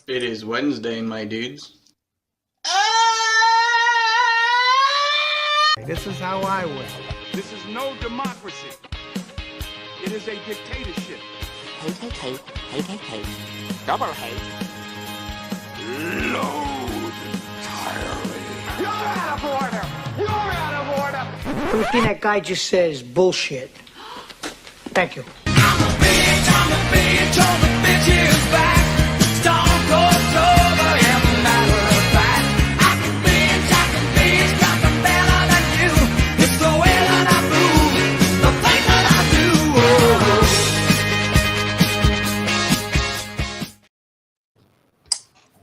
It is Wednesday, my dudes. This is how I win. This is no democracy. It is a dictatorship. Hate. Double hate. Load entirely. You're out of order! You're out of order! Everything that guy just said is bullshit. Thank you. I'm a bitch, all the bitches back. Stone cold sober, as a matter of fact. I can bitch, got them better than you. It's the way that I move, the thing that I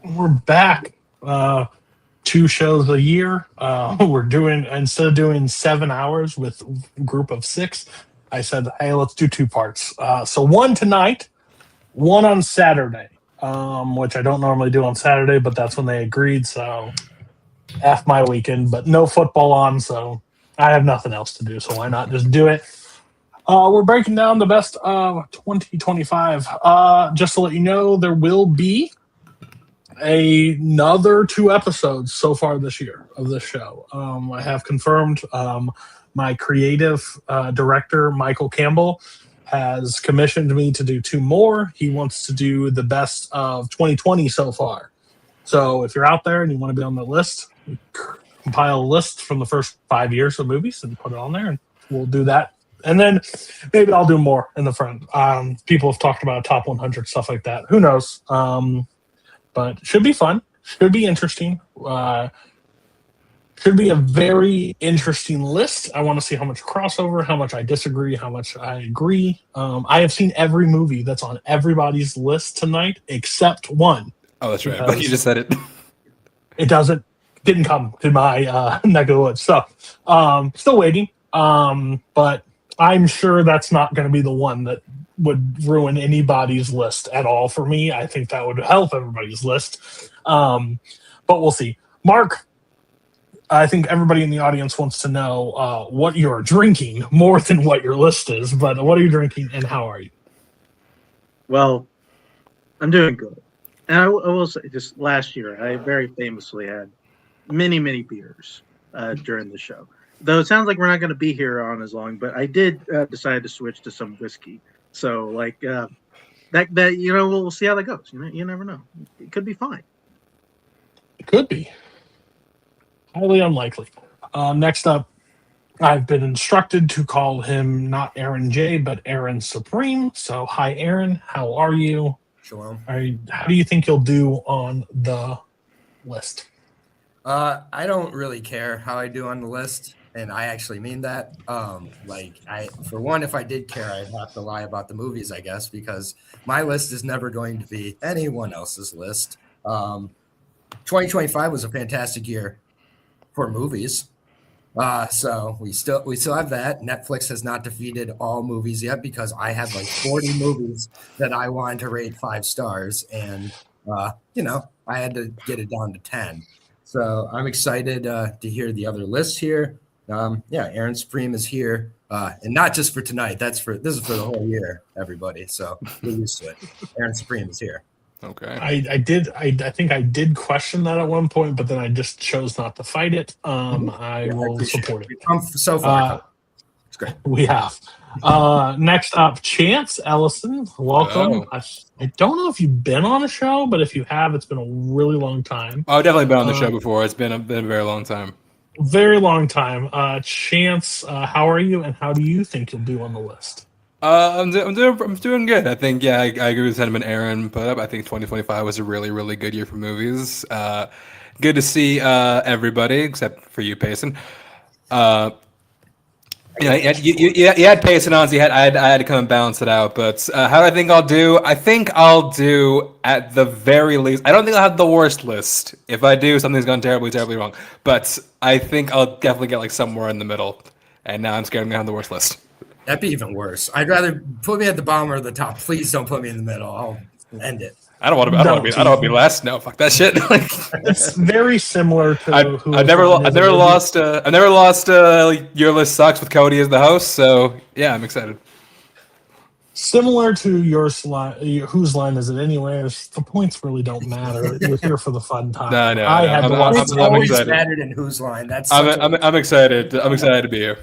do. We're back. 2 shows a year. We're doing, instead of doing 7 hours with a group of 6, I said, hey, let's do 2 parts. So one tonight, one on Saturday, which I don't normally do on Saturday, but that's when they agreed. So F my weekend, but no football on. So I have nothing else to do. So why not just do it? We're breaking down the best of 2025. Just to let you know, there will be another 2 episodes so far this year of this show. I have confirmed my creative director, Michael Campbell, has commissioned me to do 2 more. He wants to do the best of 2020 so far. So if you're out there and you want to be on the list, compile a list from the first 5 years of movies and put it on there, and we'll do that. And then maybe I'll do more in the front. People have talked about top 100, stuff like that. Who knows? But it should be fun. Should be interesting. Should be a very interesting list. I want to see how much crossover, how much I disagree, how much I agree. I have seen every movie that's on everybody's list tonight except one. Oh, that's right. But you just said it. It didn't come to my neck of the woods. So still waiting. But I'm sure that's not going to be the one that would ruin anybody's list at all for me. I think that would help everybody's list. But we'll see. Mark, I think everybody in the audience wants to know what you're drinking more than what your list is. But what are you drinking and how are you? Well, I'm doing good. And I will say, just last year, I very famously had many, many beers during the show. Though it sounds like we're not going to be here on as long, but I did decide to switch to some whiskey. So, like, that we'll see how that goes. You never know. It could be fine. It could be. Highly unlikely. Next up, I've been instructed to call him not Aaron J, but Aaron Supreme. So, hi, Aaron. How are you? Shalom. How do you think you'll do on the list? I don't really care how I do on the list, and I actually mean that. For one, if I did care, I'd have to lie about the movies, I guess, because my list is never going to be anyone else's list. 2025 was a fantastic year for movies. So we still have that. Netflix has not defeated all movies yet because I had like 40 movies that I wanted to rate 5 stars, and I had to get it down to 10. So I'm excited to hear the other lists here. Aaron Supreme is here, and not just for tonight. This is for the whole year, everybody. So we're used to it. Aaron Supreme is here. Okay. I think I did question that at one point, but then I just chose not to fight it. I will support it. So far, it's great. We have. Next up, Chance Ellison. Welcome. Oh. I don't know if you've been on a show, but if you have, it's been a really long time. I've definitely been on the show before. It's been a very long time. Very long time. Chance, how are you, and how do you think you'll do on the list? I'm doing good. I think, I agree with the sentiment Aaron put up. I think 2025 was a really, really good year for movies. Good to see everybody, except for you, Payson. You had Payson on, so I had to come and balance it out. But how do I think I'll do? I think I'll do, at the very least, I don't think I'll have the worst list. If I do, something's gone terribly, terribly wrong. But I think I'll definitely get like somewhere in the middle. And now I'm scared I'm going to have the worst list. That'd be even worse. I'd rather put me at the bottom or the top. Please don't put me in the middle. I'll end it. I don't want to be last. No, fuck that shit. It's very similar to. I've never lost your list sucks with Cody as the host. So yeah, I'm excited. Similar to your slide, whose line is it anyways? The points really don't matter. You're here for the fun time. No, I had to watch It's the always excited. mattered in whose line. That's I'm excited. I'm excited to be here.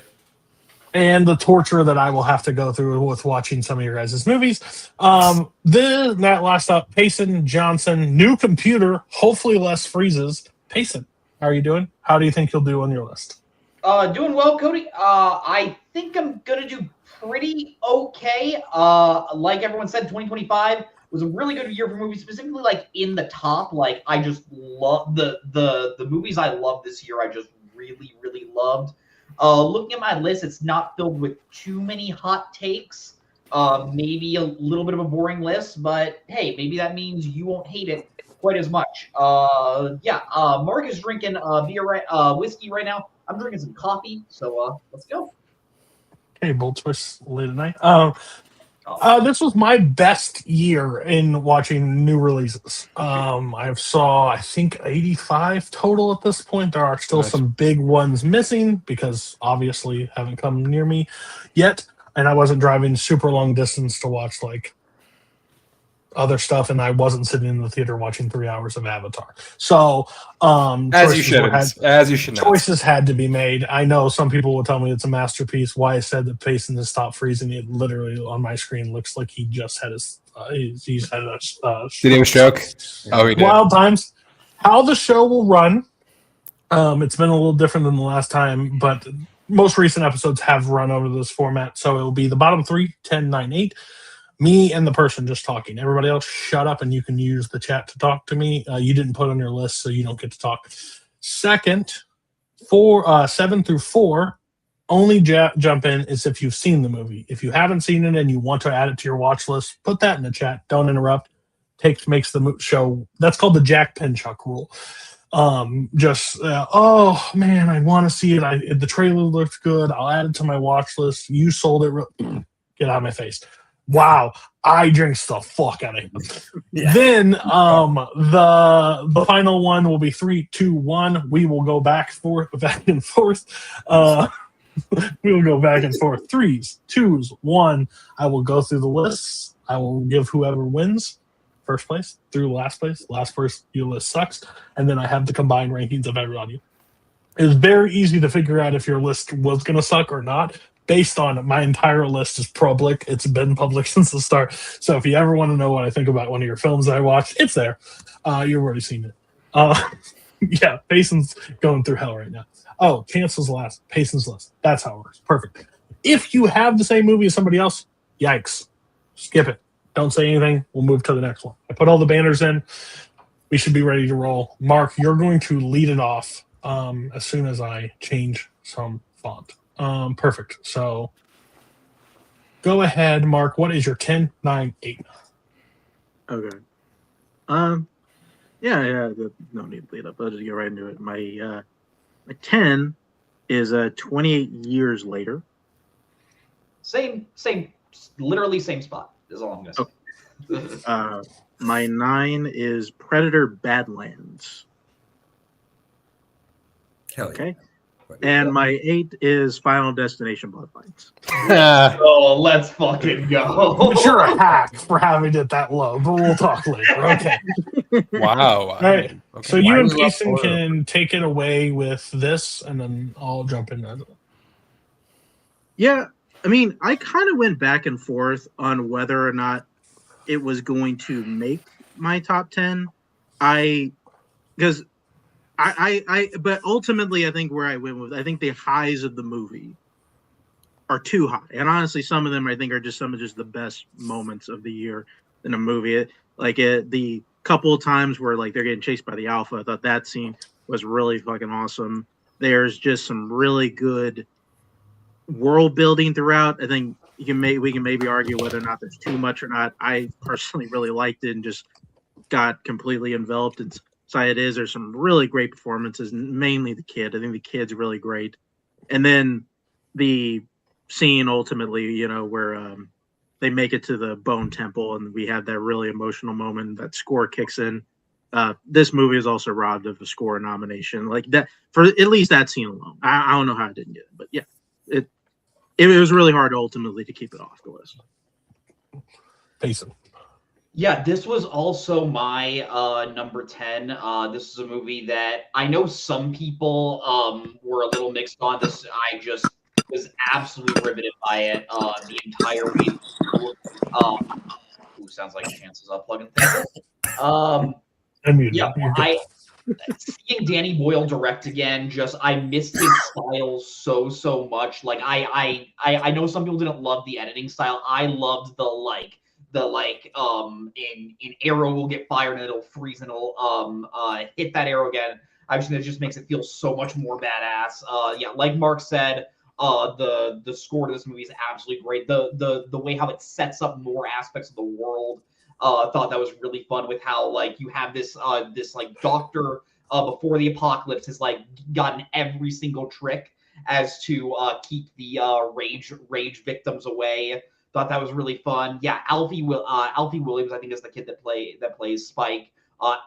and the torture that I will have to go through with watching some of your guys' movies. That last up, Payson Johnson, new computer, hopefully less freezes. Payson, how are you doing? How do you think you'll do on your list? Doing well, Cody. I think I'm gonna do pretty okay. Like everyone said, 2025 was a really good year for movies, specifically like in the top. Like I just love the movies I love this year. I just really loved. Looking at my list, it's not filled with too many hot takes. Maybe a little bit of a boring list, but hey, maybe that means you won't hate it quite as much. Mark is drinking whiskey right now. I'm drinking some coffee, so let's go. Okay, bold twist late at night. This was my best year in watching new releases. I saw, I think, 85 total at this point. There are still some big ones missing because obviously haven't come near me yet, and I wasn't driving super long distance to watch like other stuff, and I wasn't sitting in the theater watching 3 hours of Avatar. So, As you should. Choices had to be made. I know some people will tell me it's a masterpiece. Why I said that Payson has stopped freezing. It literally on my screen looks like he just had his. He's had a. Did he have a stroke? Oh, he did. Wild times. How the show will run. It's been a little different than the last time, but most recent episodes have run over this format. So it will be the bottom 3, 10, 9, 8. Me and the person just talking. Everybody else, shut up, and you can use the chat to talk to me. You didn't put on your list, so you don't get to talk. Second, 7 through 4, only jump in is if you've seen the movie. If you haven't seen it and you want to add it to your watch list, put that in the chat. Don't interrupt. Makes the show. That's called the Jack Pinchuk rule. Oh man, I want to see it. The trailer looks good. I'll add it to my watch list. You sold it. Get out of my face. Wow, I drinks the fuck out of him. Yeah. Then the final one will be 3, 2, 1. We will go back and forth. We will go back and forth. 3s, 2s, 1. I will go through the lists. I will give whoever wins first place through last place. Last place, your list sucks. And then I have the combined rankings of everybody. It's very easy to figure out if your list was going to suck or not. Based on my entire list is public. It's been public since the start. So if you ever want to know what I think about one of your films that I watched, it's there. You've already seen it. Yeah, Payson's going through hell right now. Oh, cancels last. Payson's list. That's how it works. Perfect. If you have the same movie as somebody else, yikes. Skip it. Don't say anything. We'll move to the next one. I put all the banners in. We should be ready to roll. Mark, you're going to lead it off as soon as I change some font. Perfect. So go ahead, Mark. What is your 10, 9, 8? Okay. Yeah. No need to lead up. I'll just get right into it. My 10 is 28 years later. Same, literally same spot is all I'm gonna say. My 9 is Predator Badlands. Okay. And my 8 is Final Destination Bloodlines. Oh, let's fucking go. But you're a hack for having it that low, but we'll talk later. Okay. Wow. All right. Okay. So you and Payson can take it away with this, and then I'll jump in. Yeah. I mean, I kind of went back and forth on whether or not it was going to make my top 10. But ultimately, I think where I went with, I think the highs of the movie are too high, and honestly, some of them I think are just some of the best moments of the year in a movie. The couple of times where like they're getting chased by the Alpha, I thought that scene was really fucking awesome. There's just some really good world building throughout. I think we can maybe argue whether or not there's too much or not. I personally really liked it and just got completely enveloped in. There's some really great performances, mainly the kid. I think the kid's really great. And then the scene ultimately, where they make it to the Bone Temple and we have that really emotional moment, that score kicks in. This movie is also robbed of a score nomination. Like that, for at least that scene alone. I don't know how I didn't get it, but yeah, it was really hard ultimately to keep it off the list. Payson. Yeah, this was also my number 10. This is a movie that I know some people were a little mixed on. This I just was absolutely riveted by it the entire way through. Ooh, sounds like Chance's unplugging things. I muted Yeah, you. You're good. Seeing Danny Boyle direct again, just I missed his style so much. Like I know some people didn't love the editing style. I loved in arrow will get fired and it'll freeze and it'll hit that arrow again. I just think it just makes it feel so much more badass. Yeah, like Mark said, the score to this movie is absolutely great. The way how it sets up more aspects of the world. Thought that was really fun with how like you have this doctor before the apocalypse has like gotten every single trick as to keep the rage victims away. Thought that was really fun. Yeah, Alfie Williams I think is the kid that plays Spike.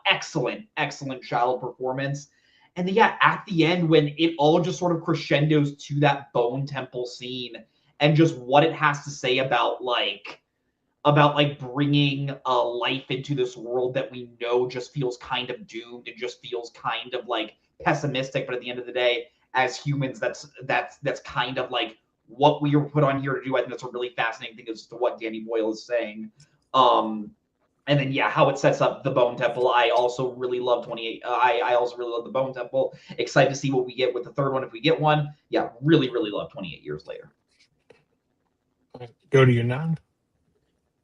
Excellent child performance. And then, yeah, at the end when it all just sort of crescendos to that Bone Temple scene and just what it has to say about bringing life into this world that we know just feels kind of doomed and just feels kind of like pessimistic. But at the end of the day, as humans, that's kind of like what we were put on here to do. I think that's a really fascinating thing as to what Danny Boyle is saying. And then, yeah, how it sets up the Bone Temple. I also really love 28. I also really love the Bone Temple. Excited to see what we get with the third one if we get one. Yeah, really love 28 Years Later. Go to your 9.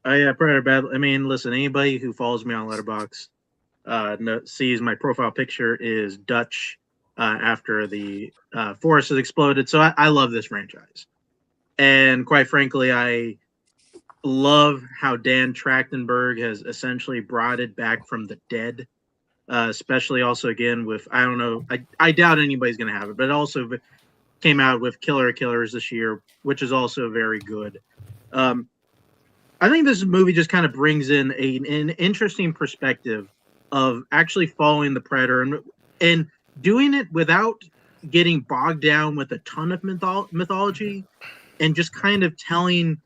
Yeah, Predator Bad. I mean, listen, anybody who follows me on Letterboxd sees my profile picture is Dutch after the forest has exploded. So I love this franchise. And quite frankly, I love how Dan Trachtenberg has essentially brought it back from the dead, especially also, again, with, I don't know, I doubt anybody's going to have it, but it also came out with Killer Killers this year, which is also very good. I think this movie just kind of brings in an interesting perspective of actually following the Predator and doing it without getting bogged down with a ton of mythology and just kind of telling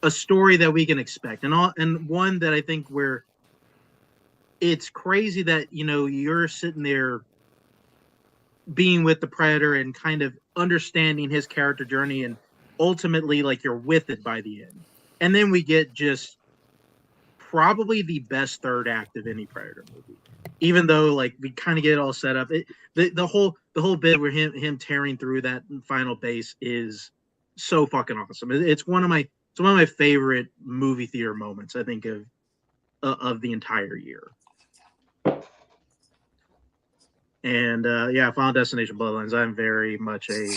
a story that we can expect. And one that I think where it's crazy that, you know, you're sitting there being with the Predator and kind of understanding his character journey and ultimately like you're with it by the end. And then we get just probably the best third act of any Predator movie, even though like we kind of get it all set up. The whole bit where him tearing through that final base is so fucking awesome. It's one of my favorite movie theater moments, I think, of the entire year. And yeah, Final Destination Bloodlines. I'm very much a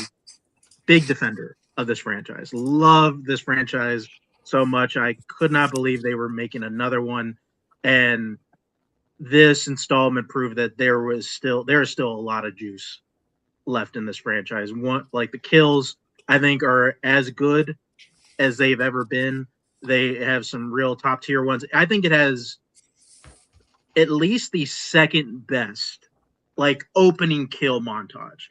big defender of this franchise. Love this franchise so much. I could not believe they were making another one, and this installment proved that there is still a lot of juice left in this franchise. One, like the kills, I think are as good as they've ever been. They have some real top tier ones. I think it has at least the second best like opening kill montage.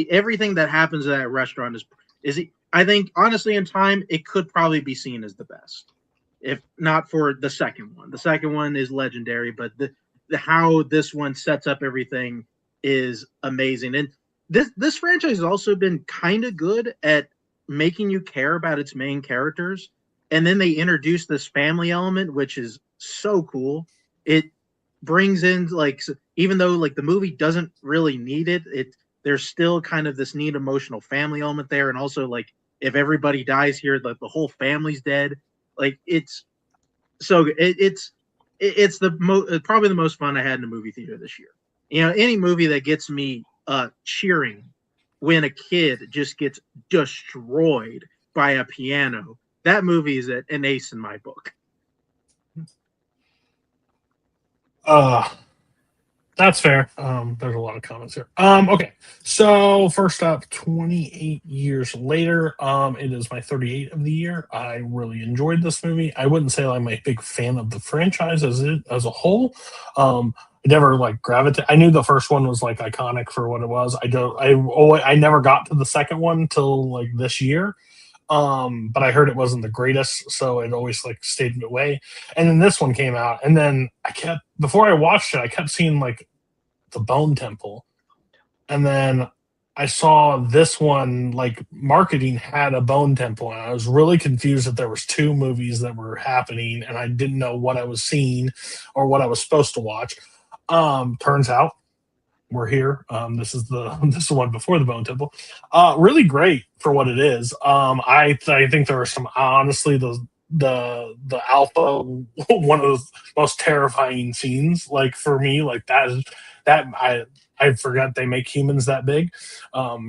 Everything that happens at that restaurant is I think honestly in time it could probably be seen as the best, if not for the second one. The second one is legendary, but the how this one sets up everything is amazing. And this franchise has also been kind of good at making you care about its main characters, and then they introduce this family element, which is so cool. It brings in like, even though like the movie doesn't really need it, there's still kind of this neat emotional family element there. And also like if everybody dies here, like the whole family's dead. Like it's so good. It's probably the most fun I had in a movie theater this year. You know, any movie that gets me cheering when a kid just gets destroyed by a piano, that movie is an ace in my book. That's fair. There's a lot of comments here. Okay. So first up, 28 years later. It is my 38 of the year. I really enjoyed this movie. I wouldn't say I'm a big fan of the franchise as a whole. I never like gravitated. I knew the first one was like iconic for what it was. I never got to the second one till like this year. but I heard it wasn't the greatest, so it always like stayed away. And then this one came out, and then before I watched it, I kept seeing like the Bone Temple, and then I saw this one, like marketing had a Bone Temple, and I was really confused that there was two movies that were happening, and I didn't know what I was seeing or what I was supposed to watch. Turns out we're here. This is the one before the Bone Temple. Really great for what it is. I think there are some, honestly, the alpha, one of the most terrifying scenes. Like for me, like I forgot they make humans that big.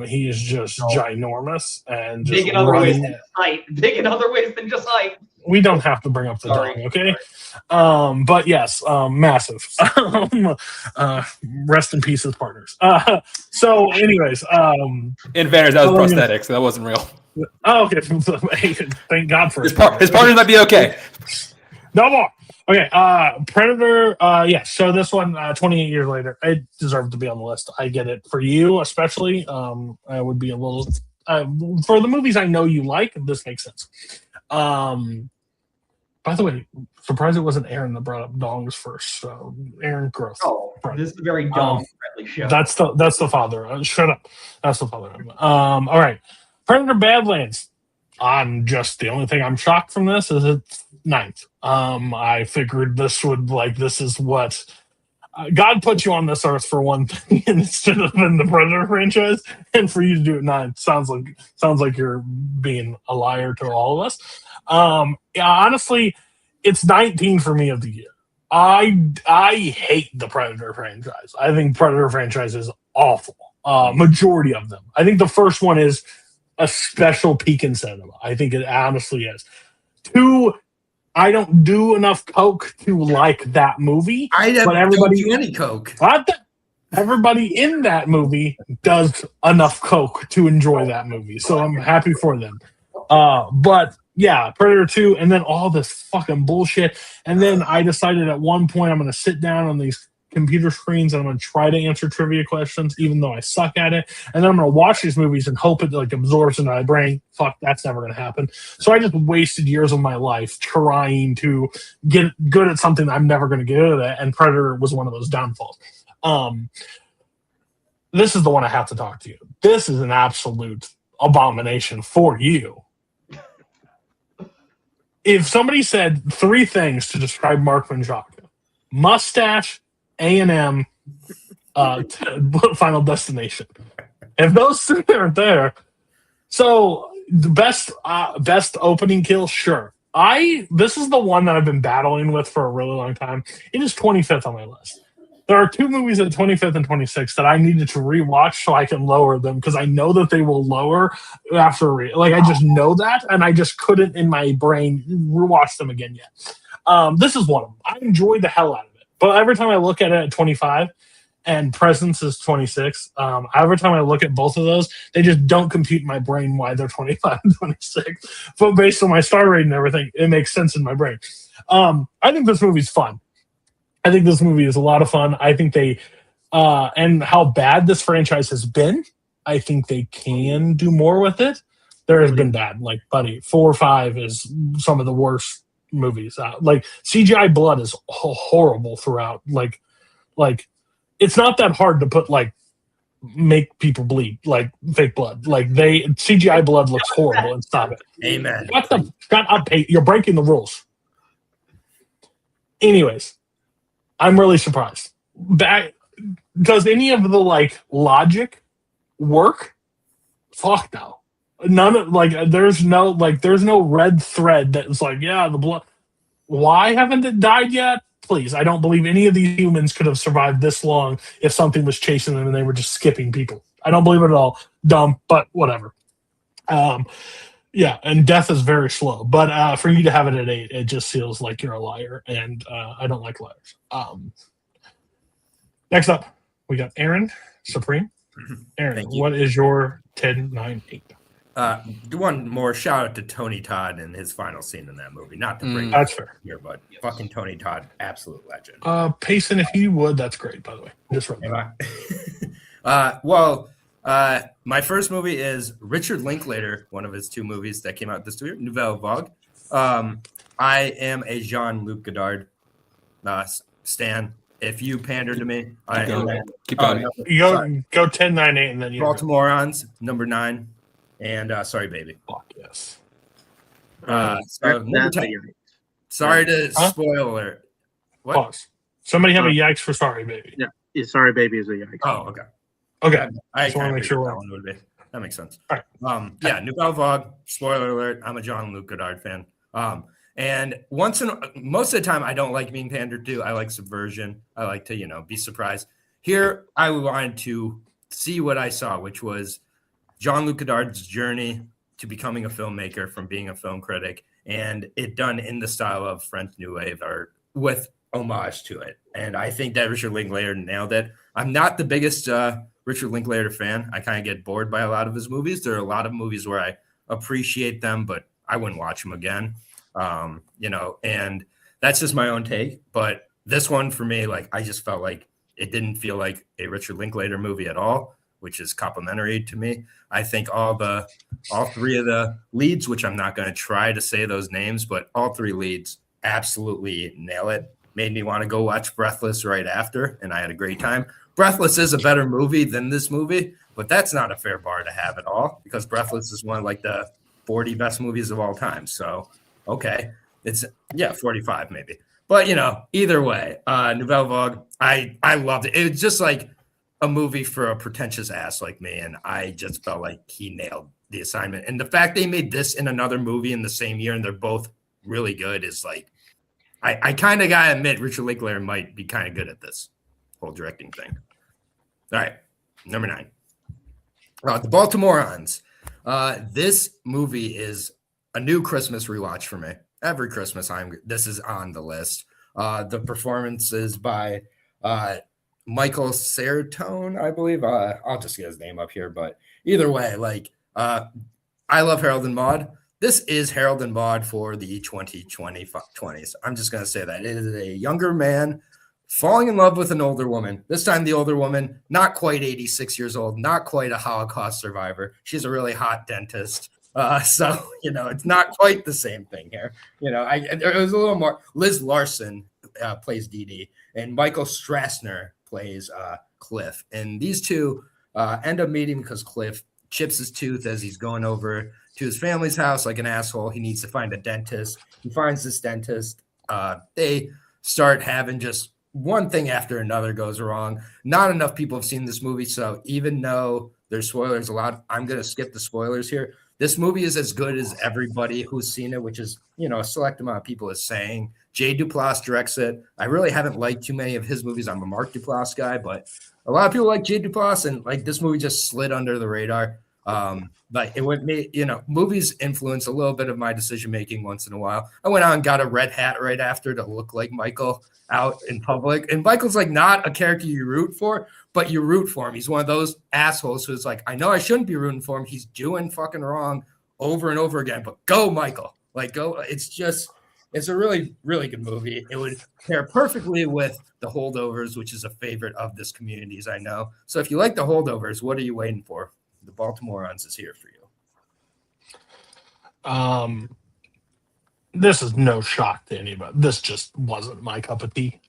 He is just ginormous and just big in other ways than just height. Big in other ways than just height. We don't have to bring up the dog, okay? But yes, massive. Rest in peace, his partners. So, anyways, in fairness, that was prosthetic, so that wasn't real. Oh, okay. Thank God for his partners might be okay. No more. Okay, Predator. Yeah. So this one, 28 years later, it deserved to be on the list. I get it. For you, especially, I would be a little. For the movies I know you like, this makes sense. By the way, surprised it wasn't Aaron that brought up dongs first. So Aaron, gross. Oh, this is a very dong-friendly show. That's the father. Shut up. That's the father. All right, Predator Badlands. The only thing I'm shocked from this is it's 9th. I figured this is what God put you on this earth for one thing, instead of in the Predator franchise, and for you to do it 9th sounds like you're being a liar to all of us. Yeah, honestly, it's 19 for me of the year. I hate the Predator franchise. I think Predator franchise is awful. Majority of them. I think the first one is a special peak in cinema. I think it honestly is. 2, I don't do enough coke to like that movie. Don't do any coke. Everybody in that movie does enough coke to enjoy that movie, so I'm happy for them. But yeah, Predator 2, and then all this fucking bullshit. And then I decided at one point I'm going to sit down on these computer screens and I'm going to try to answer trivia questions, even though I suck at it. And then I'm going to watch these movies and hope it like absorbs into my brain. Fuck, that's never going to happen. So I just wasted years of my life trying to get good at something I'm never going to get good at. And Predator was one of those downfalls. This is the one I have to talk to you. This is an absolute abomination for you. If somebody said 3 things to describe Mark Menchaca: mustache, A&M, Final Destination. If those 3 aren't there, so the best opening kill, sure. This is the one that I've been battling with for a really long time. It is 25th on my list. There are 2 movies at 25th and 26th that I needed to rewatch so I can lower them, because I know that they will lower after I just know that, and I just couldn't in my brain rewatch them again yet. This is one of them. I enjoyed the hell out of it, but every time I look at it at 25 and Presence is 26, every time I look at both of those, they just don't compute in my brain why they're 25 and 26. But based on my star rating and everything, it makes sense in my brain. I think this movie's fun. I think this movie is a lot of fun. I think they, and how bad this franchise has been, I think they can do more with it. There has been bad. Like, buddy, 4 or 5 is some of the worst movies. Like, CGI blood is horrible throughout. Like, it's not that hard to put, make people bleed, like, fake blood. Like, CGI blood looks horrible, and stop it. Amen. Shut up, you're breaking the rules. Anyways. I'm really surprised. Does any of the logic work? Fuck no. None of there's no red thread that's the blood. Why haven't it died yet? Please, I don't believe any of these humans could have survived this long if something was chasing them and they were just skipping people. I don't believe it at all. Dumb, but whatever. Yeah, and death is very slow. But for you to have it at 8, it just feels like you're a liar, and I don't like liars. Next up, we got Aaron Supreme. Aaron, what is your 10-9-8? One more shout out to Tony Todd and his final scene in that movie. Not to bring that's fair here, but fucking Tony Todd, absolute legend. Payson, if you would, that's great. By the way, just right. Well, My first movie is Richard Linklater, one of his 2 movies that came out this year, Nouvelle Vague. I am a Jean-Luc Godard stan. If you pander to me, Keep going. Go 10-9-8 and then you Baltimoreans, number 9, and Sorry Baby. Fuck yes. So number 10. Sorry to spoil alert. What? Pause. Somebody have a yikes for Sorry Baby. Yeah, Sorry Baby is a yikes. Oh, okay. Okay. I just want to make sure that one would be. That makes sense. All right. Yeah, Nouvelle Vague. Spoiler alert. I'm a Jean-Luc Godard fan. And most of the time, I don't like being pandered to. I like subversion. I like to, be surprised. Here, I wanted to see what I saw, which was Jean-Luc Godard's journey to becoming a filmmaker from being a film critic, and it done in the style of French New Wave or with homage to it. And I think that Richard Linklater nailed it. I'm not the biggest Richard Linklater fan. I kind of get bored by a lot of his movies. There are a lot of movies where I appreciate them, but I wouldn't watch them again. And that's just my own take. But this one for me, I just felt like it didn't feel like a Richard Linklater movie at all, which is complimentary to me. I think all 3 of the leads, which I'm not going to try to say those names, but all 3 leads absolutely nail it. Made me want to go watch Breathless right after, and I had a great time. Breathless is a better movie than this movie, but that's not a fair bar to have at all, because Breathless is one of the 40 best movies of all time. So, okay, it's 45 maybe. But either way, Nouvelle Vague, I loved it. It was just like a movie for a pretentious ass like me, and I just felt like he nailed the assignment. And the fact they made this in another movie in the same year, and they're both really good, is I kind of gotta admit Richard Linklater might be kind of good at this whole directing thing. All right, number 9. The Baltimoreans. This movie is a new Christmas rewatch for me. Every Christmas, this is on the list. The performances by Michael Ceratone, I believe. I'll just get his name up here, but either way, I love Harold and Maude. This is Harold and Maude for the 2020s. I'm just going to say that. It is a younger man falling in love with an older woman. This time the older woman, not quite 86 years old, not quite a Holocaust survivor. She's a really hot dentist. So, it's not quite the same thing here. It was a little more. Liz Larson plays Dee Dee, and Michael Strassner plays Cliff. And these two end up meeting because Cliff chips his tooth as he's going over to his family's house like an asshole. He needs to find a dentist. He finds this dentist. They start having just one thing after another goes wrong. Not enough people have seen this movie, so even though there's spoilers a lot, I'm going to skip the spoilers here. This movie is as good as everybody who's seen it, which is, a select amount of people is saying. Jay Duplass directs it. I really haven't liked too many of his movies. I'm a Mark Duplass guy, but a lot of people like Jay Duplass, and this movie just slid under the radar. But it would me, movies influence a little bit of my decision making once in a while. I went out and got a red hat right after to look like Michael out in public, and Michael's not a character you root for, but you root for him. He's one of those assholes who's I know I shouldn't be rooting for him. He's doing fucking wrong over and over again, but go Michael, go. It's a really, really good movie. It would pair perfectly with The Holdovers, which is a favorite of this community, as I know. So if you like The Holdovers, what are you waiting for? The Baltimoreans is here for you. This is no shock to anybody. This just wasn't my cup of tea.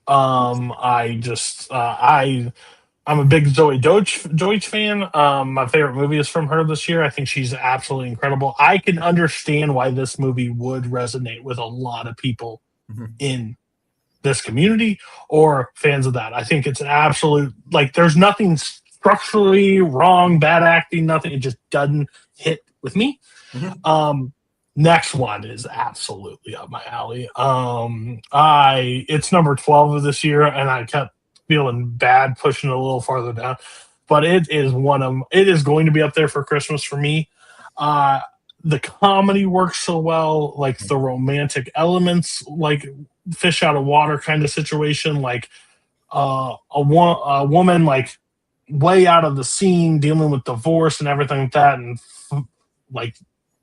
I'm a big Zoe Deutsch fan. My favorite movie is from her this year. I think she's absolutely incredible. I can understand why this movie would resonate with a lot of people in this community or fans of that. I think it's an absolute, there's nothing structurally wrong, bad acting, nothing. It just doesn't hit with me. Next one is absolutely up my alley. It's number 12 of this year, and I kept feeling bad pushing it a little farther down, but it is going to be up there for Christmas for me. The comedy works so well, the romantic elements, fish out of water kind of situation, a woman way out of the scene dealing with divorce and everything like that, and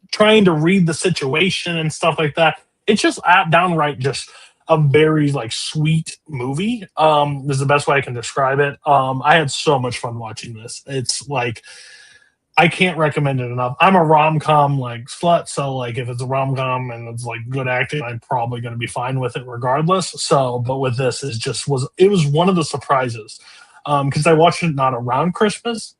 trying to read the situation and stuff like that. It's just downright just a very like sweet movie. This is the best way I can describe it. I had so much fun watching this. It's like I can't recommend it enough. I'm a rom-com like slut, so like if it's a rom-com and it's like good acting, I'm probably going to be fine with it regardless. So, but with this, it was one of the surprises because I watched it not around Christmas,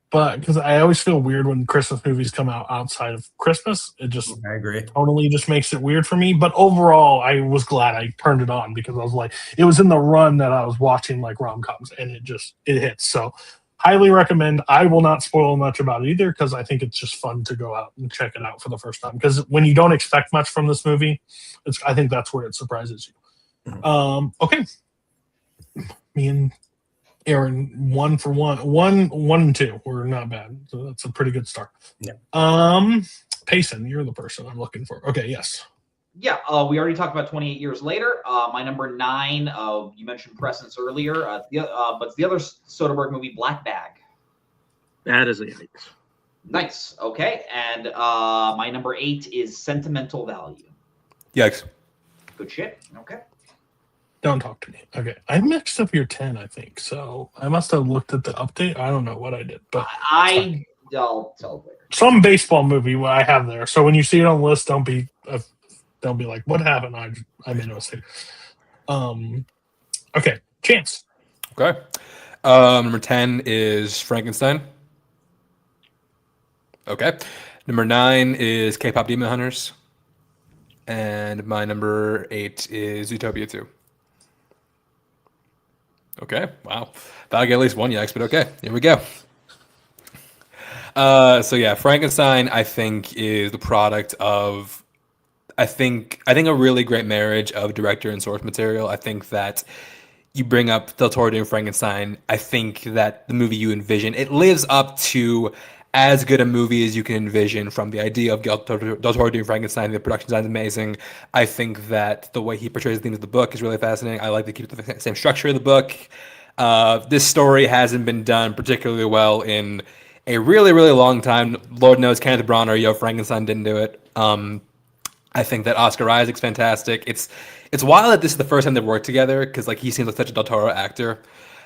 but because I always feel weird when Christmas movies come out outside of Christmas. It just I agree. totally just makes it weird for me. But overall, I was glad I turned it on because I was like, it was in the run that I was watching like rom-coms, and it hits. So highly recommend. I will not spoil much about it either because I think it's just fun to go out and check it out for the first time. Because when you don't expect much from this movie, I think that's where it surprises you. Okay, me and Aaron, 1 for 1, 1 and 2. We're not bad, so that's a pretty good start. Yeah. Payson, you're the person I'm looking for. Okay, yes. Yeah, we already talked about 28 Years Later. My number 9, you mentioned Presence earlier, but it's the other Soderbergh movie, Black Bag. That is a yikes. Nice. Okay, and my number 8 is Sentimental Value. Yikes. Good shit. Okay. Don't talk to me. Okay, I mixed up your 10, I think. So I must have looked at the update. I don't know what I did, but I'll tell later. Some baseball movie I have there. So when you see it on the list, don't be like, what happened? I made a mistake. Okay, Chance. Okay. Number 10 is Frankenstein. Okay. Number 9 is K-pop Demon Hunters. And my number 8 is Zootopia 2. Okay, wow. Thought I'd get at least one yikes, but okay, here we go. So yeah, Frankenstein, I think, is the product of, I think a really great marriage of director and source material. I think that you bring up Del Toro doing Frankenstein. I think that the movie you envision, it lives up to as good a movie as you can envision from the idea of Del Toro doing Frankenstein. The production design is amazing. I think that the way he portrays the themes of the book is really fascinating. I like to keep the same structure of the book. This story hasn't been done particularly well in a really, really long time. Lord knows Kenneth Branagh or Yo Frankenstein didn't do it. I think that Oscar Isaac's fantastic. It's wild that this is the first time they've worked together because like he seems like such a Del Toro actor.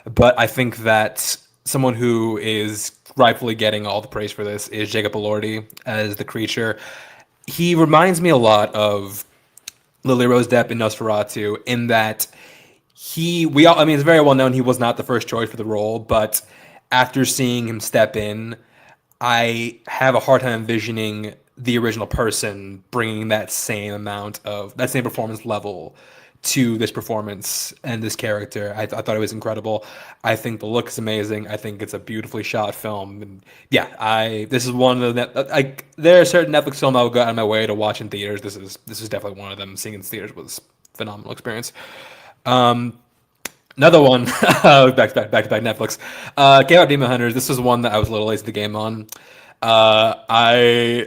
But I think that someone who is rightfully getting all the praise for this is Jacob Elordi as the creature. He reminds me a lot of Lily Rose Depp in Nosferatu in that it's very well known he was not the first choice for the role, but after seeing him step in, I have a hard time envisioning the original person bringing that same performance level to this performance and this character. I thought it was incredible. I think the look is amazing. I think it's a beautifully shot film. And yeah, this is one of the there are certain Netflix films I would go out of my way to watch in theaters. This is definitely one of them. Seeing in theaters was a phenomenal experience. Another one, back to back Netflix. K-pop Demon Hunters. This was one that I was a little late to the game on. I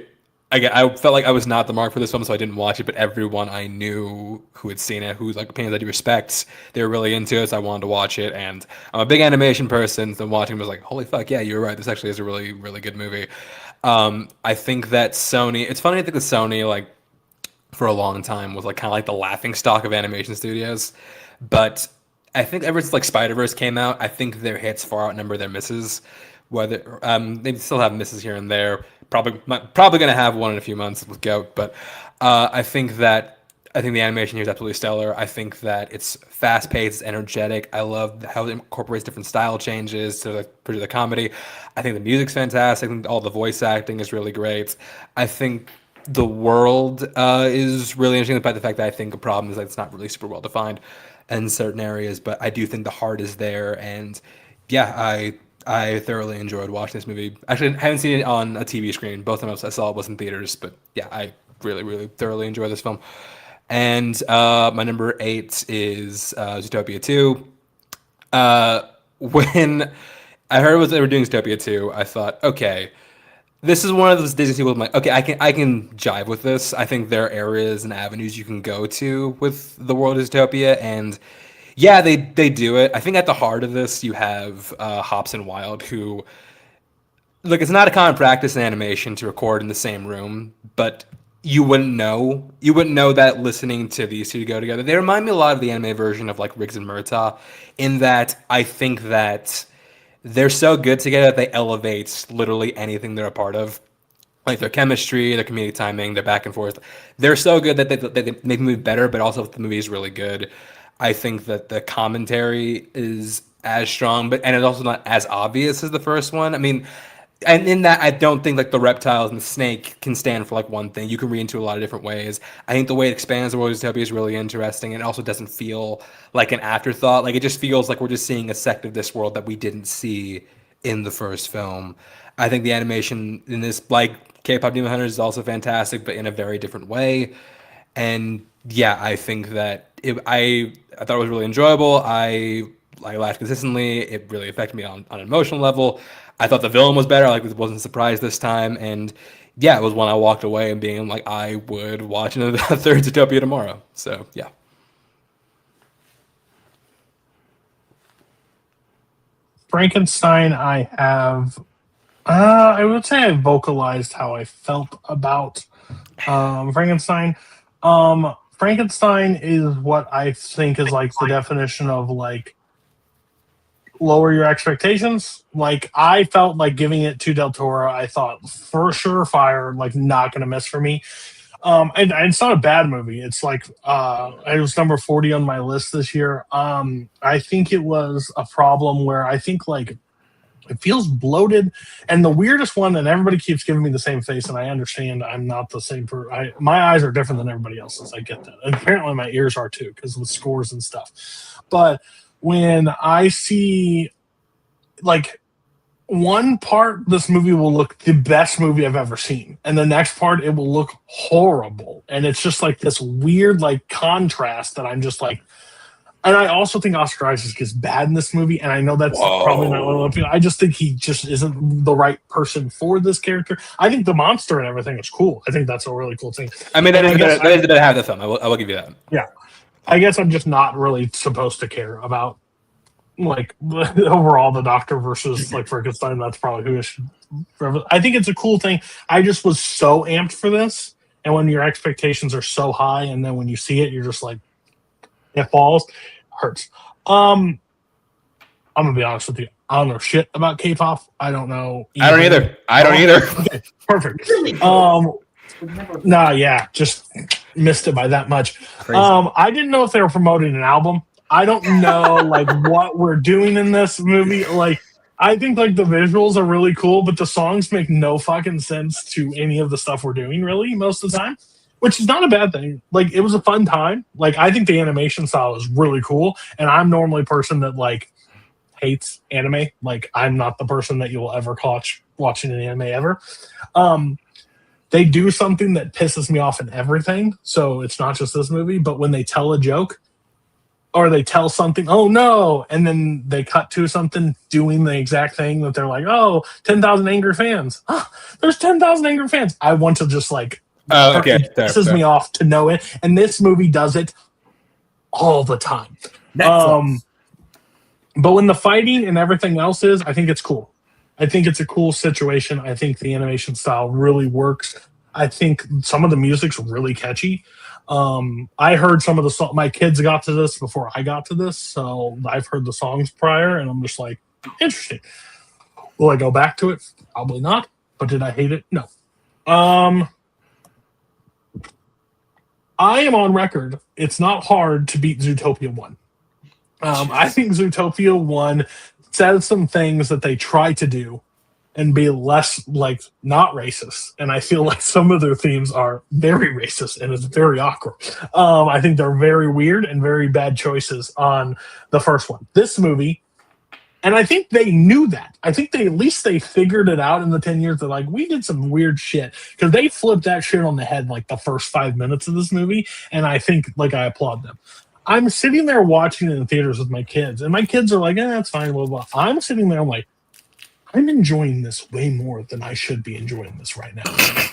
felt like I was not the mark for this film, so I didn't watch it. But everyone I knew who had seen it, whose like opinions I do respect, they were really into it, so I wanted to watch it. And I'm a big animation person, so watching it was like, holy fuck, yeah, you're right. This actually is a really, really good movie. I think that Sony. It's funny. I think that Sony, like, for a long time, was like kind of like the laughing stock of animation studios, but I think ever since like Spider-Verse came out, I think their hits far outnumber their misses. Whether they still have misses here and there, probably going to have one in a few months with Goat, but I think the animation here is absolutely stellar. I think that it's fast-paced, it's energetic. I love how it incorporates different style changes to the comedy. I think the music's fantastic. I think all the voice acting is really great. I think the world is really interesting, despite the fact that I think a problem is that it's not really super well defined in certain areas, but I do think the heart is there, and yeah, I thoroughly enjoyed watching this movie. Actually, I haven't seen it on a TV screen. Both of them I saw it was in theaters, but yeah, I really, really thoroughly enjoyed this film. And my number 8 is Zootopia 2. When I heard they were doing Zootopia 2, I thought, okay, this is one of those Disney sequels. I'm like, okay, I can jive with this. I think there are areas and avenues you can go to with the world of Zootopia, and yeah, they do it. I think at the heart of this, you have Hops and Wild, who, look, it's not a common practice in animation to record in the same room, but you wouldn't know. You wouldn't know that listening to these two go together. They remind me a lot of the anime version of like Riggs and Murtaugh, in that I think that they're so good together that they elevate literally anything they're a part of. Like their chemistry, their comedic timing, their back and forth. They're so good that they make the movie better, but also if the movie is really good. I think that the commentary is as strong, and it's also not as obvious as the first one. I mean, and in that, I don't think like the reptiles and the snake can stand for like one thing. You can read into a lot of different ways. I think the way it expands the world of Zootopia is really interesting, and it also doesn't feel like an afterthought. Like it just feels like we're just seeing a sect of this world that we didn't see in the first film. I think the animation in this, like K-pop Demon Hunters, is also fantastic, but in a very different way. And yeah, I think that I thought it was really enjoyable. I laughed consistently. It really affected me on an emotional level. I thought the villain was better. I wasn't surprised this time, and yeah, it was one I walked away and being like, I would watch another third Zootopia tomorrow. So yeah. Frankenstein, I would say I vocalized how I felt about Frankenstein. Frankenstein is what I think is like the definition of like lower your expectations. Like I felt like giving it to Del Toro, I thought for sure fire, like not gonna miss for me. And it's not a bad movie. It's like it was number 40 on my list this year. I think it was a problem where I think like it feels bloated, and the weirdest one, and everybody keeps giving me the same face, and I understand I'm not the same my eyes are different than everybody else's. I get that, and apparently my ears are too because with scores and stuff. But when I see like one part, this movie will look the best movie I've ever seen, and the next part it will look horrible, and it's just like this weird like contrast that I'm just like. And I also think Oscar Isaac is bad in this movie, and I know that's probably not what people. I just think he just isn't the right person for this character. I think the monster and everything is cool. I think that's a really cool thing. I mean, that is the better half of the film. I will give you that. Yeah, I guess I'm just not really supposed to care about like overall the Doctor versus like Frankenstein. That's probably who I should. I think it's a cool thing. I just was so amped for this, and when your expectations are so high, and then when you see it, you're just like, it falls. Hurts. I'm gonna be honest with you. I don't know shit about K-pop. I don't know. I don't either. Okay, perfect. Yeah, just missed it by that much. Crazy. I didn't know if they were promoting an album. I don't know like what we're doing in this movie. Like, I think like the visuals are really cool, but the songs make no fucking sense to any of the stuff we're doing really most of the time. Which is not a bad thing. Like, it was a fun time. Like, I think the animation style is really cool. And I'm normally a person that, like, hates anime. Like, I'm not the person that you'll ever catch watching an anime ever. They do something that pisses me off in everything. So it's not just this movie. But when they tell a joke or they tell something, oh, no, and then they cut to something doing the exact thing that they're like, oh, 10,000 angry fans. Oh, there's 10,000 angry fans. I want to just, like, oh, okay. It pisses me off to know it, and this movie does it all the time. But when the fighting and everything else is, I think it's cool. I think it's a cool situation. I think the animation style really works. I think some of the music's really catchy. I heard some of the songs. My kids got to this before I got to this, so I've heard the songs prior, and I'm just like, interesting. Will I go back to it? Probably not. But did I hate it? No. I am on record. It's not hard to beat Zootopia 1. I think Zootopia 1 says some things that they try to do and be less, like, not racist. And I feel like some of their themes are very racist, and it's very awkward. I think they're very weird and very bad choices on the first one. This movie, and I think they knew that. I think at least they figured it out in the 10 years. They're like, we did some weird shit. Because they flipped that shit on the head like the first 5 minutes of this movie. And I think, like, I applaud them. I'm sitting there watching it in theaters with my kids. And my kids are like, that's fine, blah, blah. I'm sitting there, I'm like, I'm enjoying this way more than I should be enjoying this right now.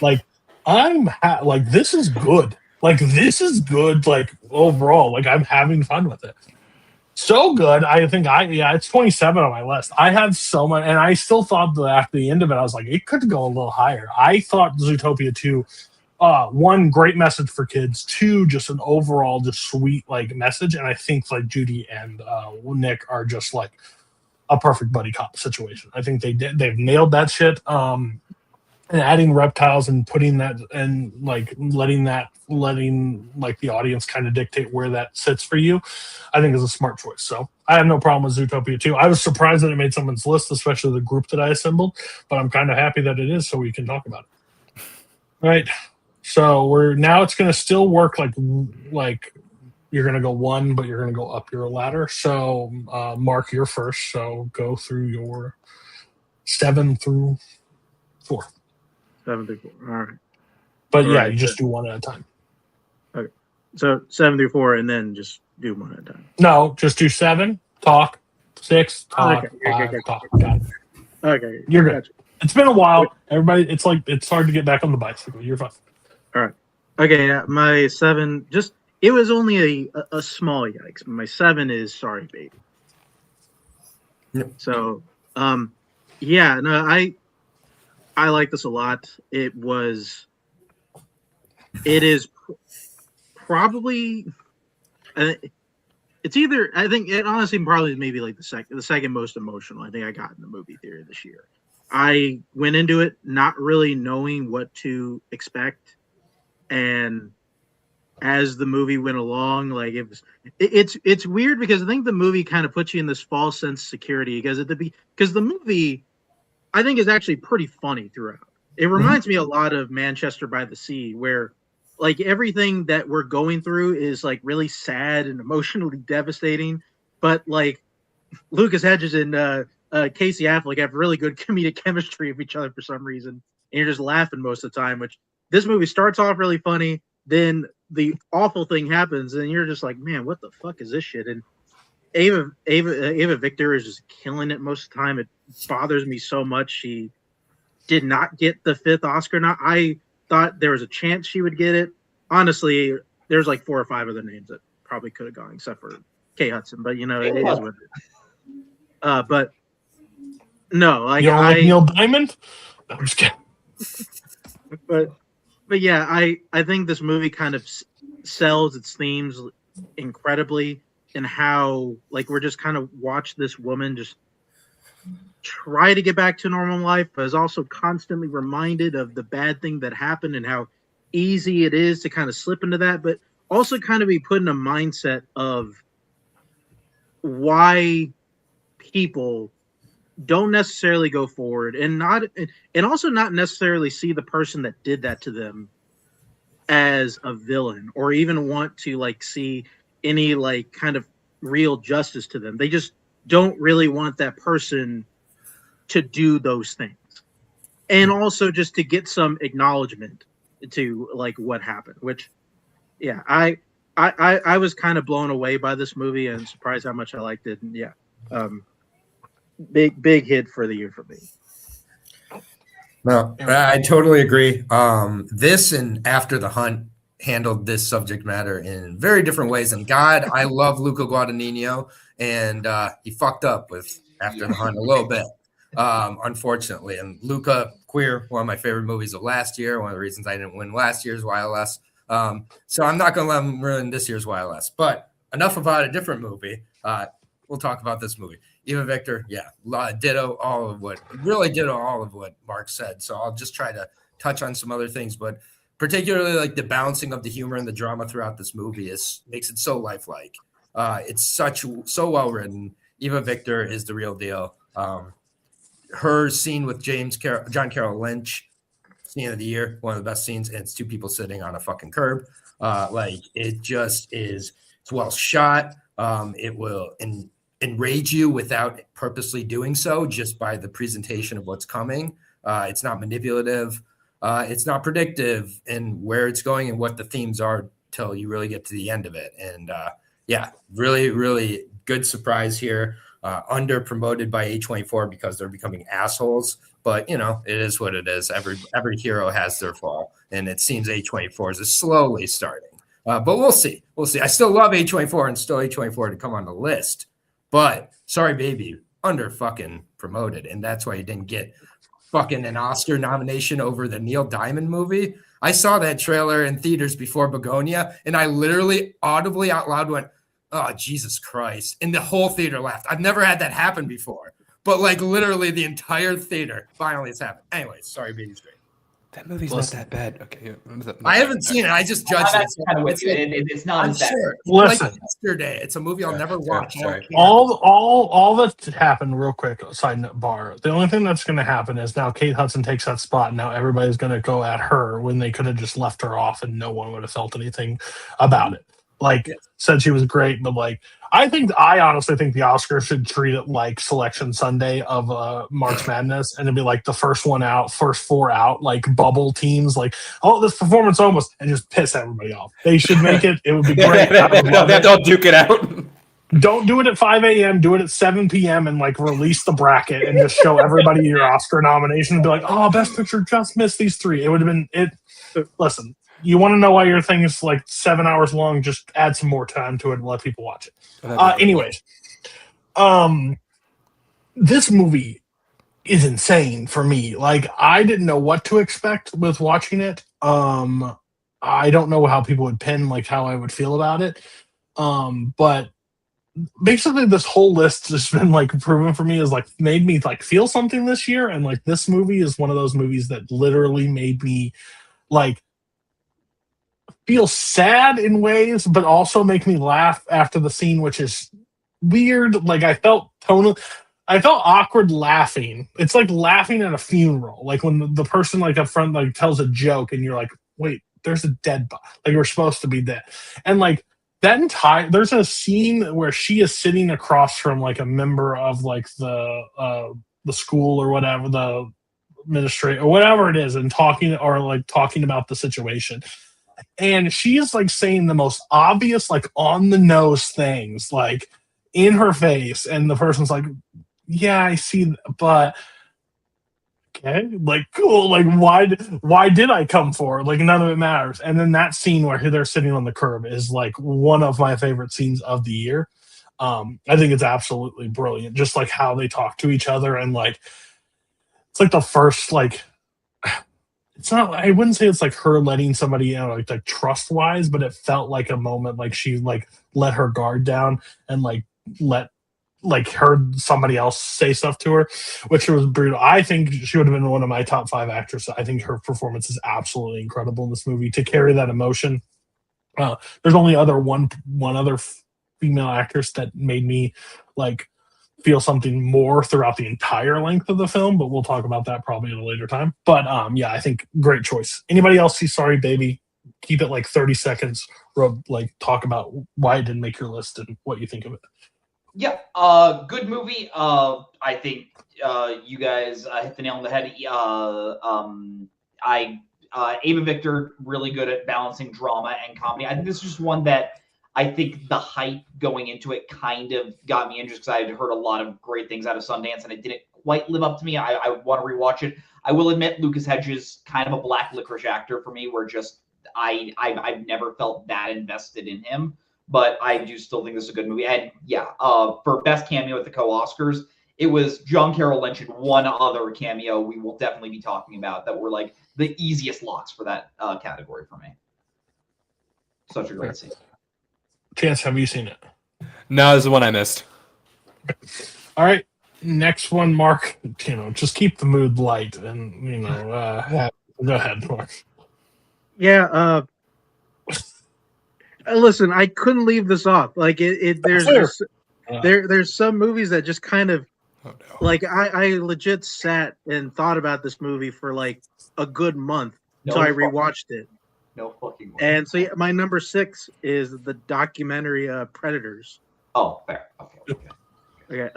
Like, like, this is good. Like, this is good, like, overall. Like, I'm having fun with it. So good. I think it's 27 on my list. I had so much, and I still thought that after the end of it, I was like, it could go a little higher. I thought Zootopia 2 one, great message for kids. Two, just an overall just sweet like message. And I think like Judy and Nick are just like a perfect buddy cop situation. I think they've nailed that shit. And adding reptiles and putting that and like letting like the audience kind of dictate where that sits for you, I think is a smart choice. So I have no problem with Zootopia 2. I was surprised that it made someone's list, especially the group that I assembled, but I'm kind of happy that it is so we can talk about it. All right. So it's going to still work like you're going to go one, but you're going to go up your ladder. So Mark, you're first. So go through your 7 through 4. 7 through 4. All right. But yeah, you just do one at a time. Okay. So 7 through 4, and then just do one at a time. No, just do 7, talk, 6, talk, Okay. 5, talk. Got it. Okay. You're good. Gotcha. It's been a while. Everybody, it's hard to get back on the bicycle. You're fine. All right. Okay. Yeah, my 7, it was only a small yikes. My 7 is Sorry Baby. Yep. So, yeah, no, I like this a lot. It is probably, it's either, I think it honestly probably maybe like the second most emotional I think I got in the movie theater this year. I went into it not really knowing what to expect, and as the movie went along, like it's weird because I think the movie kind of puts you in this false sense of security because the movie I think is actually pretty funny throughout. It reminds me a lot of Manchester by the Sea, where like everything that we're going through is like really sad and emotionally devastating, but like Lucas Hedges and Casey Affleck have really good comedic chemistry of each other for some reason, and you're just laughing most of the time. Which this movie starts off really funny, then the awful thing happens, and you're just like, man, what the fuck is this shit? And Ava Victor is just killing it most of the time. It bothers me so much she did not get the 5th Oscar. Now I thought there was a chance she would get it. Honestly, there's like 4 or 5 other names that probably could have gone, except for Kay Hudson. But you know, it is what it is. But no, like you don't like Neil Diamond? No, I'm just kidding. But yeah, I think this movie kind of sells its themes incredibly, and how like we're just kind of watch this woman just try to get back to normal life, but is also constantly reminded of the bad thing that happened and how easy it is to kind of slip into that, but also kind of be put in a mindset of why people don't necessarily go forward and also not necessarily see the person that did that to them as a villain or even want to like see any like kind of real justice to them. They just don't really want that person to do those things. And also just to get some acknowledgement to like what happened, which yeah, I was kind of blown away by this movie and surprised how much I liked it. And yeah, big hit for the year for me. No, I totally agree. This and After the Hunt handled this subject matter in very different ways. And God, I love Luca Guadagnino, and he fucked up with After the Hunt a little bit, unfortunately. And Luca, Queer, one of my favorite movies of last year. One of the reasons I didn't win last year's YLS. So I'm not going to let him ruin this year's YLS. But enough about a different movie. We'll talk about this movie. Eva Victor, yeah, ditto all of what Mark said. So I'll just try to touch on some other things, but particularly like the balancing of the humor and the drama throughout this movie makes it so lifelike. It's so well written. Eva Victor is the real deal. Her scene with John Carroll Lynch, scene of the year, one of the best scenes, and it's 2 people sitting on a fucking curb. Like it just is. It's well shot. It will enrage you without purposely doing so, just by the presentation of what's coming. It's not manipulative. It's not predictive in where it's going and what the themes are till you really get to the end of it. And yeah, really, really good surprise here. Under promoted by A24 because they're becoming assholes. But you know, it is what it is. Every hero has their fall, and it seems A24 is slowly starting. But we'll see. We'll see. I still love A24 and still A24 to come on the list. But Sorry Baby, under fucking promoted, and that's why he didn't get fucking an Oscar nomination over the Neil Diamond movie. I saw that trailer in theaters before Begonia, and I literally audibly out loud went, "Oh, Jesus Christ." And the whole theater laughed. I've never had that happen before. But like literally the entire theater finally it's happened. Anyways, sorry, being straight. That movie's not that bad. Okay, I haven't seen it. I just judged it. Kind of with you. It's not I'm as bad. sure. Listen. Like yesterday, it's a movie I'll never watch. sorry. All that happened real quick. Side note, bar. The only thing that's going to happen is now Kate Hudson takes that spot. And now everybody's going to go at her when they could have just left her off, and no one would have felt anything about it. Like said she was great, but like I honestly think the Oscars should treat it like Selection Sunday of March Madness, and it'd be like the first one out, first four out, like bubble teams, like this performance almost, and just piss everybody off. They should make it. It would be great. They'll duke it out. Don't do it at 5 a.m. Do it at 7 p.m. and like release the bracket and just show everybody your Oscar nomination and be like, oh, Best Picture just missed these three. It would have been it. Listen. You want to know why your thing is like 7 hours long? Just add some more time to it and let people watch it. Anyways, this movie is insane for me. Like, I didn't know what to expect with watching it. I don't know how people would pin like how I would feel about it. But basically, this whole list has been like proven for me is like made me like feel something this year, and like this movie is one of those movies that literally made me like feel sad in ways, but also make me laugh after the scene, which is weird. Like I felt awkward laughing. It's like laughing at a funeral. Like when the person like up front like tells a joke and you're like, wait, there's a dead body. Like we're supposed to be dead. And like that entire there's a scene where she is sitting across from like a member of like the school or whatever, the administrator or whatever it is, and talking about the situation. And she is like saying the most obvious, like on the nose things, like in her face. And the person's like, yeah, I see, but okay, like cool. Like why did I come for? Like none of it matters. And then that scene where they're sitting on the curb is like one of my favorite scenes of the year. I think it's absolutely brilliant. Just like how they talk to each other and like, it's like the first, like, it's not, I wouldn't say it's like her letting somebody in like trust wise, but it felt like a moment like she like let her guard down and like heard somebody else say stuff to her, which was brutal. I think she would have been one of my top 5 actresses. I think her performance is absolutely incredible in this movie to carry that emotion. There's only one other female actress that made me like feel something more throughout the entire length of the film, but we'll talk about that probably at a later time. But yeah, I think great choice. Anybody else see Sorry Baby? Keep it like 30 seconds. Like talk about why it didn't make your list and what you think of it. Yeah, good movie. I think you guys hit the nail on the head. Ava Victor, really good at balancing drama and comedy. I think this is just one that I think the hype going into it kind of got me interested because I had heard a lot of great things out of Sundance and it didn't quite live up to me. I want to rewatch it. I will admit Lucas Hedges kind of a black licorice actor for me, where just I've never felt that invested in him, but I do still think this is a good movie. And yeah, for best cameo at the co-Oscars, it was John Carroll Lynch and one other cameo we will definitely be talking about that were like the easiest locks for that category for me. Such a great scene. Chance, have you seen it? No, this is one I missed. All right, next one, Mark. Just keep the mood light, and go ahead, Mark. Yeah. Listen, I couldn't leave this off. Like there's some movies that just kind of like I legit sat and thought about this movie for like a good month until I rewatched it. No fucking way. And so yeah, my number 6 is the documentary Predators. Oh, fair. Okay.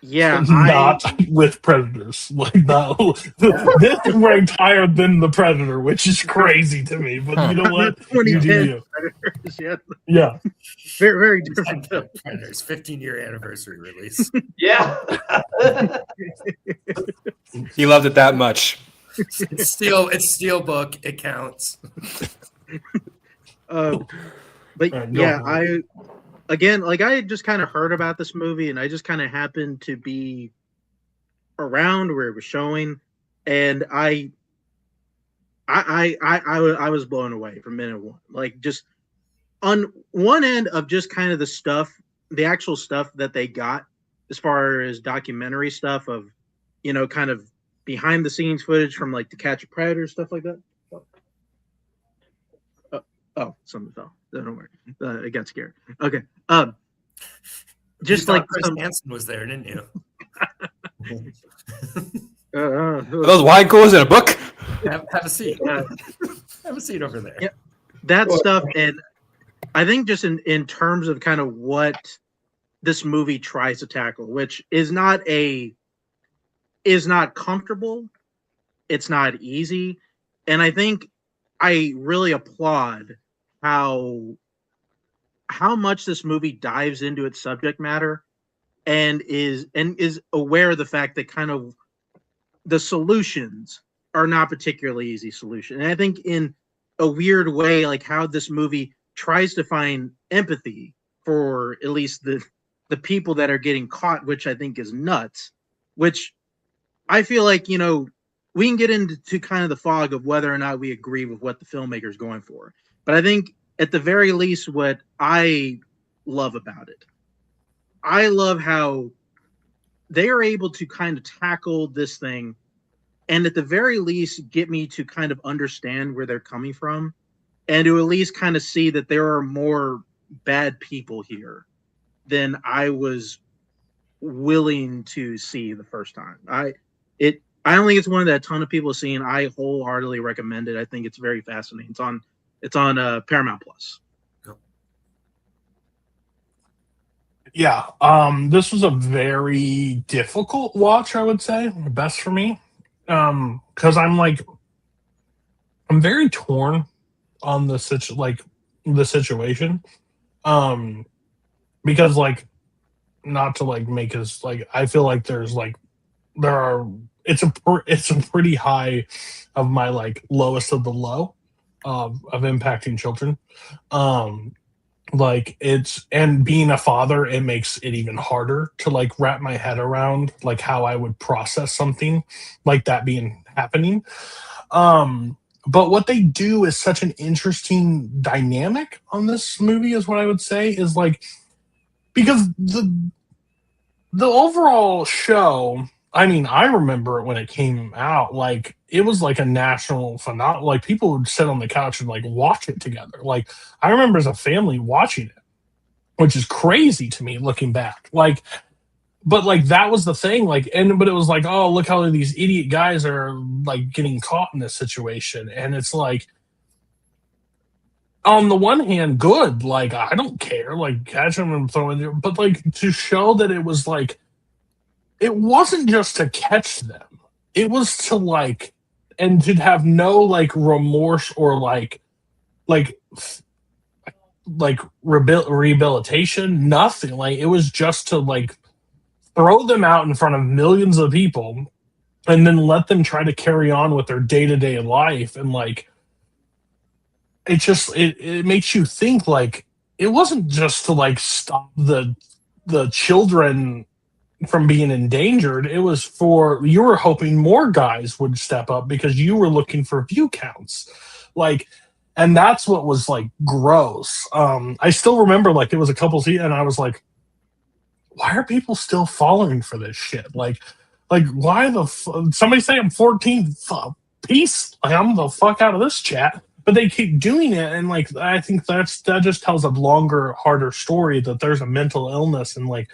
Yeah, not with Predators. Like that. This is ranked higher than the Predator, which is crazy to me. But you know what? You do you. Predators, yeah. Very, very different. Predators 15-year anniversary release. Yeah. He loved it that much. It's steelbook. It counts. But yeah, I just kind of heard about this movie, and I just kind of happened to be around where it was showing, and I was blown away from minute one. Like, just on one end of just kind of the stuff, the actual stuff that they got as far as documentary stuff of, you know, kind of behind the scenes footage from like To Catch a Predator, stuff like that. Oh, something fell. Don't worry. I got scared. Okay. Just you like Chris Hansen was there, didn't you? Are those wine coolers in a book? Have a seat. Have a seat over there. Yeah, that stuff, and I think just in terms of kind of what this movie tries to tackle, which is not comfortable, it's not easy, and I think I really applaud how much this movie dives into its subject matter and is aware of the fact that kind of the solutions are not particularly easy solution. And I think in a weird way, like how this movie tries to find empathy for at least the people that are getting caught, which I think is nuts, which I feel like, you know, we can get into kind of the fog of whether or not we agree with what the filmmaker's going for. But I think at the very least, what I love about it, I love how they are able to kind of tackle this thing and at the very least get me to kind of understand where they're coming from and to at least kind of see that there are more bad people here than I was willing to see the first time. I don't think it's one that a ton of people have seen. I wholeheartedly recommend it. I think it's very fascinating. It's on Paramount Plus. Yeah, this was a very difficult watch, I would say, best for me, because I'm very torn on the situation, because like, not to like make us like, I feel like it's a pretty high of my like lowest of the low of impacting children. Like and being a father, it makes it even harder to like wrap my head around like how I would process something like that being happening. But what they do is such an interesting dynamic on this movie is what I would say is like, because the overall show, I mean, I remember it when it came out, like it was like a national phenomenon. Like people would sit on the couch and like watch it together. Like I remember as a family watching it, which is crazy to me looking back. Like, but like that was the thing. Like, but it was like, oh, look how these idiot guys are like getting caught in this situation. And it's like, on the one hand, good. Like I don't care. Like catch them and throw in, but like to show that it was like, it wasn't just to catch them. It was to like, and to have no like remorse or like rehabilitation, nothing. Like it was just to like throw them out in front of millions of people and then let them try to carry on with their day-to-day life. And like, it just, it makes you think like, it wasn't just to like stop the children from being endangered. It was for, you were hoping more guys would step up because you were looking for view counts. Like, and that's what was like gross. I still remember like it was a couple seasons and I was like, why are people still falling for this shit? Like why somebody say I'm 14, peace. Like, I'm the fuck out of this chat. But they keep doing it, and like I think that just tells a longer, harder story that there's a mental illness, and like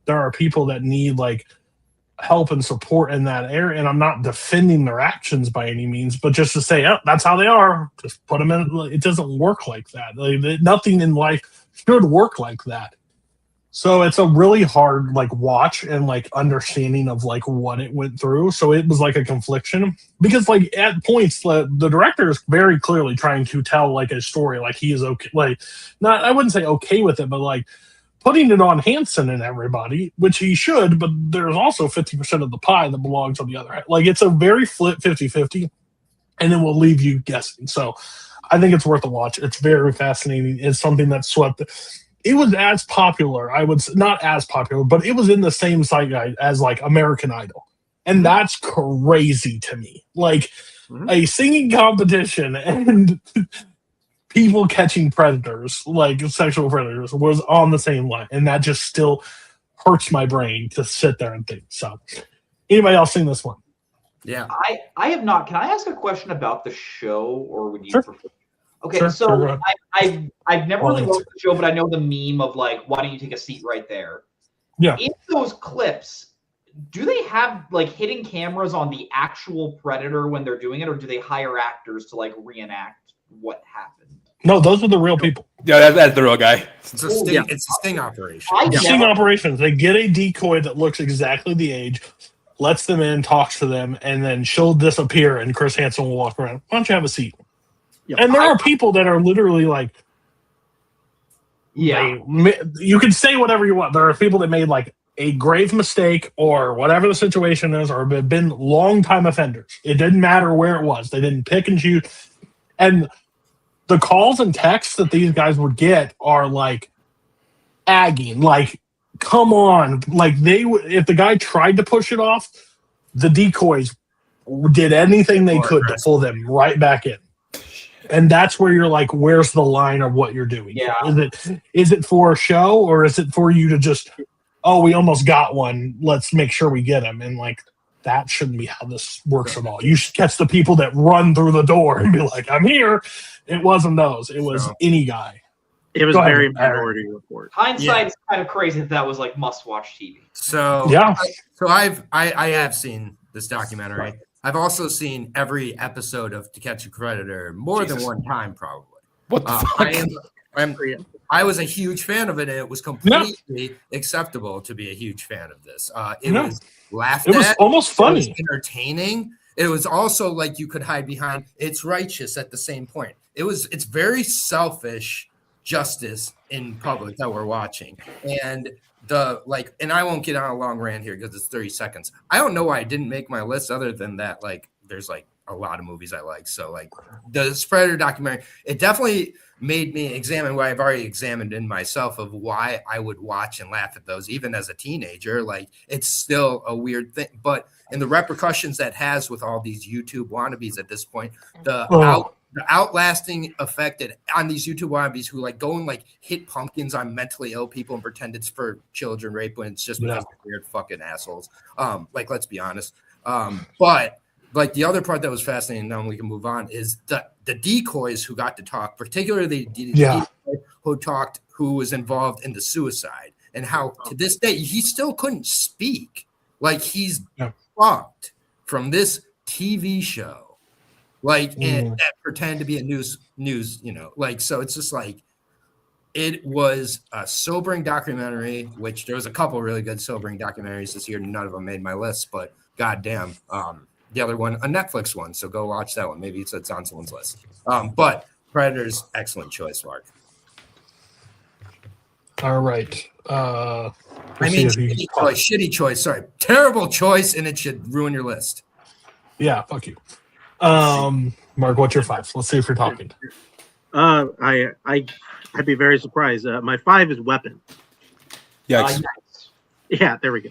there are people that need like help and support in that area. And I'm not defending their actions by any means, but just to say, oh, that's how they are. Just put them in. It doesn't work like that. Like, nothing in life should work like that. So it's a really hard like watch and like understanding of like what it went through. So it was like a confliction because like at points the director is very clearly trying to tell like a story. Like he is okay. Like not, I wouldn't say okay with it, but like putting it on Hansen and everybody, which he should, but there's also 50% of the pie that belongs on the other hand. Like it's a very flip 50-50 and it will leave you guessing. So I think it's worth a watch. It's very fascinating. It's something that swept it was as popular, I would say, not as popular, but it was in the same zeitgeist as like American Idol. And that's crazy to me. Like a singing competition and people catching predators, like sexual predators, was on the same line. And that just still hurts my brain to sit there and think. So, anybody else seen this one? Yeah. I have not. Can I ask a question about the show, or would you Sure. prefer? Okay, Sure, so sure, I've never I'll really answer. watched the show, but I know the meme of like, why don't you take a seat right there? Yeah. In those clips, do they have like hidden cameras on the actual predator when they're doing it, or do they hire actors to like reenact what happened? No, those are the real people. Yeah, that's the real guy. It's a sting. It's a sting operation. Sting operations. They get a decoy that looks exactly the age, lets them in, talks to them, and then she'll disappear, and Chris Hansen will walk around. Why don't you have a seat? Yep. And there are people that are literally like, you can say whatever you want. There are people that made like a grave mistake or whatever the situation is, or have been long-time offenders. It didn't matter where it was. They didn't pick and choose. And the calls and texts that these guys would get are like agging, like, come on. Like if the guy tried to push it off, the decoys did anything they could to pull them right back in. And that's where you're like, where's the line of what you're doing? Yeah. Is it for a show, or is it for you to just, oh, we almost got one, let's make sure we get him? And like, that shouldn't be how this works at all. You should catch the people that run through the door and be like, I'm here. It wasn't those. It was any guy. It was Go ahead, very Aaron. Minority Report. Hindsight's kind of crazy that was like must-watch TV. So Yeah. I have seen this documentary. I've also seen every episode of To Catch a Predator more than one time, probably. What the fuck? I was a huge fan of it, and it was completely acceptable to be a huge fan of this. It was laughed at. It was almost funny. It was entertaining. It was also like you could hide behind. It's righteous at the same point. It's very selfish justice in public that we're watching, and and I won't get on a long rant here because it's 30 seconds. I don't know why I didn't make my list other than that, like, there's like a lot of movies I like. So like the Predator documentary, it definitely made me examine what I've already examined in myself of why I would watch and laugh at those, even as a teenager. Like, it's still a weird thing, but in the repercussions that has with all these YouTube wannabes at this point, the outlasting effect on these YouTube wannabes who like go and like hit pumpkins on mentally ill people and pretend it's for children rape when it's just because they're weird fucking assholes. Like, let's be honest. But like the other part that was fascinating, now we can move on, is the decoys who got to talk, particularly the decoy who was involved in the suicide, and how to this day he still couldn't speak. Like, he's fucked from this TV show. Like, and that pretend to be a news, like, so it's just like, it was a sobering documentary, which there was a couple really good sobering documentaries this year. None of them made my list, but goddamn, the other one, a Netflix one. So go watch that one. Maybe it's on someone's list. But Predator's excellent choice, Mark. All right. I mean, shitty choice. Sorry, terrible choice, and it should ruin your list. Yeah, fuck you. Mark, what's your 5? Let's see if you're talking. I'd be very surprised. My 5 is Weapon. Yikes. Yeah, there we go.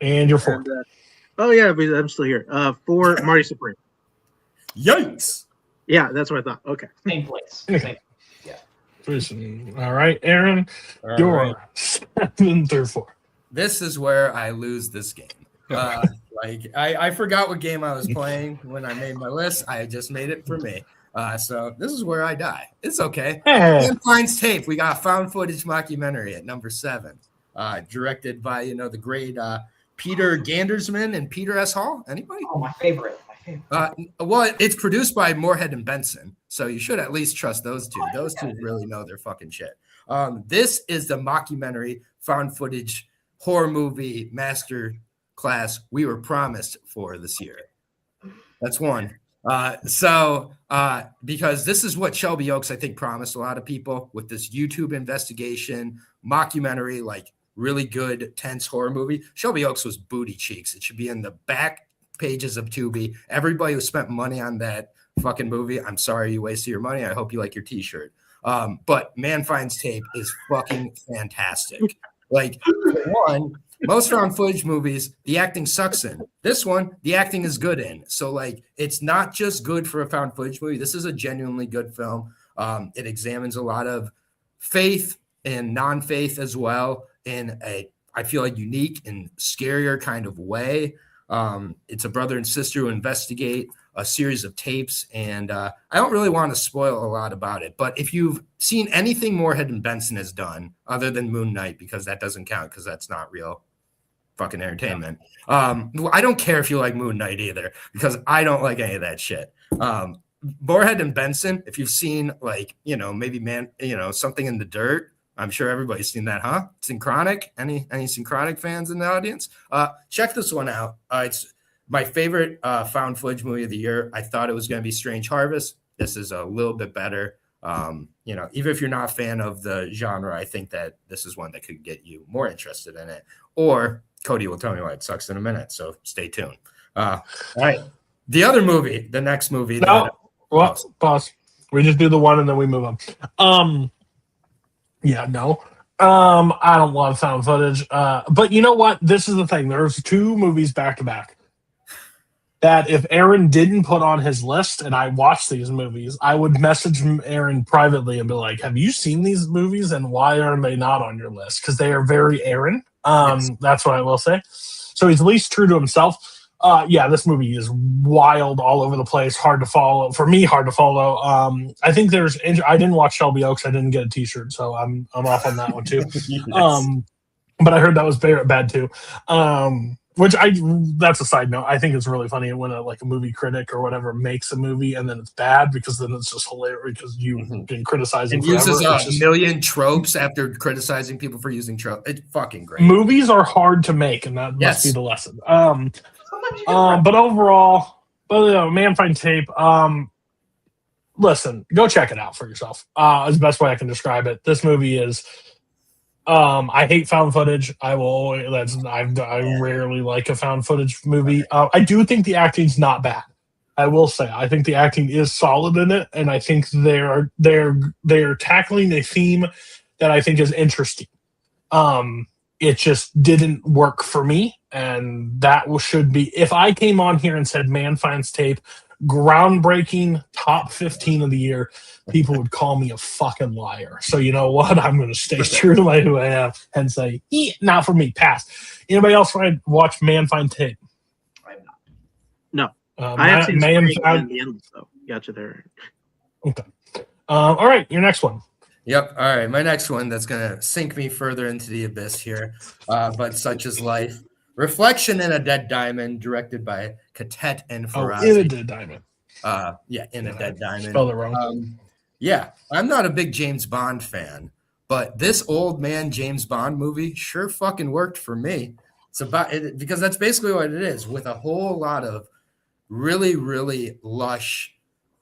And your 4. And, oh yeah, I'm still here. 4, Marty Supreme. Yikes. Yeah, that's what I thought. Okay. Same place. Okay. All right, Aaron, you're 7 through 4. This is where I lose this game. Like, I forgot what game I was playing when I made my list. I just made it for me. So this is where I die. It's okay. Man Finds Tape. We got a found footage mockumentary at number 7, directed by the great Peter Gandersman and Peter S. Hall. Anybody? Oh, my favorite. Well, it's produced by Moorhead and Benson, so you should at least trust those two. Those two really know their fucking shit. This is the mockumentary found footage horror movie master class we were promised for this year. That's one. Because this is what Shelby Oaks, I think, promised a lot of people with this YouTube investigation mockumentary, like really good, tense horror movie. Shelby Oaks was booty cheeks. It should be in the back pages of Tubi. Everybody who spent money on that fucking movie, I'm sorry you wasted your money. I hope you like your t-shirt. But Man Finds Tape is fucking fantastic. Like, for one, most found footage movies, the acting sucks in. This one, the acting is good in. So like, it's not just good for a found footage movie. This is a genuinely good film. It examines a lot of faith and non-faith as well in a, I feel like, unique and scarier kind of way. It's a brother and sister who investigate a series of tapes, and I don't really want to spoil a lot about it, but if you've seen anything Moorhead and Benson has done other than Moon Knight, because that doesn't count because that's not real fucking entertainment. I don't care if you like Moon Knight either, because I don't like any of that shit. Moorhead and Benson, if you've seen like, maybe Something in the Dirt, I'm sure everybody's seen that, huh? Synchronic. Any Synchronic fans in the audience? Check this one out. It's my favorite found footage movie of the year. I thought it was going to be Strange Harvest. This is a little bit better. Even if you're not a fan of the genre, I think that this is one that could get you more interested in it. Or Cody will tell me why it sucks in a minute, so stay tuned. All right. The other movie, the next movie. Pause. We just do the one and then we move on. I don't love found footage. But you know what? This is the thing. There's two movies back to back that if Aaron didn't put on his list and I watched these movies, I would message Aaron privately and be like, have you seen these movies and why are they not on your list? Because they are very Aaron. Yes. That's what I will say. So he's at least true to himself. This movie is wild all over the place. Hard to follow. For me, hard to follow. I think I didn't watch Shelby Oaks. I didn't get a t-shirt, so I'm off on that one too. Yes. But I heard that was bad too. That's a side note. I think it's really funny when a movie critic or whatever makes a movie and then it's bad, because then it's just hilarious because you've been criticizing and forever. uses a million tropes after criticizing people for using tropes. It's fucking great. Movies are hard to make, and that must be the lesson. But overall, Man Find Tape. Listen, go check it out for yourself. Is the best way I can describe it. This movie is. I hate found footage. I rarely like a found footage movie. I do think the acting's not bad. I will say I think the acting is solid in it, and I think they're tackling a theme that I think is interesting. It just didn't work for me, and that should be. If I came on here and said Man Finds Tape, groundbreaking, top 15 of the year, people would call me a fucking liar. So you know what? I'm going to stay true to who I am and say, not for me, pass. Anybody else want to watch Man Find Tape? No. I have seen Man Find the end, so got you there. Okay. All right, your next one. Yep. All right. My next one that's going to sink me further into the abyss here, but such is life. Reflection in a Dead Diamond, directed by Katet and Farazi. In a Dead Diamond. In a Dead Diamond. Spelled it wrong. I'm not a big James Bond fan, but this old man James Bond movie sure fucking worked for me. It's about it because that's basically what it is, with a whole lot of really, really lush,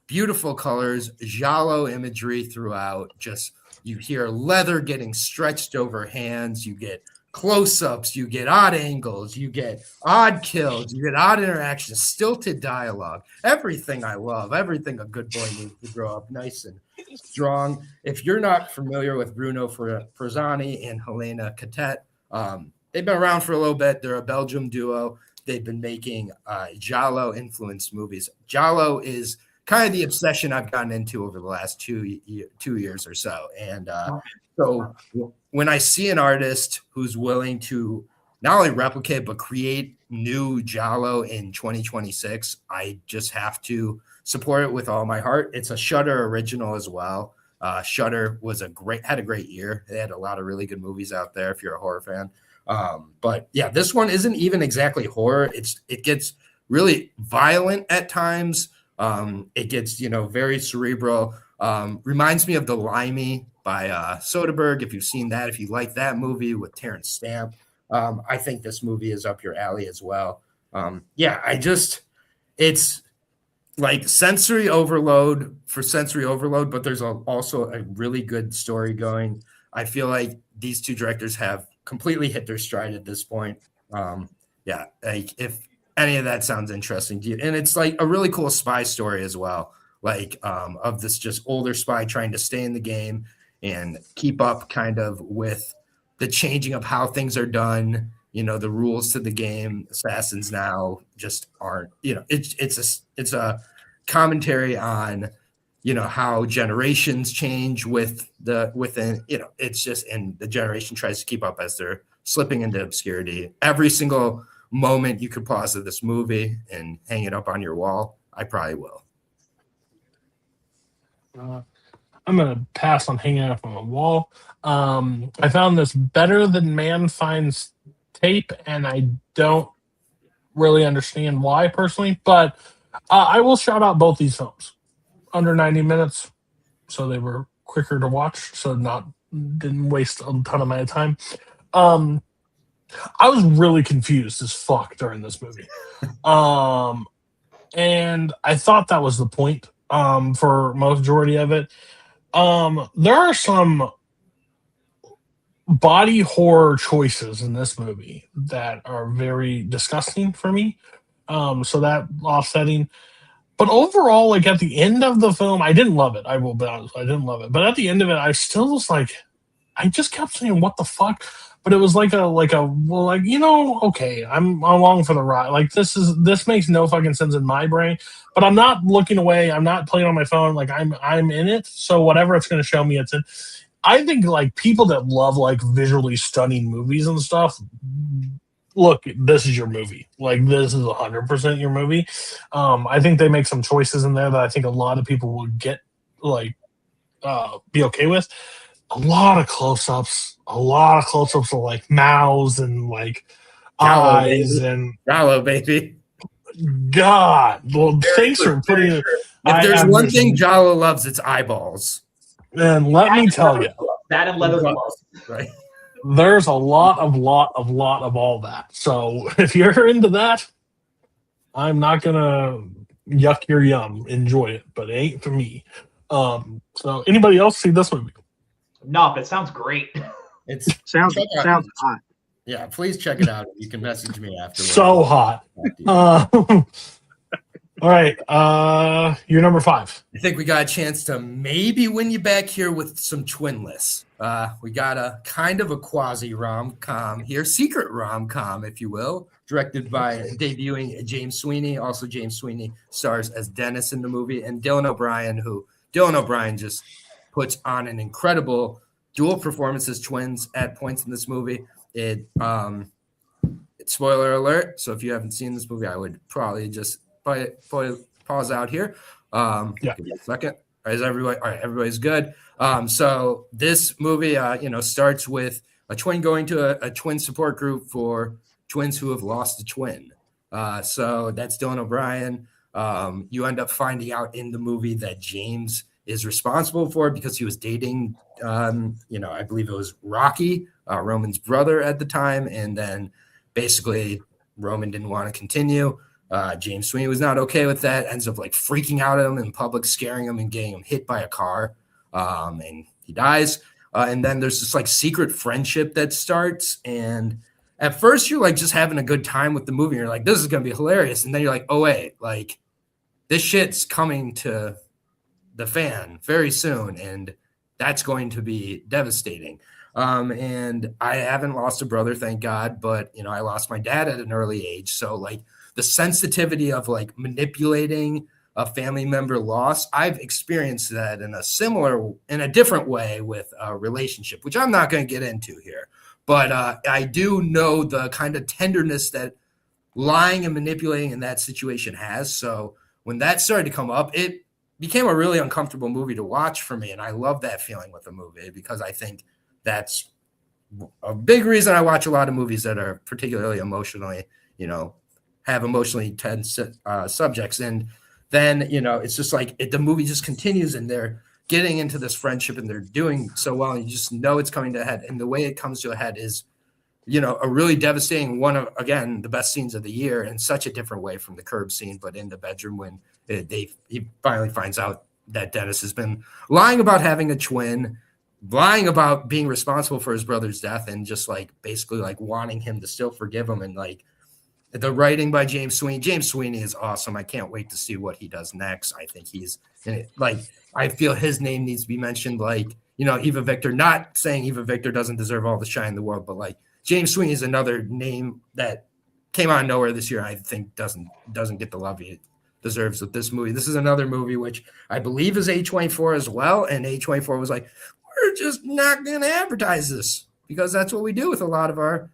beautiful colors, giallo imagery throughout. Just you hear leather getting stretched over hands, you get close-ups, you get odd angles, you get odd kills, you get odd interactions, stilted dialogue, everything I love, everything a good boy needs to grow up nice and strong. If you're not familiar with Bruno Ferzani and Helena Katet, they've been around for a little bit. They're a Belgium duo. They've been making giallo influenced movies. Giallo is kind of the obsession I've gotten into over the last 2 years or so. And so when I see an artist who's willing to not only replicate, but create new giallo in 2026, I just have to support it with all my heart. It's a Shudder original as well. Shudder had a great year. They had a lot of really good movies out there if you're a horror fan. But yeah, this one isn't even exactly horror. It gets really violent at times. It gets, very cerebral. Reminds me of The Limey by Soderbergh. If you've seen that, if you like that movie with Terrence Stamp, I think this movie is up your alley as well. It's like sensory overload, but there's also a really good story going. I feel like these two directors have completely hit their stride at this point. If any of that sounds interesting to you, and it's like a really cool spy story as well, of this just older spy trying to stay in the game and keep up kind of with the changing of how things are done, the rules to the game. Assassins now just aren't, it's a commentary on, how generations change within, it's just, and the generation tries to keep up as they're slipping into obscurity. Every single moment you could pause of this movie and hang it up on your wall, I probably will. I'm going to pass on hanging up on the wall. I found this better than Man Finds Tape, and I don't really understand why personally, but I will shout out both these films. Under 90 minutes, so they were quicker to watch, so didn't waste a ton of my time. I was really confused as fuck during this movie. And I thought that was the point for majority of it. There are some body horror choices in this movie that are very disgusting for me. So that offsetting. But overall, like at the end of the film, I didn't love it. I will be honest, I didn't love it. But at the end of it, I still was like, I just kept saying, "What the fuck?" But it was okay, I'm along for the ride. Like this makes no fucking sense in my brain. But I'm not looking away. I'm not playing on my phone. Like I'm in it. So whatever it's going to show me, it's in. I think like people that love like visually stunning movies and stuff. Look, this is your movie. Like, this is 100% your movie. I think they make some choices in there that I think a lot of people will be okay with. A lot of close-ups of like mouths and like eyes and Jalo, baby. God. Well, thanks for putting it. If there's one thing Jalo loves, it's eyeballs. And let me tell you, that and leather gloves. Right. There's a lot of all that. So if you're into that, I'm not gonna yuck your yum. Enjoy it, but it ain't for me. So anybody else see this movie? No, but it sounds great. It sounds hot. Yeah, please check it out. You can message me afterwards. So hot. All right, you're number 5. I think we got a chance to maybe win you back here with some twinless. We got a kind of a quasi rom-com here, secret rom-com, if you will, directed by debuting James Sweeney. Also, James Sweeney stars as Dennis in the movie, and Dylan O'Brien just puts on an incredible dual performance as twins at points in this movie. It's spoiler alert, so if you haven't seen this movie, I would probably just pause out here. Give me a second. Is everybody all right? Everybody's good. So this movie, starts with a twin going to a twin support group for twins who have lost a twin. So that's Dylan O'Brien. You end up finding out in the movie that James is responsible for it because he was dating, I believe it was Rocky, Roman's brother at the time, and then basically Roman didn't want to continue. James Sweeney was not okay with that, ends up like freaking out at him in public, scaring him and getting him hit by a car, and he dies. And then there's this like secret friendship that starts, and at first you're like just having a good time with the movie. You're like, this is going to be hilarious. And then you're like, oh wait, like this shit's coming to the fan very soon, and that's going to be devastating. And I haven't lost a brother, thank God, but I lost my dad at an early age. So like the sensitivity of like manipulating a family member loss, I've experienced that in a different way with a relationship, which I'm not going to get into here. But I do know the kind of tenderness that lying and manipulating in that situation has. So when that started to come up, it became a really uncomfortable movie to watch for me. And I love that feeling with a movie because I think that's a big reason I watch a lot of movies that are particularly emotionally, have emotionally tense subjects. And then, it's just like the movie just continues and they're getting into this friendship and they're doing so well. And you just know it's coming to a head. And the way it comes to a head is, a really devastating one of, again, the best scenes of the year in such a different way from the curb scene, but in the bedroom when he finally finds out that Dennis has been lying about having a twin, lying about being responsible for his brother's death, and just like basically like wanting him to still forgive him. And like the writing by James Sweeney. James Sweeney is awesome. I can't wait to see what he does next. I think he's like, I feel his name needs to be mentioned. Like, Eva Victor, not saying Eva Victor doesn't deserve all the shine in the world, but like James Sweeney is another name that came out of nowhere this year. I think doesn't get the love he deserves with this movie. This is another movie which I believe is A24 as well, and A24 was like, we're just not going to advertise this because that's what we do with a lot of our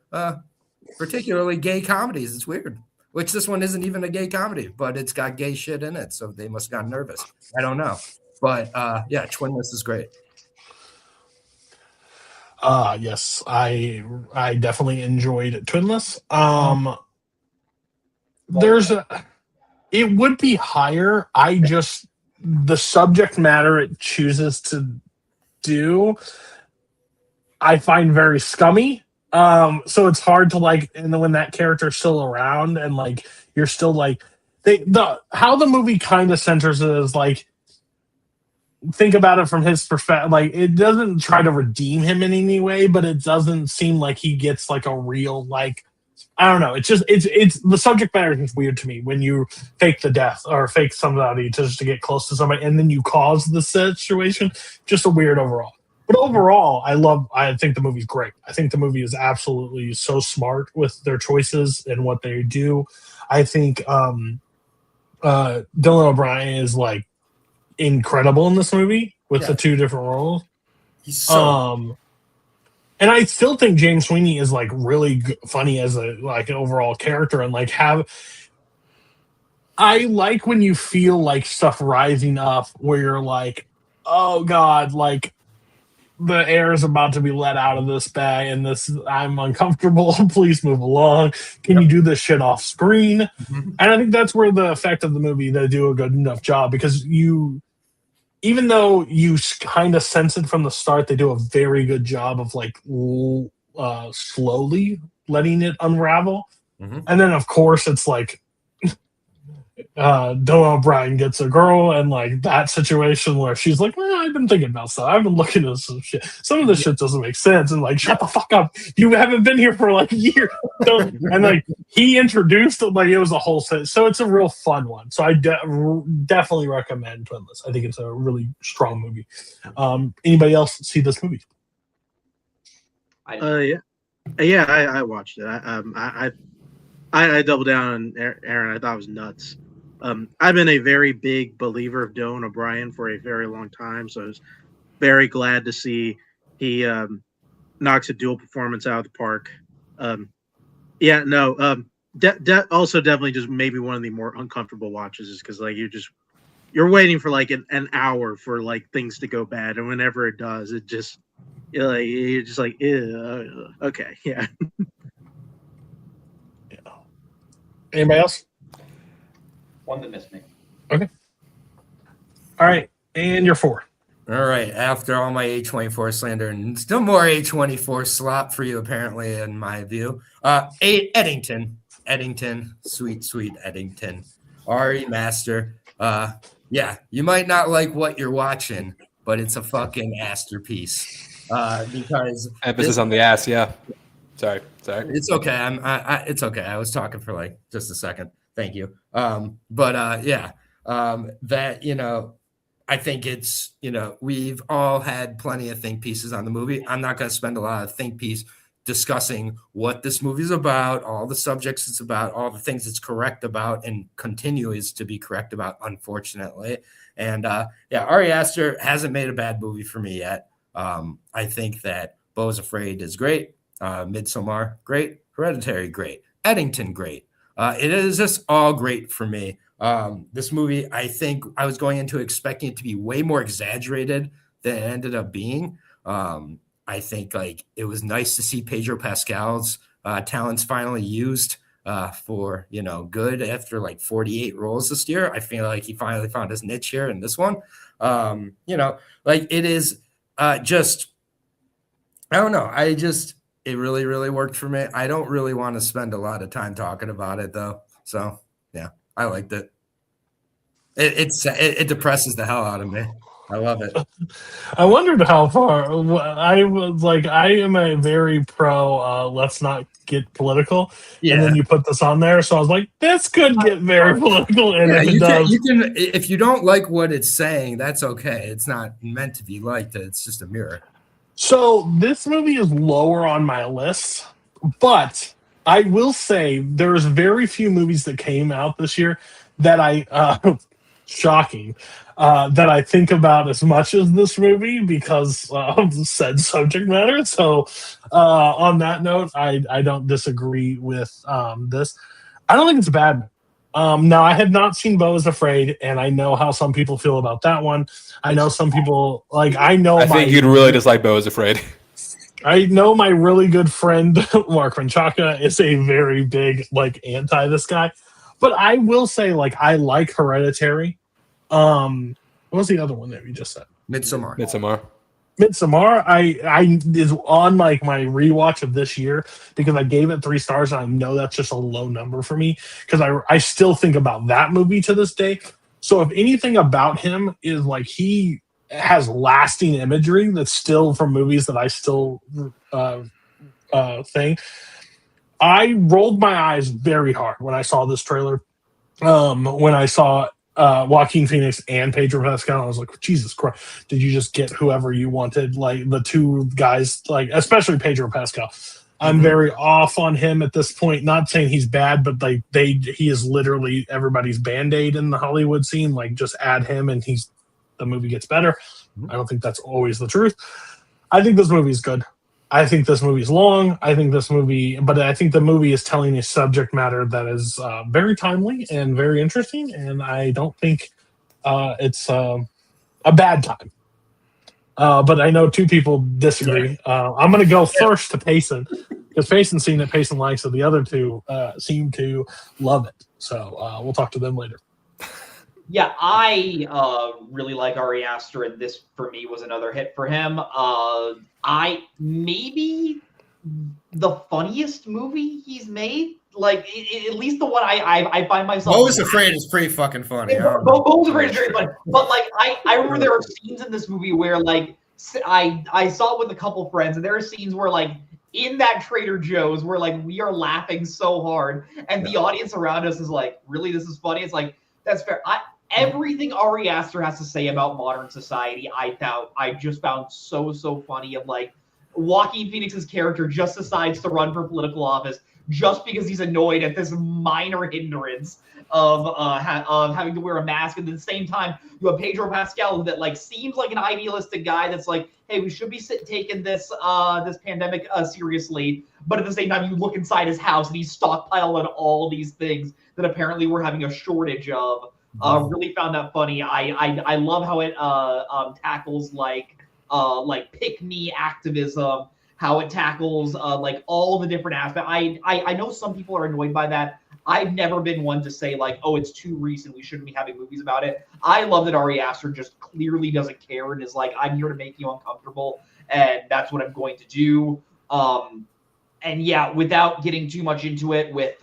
particularly gay comedies. It's weird. Which this one isn't even a gay comedy, but it's got gay shit in it, so they must have gotten nervous. I don't know. But yeah, Twinless is great. Yes, I definitely enjoyed Twinless. It would be higher. The subject matter it chooses to do, I find very scummy. So it's hard to like, and when that character's still around, and like you're still like, how the movie kind of centers it is like, think about it from his perspective. Like, it doesn't try to redeem him in any way, but it doesn't seem like he gets like a real, like, I don't know. It's just it's the subject matter is just weird to me when you fake the death or fake somebody just to get close to somebody and then you cause the situation. Just a weird overall. But overall, I think the movie's great. I think the movie is absolutely so smart with their choices and what they do. I think Dylan O'Brien is like incredible in this movie with the two different roles. He's so and I still think James Sweeney is like really funny as a like an overall character, and like I like when you feel like stuff rising up where you're like, oh god, like the air is about to be let out of this bag and I'm uncomfortable. Please move along. Can you do this shit off screen? Mm-hmm. And I think that's where the effect of the movie, they do a good enough job, because even though you kind of sense it from the start, they do a very good job of like slowly letting it unravel. Mm-hmm. And then of course it's like Dylan O'Brien gets a girl, and like that situation where she's like, I've been thinking about stuff. I've been looking at some shit. Some of this shit doesn't make sense. And like, shut the fuck up. You haven't been here for like a year. And like he introduced it, like it was a whole set. So it's a real fun one. So I definitely recommend Twinless. I think it's a really strong movie. Anybody else see this movie? Yeah, I watched it. I doubled down on Aaron. I thought it was nuts. I've been a very big believer of Dylan O'Brien for a very long time, so I was very glad to see he knocks a dual performance out of the park. Also definitely just maybe one of the more uncomfortable watches is because like you're waiting for like an hour for like things to go bad, and whenever it does, it just you're just like, okay, yeah. Anybody else? One that missed me. Okay. All right. And you're 4. All right. After all my A24 slander and still more A24 slop for you, apparently, in my view. Eddington. Sweet Eddington. Ari Master. Yeah, you might not like what you're watching, but it's a fucking masterpiece. Because emphasis on the ass, yeah. Sorry. It's okay. It's okay. I was talking for like just a second. Thank you. That, I think it's, we've all had plenty of think pieces on the movie. I'm not going to spend a lot of think piece discussing what this movie is about, all the subjects it's about, all the things it's correct about and continues to be correct about, unfortunately. And Ari Aster hasn't made a bad movie for me yet. I think that Beau is Afraid is great. Midsommar, great. Hereditary, great. Eddington, great. It is just all great for me. This movie, I think I was going into expecting it to be way more exaggerated than it ended up being. I think like it was nice to see Pedro Pascal's talents finally used for good after like 48 roles this year. I feel like he finally found his niche here in this one. Like it is just, I don't know. It really, really worked for me. I don't really want to spend a lot of time talking about it though. So yeah, I liked it. It depresses the hell out of me. I love it. I wondered how far I was like, I am a very pro, let's not get political. Yeah. And then you put this on there. So I was like, this could get very political. And if it does. If you don't like what it's saying, that's okay. It's not meant to be liked. It's just a mirror. So this movie is lower on my list But I will say there's very few movies that came out this year that shocking, that I think about as much as this movie because of the said subject matter. So, on that note, I don't disagree with this. I don't think it's a bad movie. Now, I have not seen Beau is Afraid, and I know how some people feel about that one. I know some people, like, I think you'd really dislike Beau is Afraid. I know my really good friend Mark Menchaca is a very big anti this guy, but I will say I like Hereditary. What was the other one that we just said? Midsommar. Midsommar. I is on my rewatch of this year because I gave it 3 stars and I know that's just a low number for me because I still think about that movie to this day. So if anything about him is he has lasting imagery that's still from movies that I still think. I rolled my eyes very hard when I saw this trailer. When I saw Joaquin Phoenix and Pedro Pascal, I was like, Jesus Christ, did you just get whoever you wanted? The two guys, especially Pedro Pascal. I'm very off on him at this point. Not saying he's bad, but he is literally everybody's Band-Aid in the Hollywood scene. Just add him and the movie gets better. I don't think that's always the truth. I think this movie is good. I think this movie is long. But I think the movie is telling a subject matter that is very timely and very interesting. And I don't think it's a bad time. But I know 2 people disagree. I'm going to go first to Payson because Payson's seen it. Payson likes it. The other 2 seem to love it. So we'll talk to them later. Yeah, I really like Ari Aster, and this for me was another hit for him. Maybe the funniest movie he's made, at least the one I find myself. Beau is Afraid is pretty fucking funny. Beau is Afraid is very funny, but I remember there are scenes in this movie where I saw it with a couple friends, and there are scenes where in that Trader Joe's where we are laughing so hard, and the audience around us is really, this is funny. It's that's fair. Everything Ari Aster has to say about modern society, I just found so funny. Of Joaquin Phoenix's character just decides to run for political office just because he's annoyed at this minor hindrance of having to wear a mask. And at the same time, you have Pedro Pascal that seems like an idealistic guy that's hey, we should be taking this pandemic seriously. But at the same time, you look inside his house and he's stockpiling all these things that apparently we're having a shortage of. Really found that funny. I love how it tackles pick me activism, how it tackles all the different aspects. I know some people are annoyed by that. I've never been one to say oh, it's too recent, we shouldn't be having movies about it. I love that Ari Aster just clearly doesn't care and is I'm here to make you uncomfortable, and that's what I'm going to do. And yeah, without getting too much into it with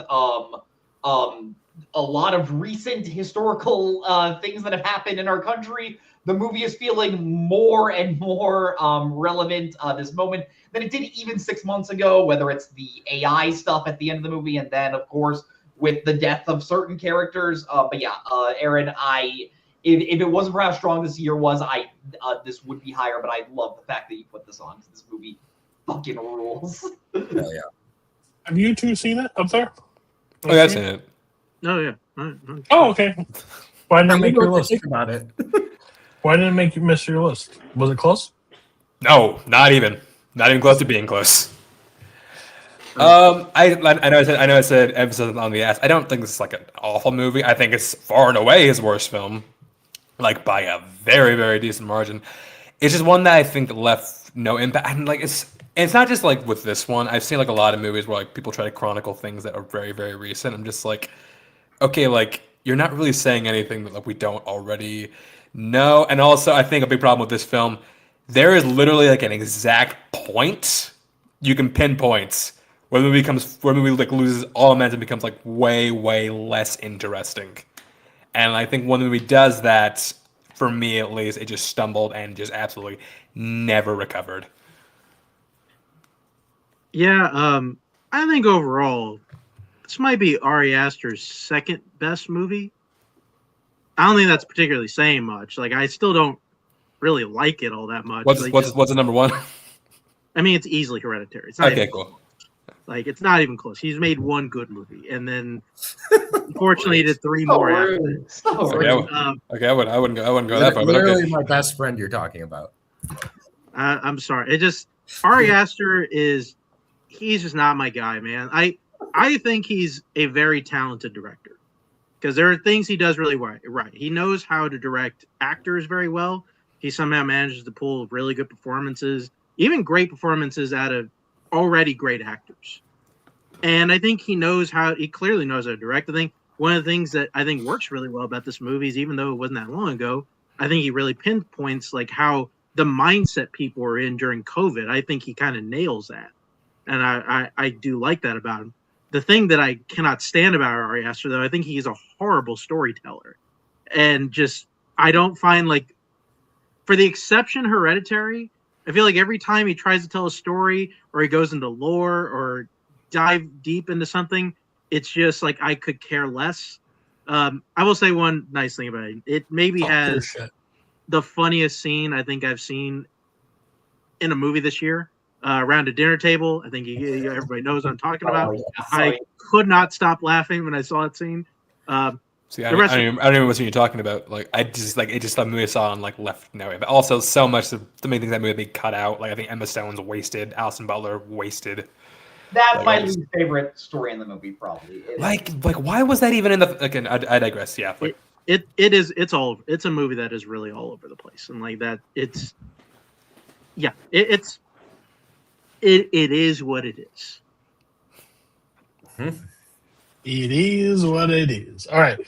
a lot of recent historical things that have happened in our country, the movie is feeling more and more relevant this moment than it did even 6 months ago, whether it's the AI stuff at the end of the movie and then, of course, with the death of certain characters. But yeah, Aaron, if it wasn't for how strong this year was, this would be higher, but I love the fact that you put this on because this movie fucking rules. Hell yeah. Have you 2 seen it up there? Oh, yeah, I've seen it. Oh yeah. Oh, okay. Why didn't it make your list? Think about it. Why didn't it make you miss your list? Was it close? No, not even close to being close. I know I said emphasis on the ass. I don't think this is an awful movie. I think it's far and away his worst film, by a very, very decent margin. It's just one that I think left no impact. And it's not just with this one. I've seen a lot of movies where people try to chronicle things that are very, very recent. I'm just okay, you're not really saying anything that we don't already know. And also, I think a big problem with this film, there is literally an exact point you can pinpoint where the movie loses all momentum and becomes way, way less interesting. And I think when the movie does that, for me at least, it just stumbled and just absolutely never recovered. Yeah, I think overall, this might be Ari Aster's second best movie. I don't think that's particularly saying much. I still don't really like it all that much. What's the number one? I mean, it's easily Hereditary. It's not Okay, even, cool. Like, it's not even close. He's made one good movie, and then unfortunately he did 3 more after that. Okay, I wouldn't go that far, but Literally okay. my best friend you're talking about. I'm sorry. It just Ari Aster he's just not my guy, man. I think he's a very talented director because there are things he does really right. He knows how to direct actors very well. He somehow manages to pull really good performances, even great performances out of already great actors. And I think he clearly knows how to direct. I think one of the things that I think works really well about this movie is, even though it wasn't that long ago, I think he really pinpoints like how the mindset people were in during COVID. I think he kind of nails that. And I do like that about him. The thing that I cannot stand about Ari Aster, though, I think he's a horrible storyteller. And just, I don't find, like, for the exception Hereditary, I feel like every time he tries to tell a story or he goes into lore or dive deep into something, it's just like I could care less. I will say one nice thing about it. It maybe has the funniest scene I think I've seen in a movie this year. Around a dinner table. I think everybody knows what I'm talking about. I could not stop laughing when I saw that scene. See, I don't even know what you're talking about. Like, it just the movie I saw on like left now, but also so much of the main things that movie they cut out. Like, I think Emma Stone's wasted, Alison Butler wasted. That's my least favorite story in the movie, probably. Like why was that even in the? Again, I digress. Yeah, like, it's a movie that is really all over the place, and like that, it is what it is. It is what it is. All right.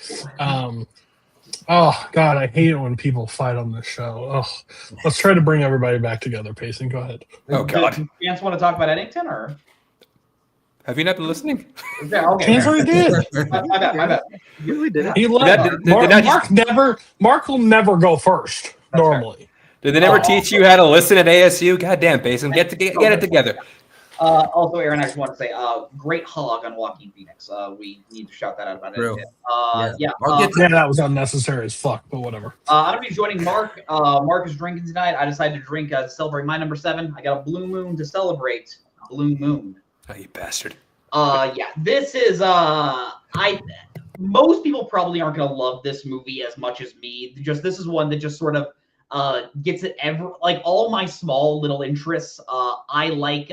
Oh God, I hate it when people fight on this show. Oh, let's try to bring everybody back together. Pacing, go ahead. Oh God. Do you want to talk about Eddington, or have you not been listening? Yeah, okay. Chance already did. My bad. Really did. He left. Mark will never go first normally. Did they never teach you how to listen at ASU? Goddamn, Payson, get it together. Also, Aaron, I just want to say, great hog on Joaquin Phoenix. We need to shout that out about it. That was unnecessary as fuck, but whatever. I'm gonna be joining Mark. Mark is drinking tonight. I decided to drink to celebrate my number 7. I got a Blue Moon to celebrate. Blue Moon. Oh, you bastard. This is most people probably aren't gonna love this movie as much as me. This is one that just sort of gets it like all my small little interests. I like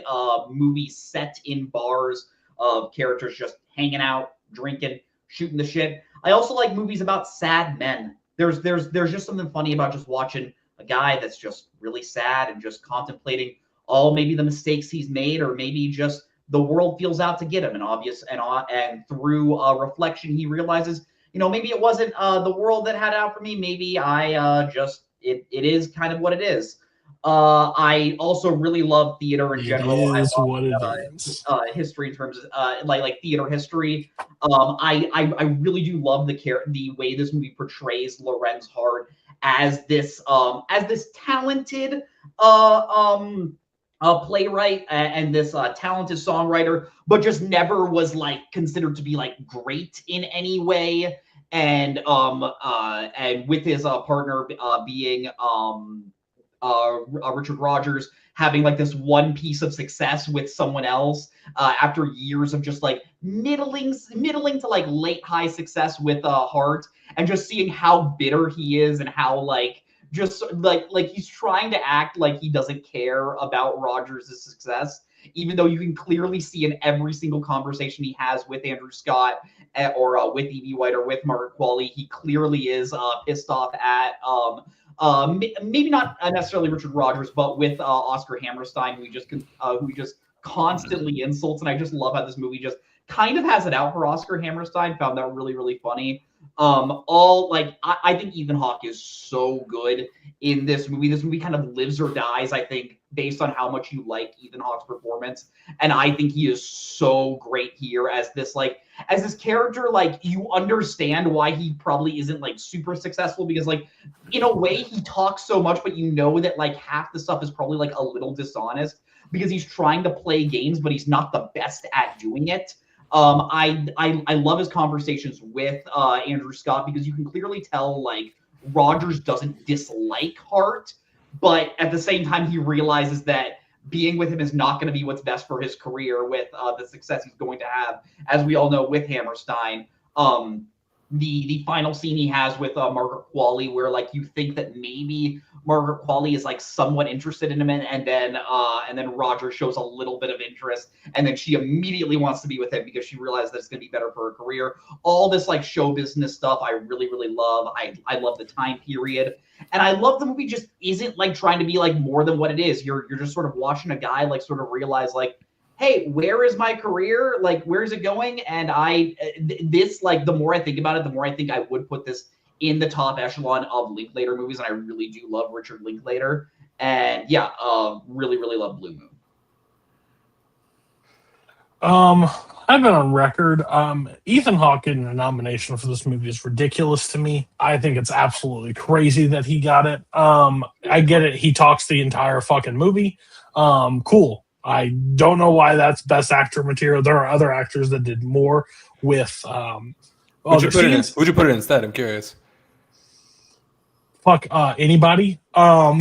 movies set in bars of characters just hanging out, drinking, shooting the shit. I also like movies about sad men. There's just something funny about just watching a guy that's just really sad and just contemplating all maybe the mistakes he's made, or maybe just the world feels out to get him, and through reflection he realizes, maybe it wasn't the world that had it out for me. Maybe I it is kind of what it is. I also really love theater in general. It is I love what it is. History in terms of like theater history. I really do love the way this movie portrays Lorenz Hart as this talented playwright and this talented songwriter, but just never was like considered to be like great in any way. And with his partner being Richard Rogers, having like this one piece of success with someone else after years of just like middling to like late high success with Hart, and just seeing how bitter he is and how like just like he's trying to act like he doesn't care about Rogers' success, even though you can clearly see in every single conversation he has with Andrew Scott or with E.B. White or with Margaret Qualley, he clearly is pissed off at maybe not necessarily Richard Rogers, but with Oscar Hammerstein, who he just constantly insults. And I just love how this movie just kind of has it out for Oscar Hammerstein. Found that really, really funny. I think Ethan Hawke is so good in this movie. This movie kind of lives or dies, I think, based on how much you like Ethan Hawke's performance. And I think he is so great here as this character. Like, you understand why he probably isn't like super successful, because like in a way he talks so much, but you know that like half the stuff is probably like a little dishonest because he's trying to play games, but he's not the best at doing it. I love his conversations with Andrew Scott, because you can clearly tell like Rogers doesn't dislike Hart, but at the same time he realizes that being with him is not going to be what's best for his career with the success he's going to have, as we all know with Hammerstein. The final scene he has with Margaret Qualley, where like you think that maybe Margaret Qualley is like somewhat interested in him, and then Roger shows a little bit of interest, and then she immediately wants to be with him because she realizes that it's going to be better for her career. All this like show business stuff, I really love. I love the time period, and I love the movie just isn't like trying to be like more than what it is. You're just sort of watching a guy like sort of realize like, hey, where is my career? Like, where's it going? And this, like, the more I think about it, the more I think I would put this in the top echelon of Linklater movies. And I really do love Richard Linklater. And yeah, really love Blue Moon. I've been on record. Ethan Hawke getting a nomination for this movie is ridiculous to me. I think it's absolutely crazy that he got it. I get it. He talks the entire fucking movie. Cool. I don't know why that's best actor material. There are other actors that did more with Who'd you put it instead? I'm curious. Fuck anybody. Off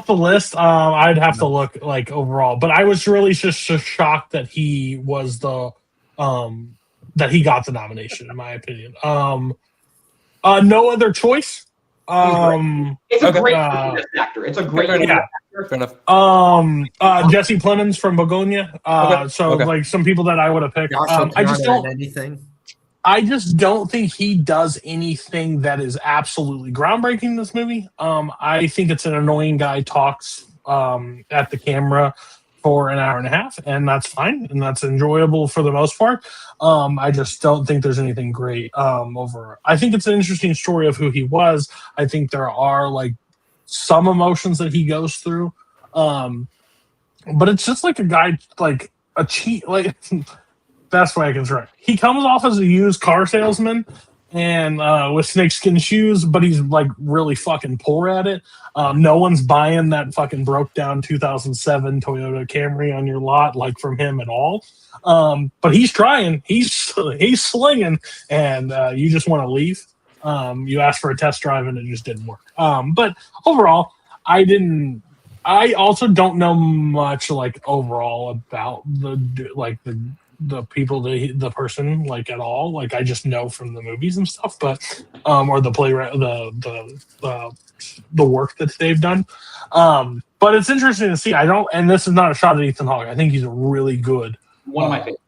the list, I'd have to look like overall. But I was really just shocked that he was the that he got the nomination, in my opinion. No other choice. It's a great actor. It's a great actor. Fair enough. Jesse Plemons from Begonia. Like some people that I would have picked. I just don't think he does anything that is absolutely groundbreaking in this movie. I think it's an annoying guy talks at the camera for an hour and a half, and that's fine, and that's enjoyable for the most part. I just don't think there's anything great over. I think it's an interesting story of who he was. I think there are like some emotions that he goes through, but it's just like a guy, like a cheat, like best way I can describe. He comes off as a used car salesman and with snakeskin shoes, but he's like really fucking poor at it. No one's buying that fucking broke down 2007 Toyota Camry on your lot like from him at all. But he's trying, he's slinging, and you just want to leave. You asked for a test drive and it just didn't work. But overall, I also don't know much like overall about the people, the person like at all. Like I just know from the movies and stuff, but or the playwright, the work that they've done. But it's interesting to see. And this is not a shot at Ethan Hawke. I think he's a really good one of my favorites.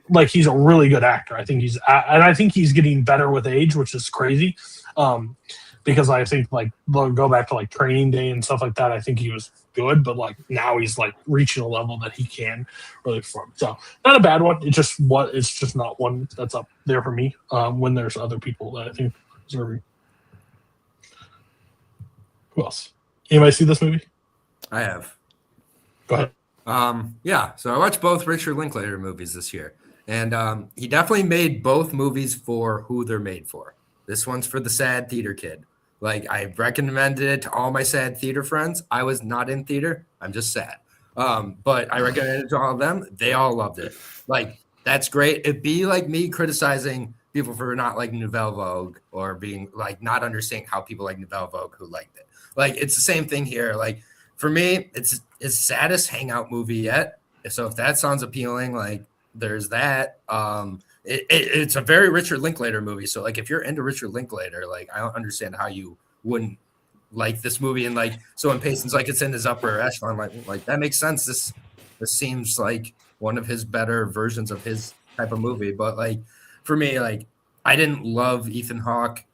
Like he's a really good actor. I think he's getting better with age, which is crazy. Because I think like go back to like Training Day and stuff like that. I think he was good, but like now he's like reaching a level that he can really perform. So not a bad one. It's just not one that's up there for me. When there's other people that I think deserving. Who else? Anybody see this movie? I have. Go ahead. Yeah, so I watched both Richard Linklater movies this year, and he definitely made both movies for who they're made for. This one's for the sad theater kid. Like, I recommended it to all my sad theater friends. I was not in theater. I'm just sad. But I recommended it to all of them. They all loved it. Like, that's great. It'd be like me criticizing people for not liking Nouvelle Vogue or being like not understanding how people like Nouvelle Vogue who liked it. Like, it's the same thing here. Like, for me, it's his saddest hangout movie yet. So if that sounds appealing, like there's that. It's a very Richard Linklater movie. So like if you're into Richard Linklater, like I don't understand how you wouldn't like this movie. And like so when Payson's like it's in his upper echelon, like that makes sense. This seems like one of his better versions of his type of movie. But like for me, like I didn't love Ethan Hawke,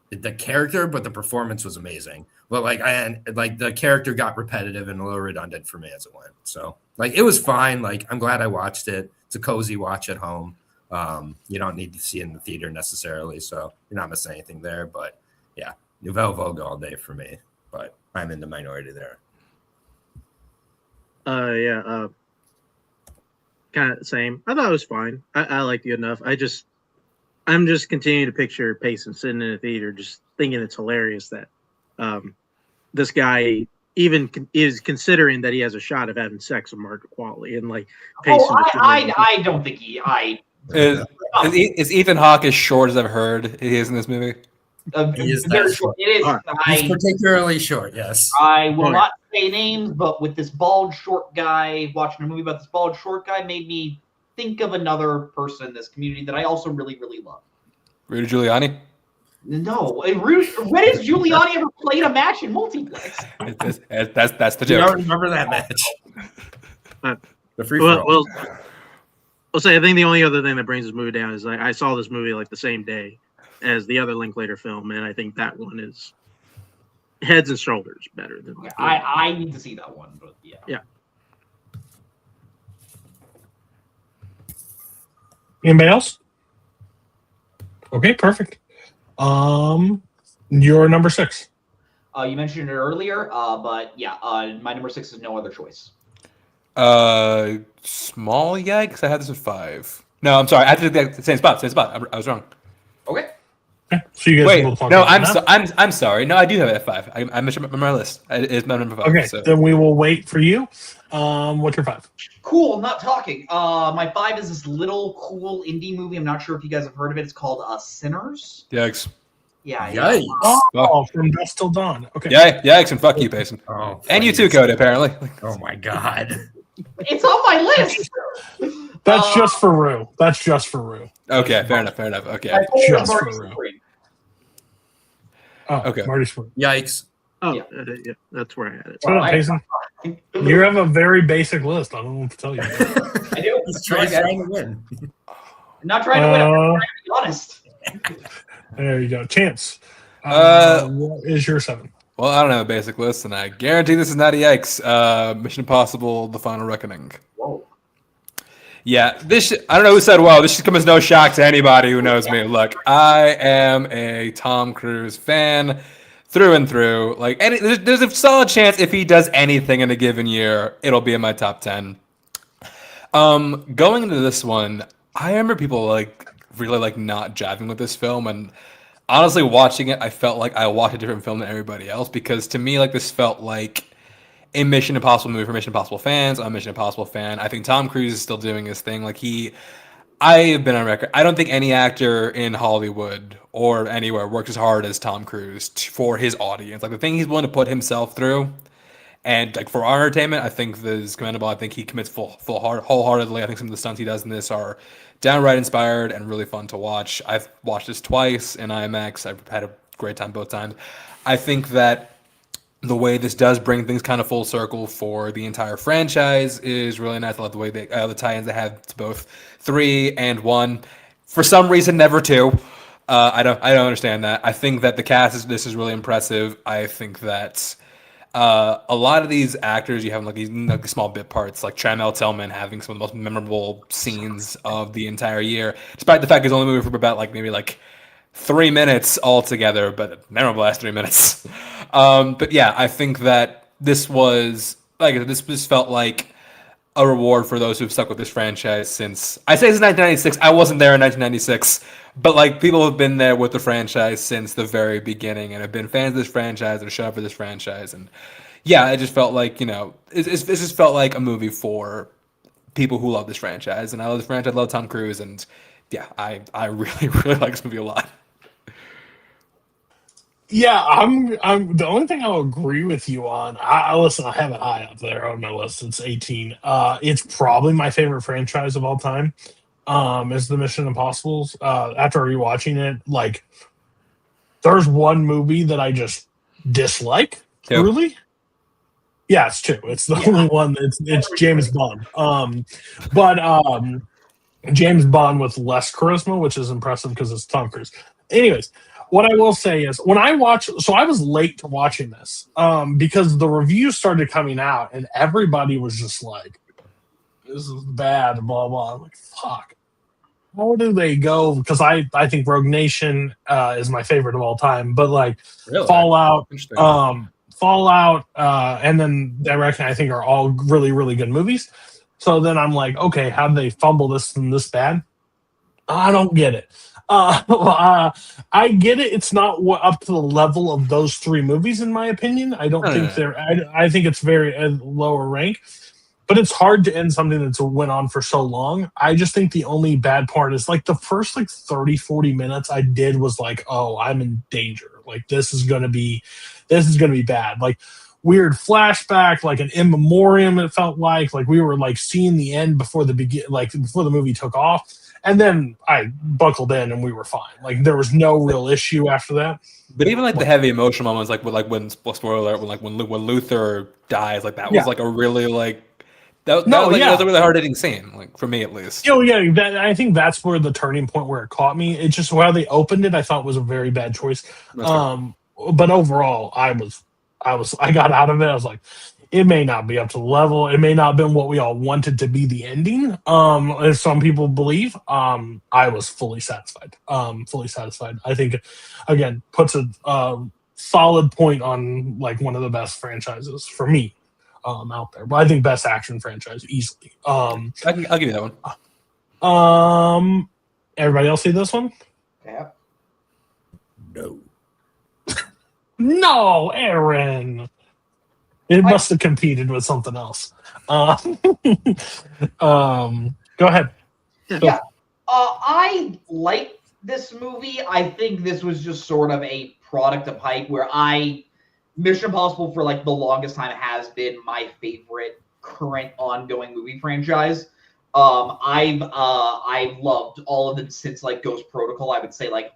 the character, but the performance was amazing. But like the character got repetitive and a little redundant for me as it went. So like it was fine. Like I'm glad I watched it. It's a cozy watch at home. You don't need to see it in the theater necessarily, so you're not missing anything there. But yeah, Nouvelle Vogue all day for me. But I'm in the minority there. Kind of the same. I thought it was fine. I liked it enough. I'm just continuing to picture Payson sitting in a theater, just thinking it's hilarious that this guy even is considering that he has a shot of having sex with Margaret Qualley and like. Payson I don't think is Ethan Hawke as short as I've heard he is in this movie? He is very that short. It is. All He's particularly short, yes. I will Oh, yeah. not say names, but with this bald short guy, watching a movie about this bald short guy made me think of another person in this community that I also really, really love. Rudy Giuliani. No, when has Giuliani ever played a match in multiplex? That's the You joke. don't remember that match? The free for Well, all. I'll say I think the only other thing that brings this movie down is I saw this movie like the same day as the other Linklater film, and I think that one is heads and shoulders better than. Okay, I need to see that one, but yeah. Yeah. Anybody else? Okay, perfect. Your number 6. You mentioned it earlier, but yeah, my number 6 is No Other Choice. Small yikes. I had this at 5. No, I'm sorry. I had to do the same spot. I was wrong. Okay. Okay, so you guys Wait, will talk no, about it now? I'm sorry. No, I do have it at 5. I mentioned it on my list. It's my number 5. Okay, So. then we will wait for you. What's your 5? Cool, not talking. My 5 is this little cool indie movie. I'm not sure if you guys have heard of it. It's called Sinners. Yikes. Yeah. Yikes. Oh, From Dusk Till Dawn. Okay. Yikes, and fuck you, Payson. Oh, And you too, please. Cody, apparently. Oh my god. It's on my list. That's just for Rue. That's just for Rue. Okay, fair enough. Okay. I told Just Marty for real. Supreme. Oh, Okay. Marty Spring. Yikes. Oh, Yeah. Yeah, that's where I had it. Shut up, Payson. You have a very basic list. I don't know what to tell you. I do. He's trying to win. I'm not trying to win. I'm trying Uh, to be honest. There you go. Chance. What is your 7? Well, I don't have a basic list, and I guarantee this is not a yikes. Mission Impossible: The Final Reckoning. Whoa. Yeah, I don't know who said, "Whoa, this should come as no shock to anybody who knows me." Look, I am a Tom Cruise fan through and through. Like, there's a solid chance if he does anything in a given year, it'll be in my top 10. Going into this one, I remember people really not jiving with this film, and honestly, watching it, I felt like I watched a different film than everybody else, because to me, this felt like a Mission Impossible movie for Mission Impossible fans. I'm a Mission Impossible fan. I think Tom Cruise is still doing his thing. I've been on record. I don't think any actor in Hollywood or anywhere works as hard as Tom Cruise for his audience. The thing he's willing to put himself through, and for our entertainment, I think that is commendable. I think he commits wholeheartedly. I think some of the stunts he does in this are downright inspired and really fun to watch. I've watched this twice in IMAX. I've had a great time both times. I think that the way this does bring things kind of full circle for the entire franchise is really nice. I love the way the tie-ins they have to both 3 and 1. For some reason, never 2. I don't understand that. I think that the cast this is really impressive. I think that a lot of these actors you have these small bit parts, like Trammell Tillman having some of the most memorable scenes of the entire year, despite the fact it's only moving for about maybe 3 minutes altogether, but memorable last 3 minutes. But yeah, I think that this was this felt like a reward for those who've stuck with this franchise since 1996. I wasn't there in 1996, but people have been there with the franchise since the very beginning and have been fans of this franchise and show up for this franchise. And yeah, it just felt like it just felt like a movie for people who love this franchise. And I love this franchise. I love Tom Cruise, and yeah, I really like this movie a lot. Yeah, I'm the only thing I'll agree with you on. Listen, I have it high up there on my list. It's 18. It's probably my favorite franchise of all time. Is the Mission Impossibles. After rewatching it, there's one movie that I just dislike. Two. Really? Yeah, it's 2. It's the only one. It's James Bond. But James Bond with less charisma, which is impressive because it's Tom Cruise. Anyways. What I will say is, when I watched, so I was late to watching this because the reviews started coming out and everybody was just like, this is bad, blah, blah. I'm like, fuck. How do they go? Because I think Rogue Nation is my favorite of all time, but Really? Fallout, and then Direction, I think are all really, really good movies. So then I'm like, okay, how do they fumble this and this bad? I don't get it. I get it. It's not up to the level of those 3 movies, in my opinion. I don't think they're. I think it's very lower rank. but it's hard to end something that's went on for so long. I just think the only bad part is like the first like 30, 40 minutes I did was like, oh, I'm in danger. Like this is gonna be bad. Like weird flashback, like an in memoriam, it felt like we were like seeing the end before the before the movie took off. And then I buckled in and we were fine. Like there was no real issue after that. But even like the heavy emotional moments, when spoiler alert, when Luther dies, like that was like a really like that was a really hard hitting scene, like for me at least. Oh yeah, I think that's where the turning point where it caught me. It's just how they opened it. I thought was a very bad choice. But overall, I got out of it. I was like, it may not be up to the level. It may not have been what we all wanted to be the ending. As some people believe. I was fully satisfied. I think, again, puts a solid point on like one of the best franchises for me out there. But I think best action franchise easily. I'll give you that one. Everybody else see this one? Yeah. No. No, Aaron. It must have competed with something else. Go ahead. Yeah. I like this movie. I think this was just sort of a product of hype where Mission Impossible for like the longest time has been my favorite current ongoing movie franchise. I've loved all of them since like Ghost Protocol. I would say like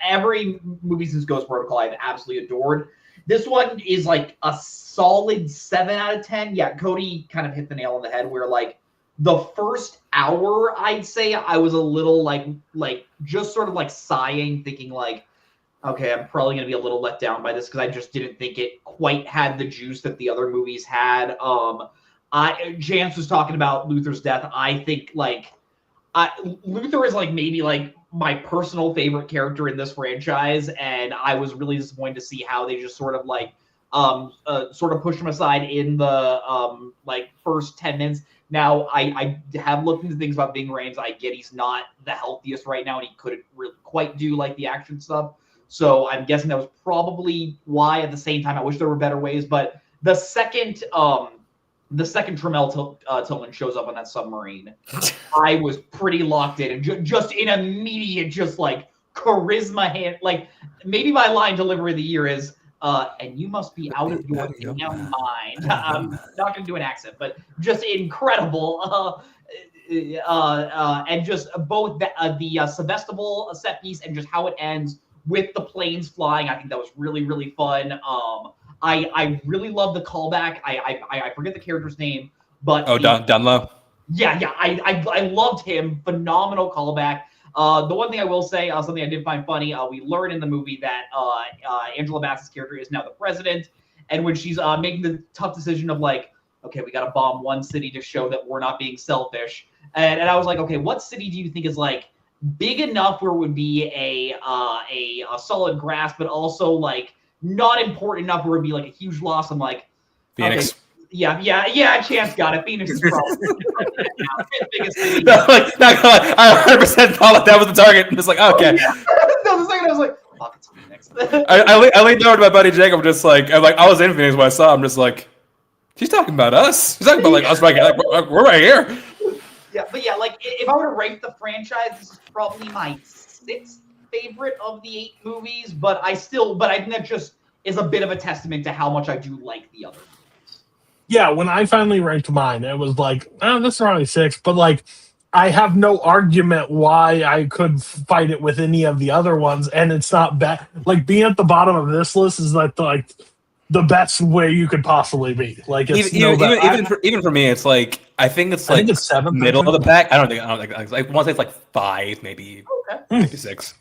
every movie since Ghost Protocol I've absolutely adored. This one is like a solid 7 out of 10. Yeah, Cody kind of hit the nail on the head where like the first hour, I'd say I was a little like just sort of like sighing, thinking like, okay, I'm probably going to be a little let down by this because I just didn't think it quite had the juice that the other movies had. Chance was talking about Luther's death. I think like Luther is like maybe like my personal favorite character in this franchise, and I was really disappointed to see how they just sort of like sort of pushed him aside in the like first 10 minutes. Now I have looked into things about Ving Rhames. I get he's not the healthiest right now, and he couldn't really quite do like the action stuff. So I'm guessing that was probably why. At the same time, I wish there were better ways. But the second Tremel Tillman shows up on that submarine, I was pretty locked in, and just in immediate, just like charisma hand. Like maybe my line delivery of the year is, and you must be out of your damn mind. I'm not going to do an accent, but just incredible. And just both the Sevastopol set piece and just how it ends with the planes flying. I think that was really, really fun. I really love the callback. I forget the character's name, but Dunlow. Yeah, I loved him. Phenomenal callback. The one thing I will say, something I did find funny, we learn in the movie that Angela Bassett's character is now the president, and when she's making the tough decision of like, okay, we got to bomb one city to show that we're not being selfish, and I was like, okay, what city do you think is like big enough where it would be a solid grasp, but also like not important enough where it would be like a huge loss? I'm like, Phoenix. Okay, yeah, Chance got it. Phoenix is probably the biggest city. I 100% thought that was the target. And it's like, okay. No, the second I was like, fuck, it's Phoenix. I leaned over to my buddy Jacob, just like, I was in Phoenix when I saw him, just like, she's talking about us. She's talking about like us right here. Like, we're right here. Yeah, but yeah, like if I were to rank the franchise, this is probably my 6th favorite of the 8 movies. But I think that just is a bit of a testament to how much I do like the other movies. Yeah, when I finally ranked mine, it was like, oh, this is probably 6, but like, I have no argument why I could fight it with any of the other ones, and it's not bad. Like being at the bottom of this list is like the best way you could possibly be. Like it's even for me, it's like I think it's 7th, middle of the pack. I don't think I want to say it's like 5, maybe 6.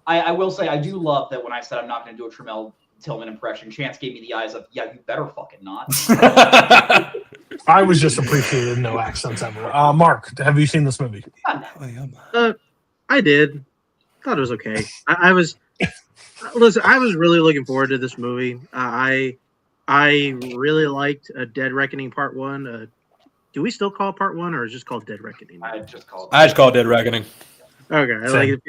I will say I do love that when I said I'm not going to do a Tremel Tillman impression, Chance gave me the eyes of, yeah, you better fucking not. I was just appreciating no accents ever. Mark, have you seen this movie? I did. Thought it was okay. I was really looking forward to this movie. I really liked Dead Reckoning Part 1. Do we still call it Part 1, or is it just called Dead Reckoning? I just call it Dead Reckoning. Okay, like it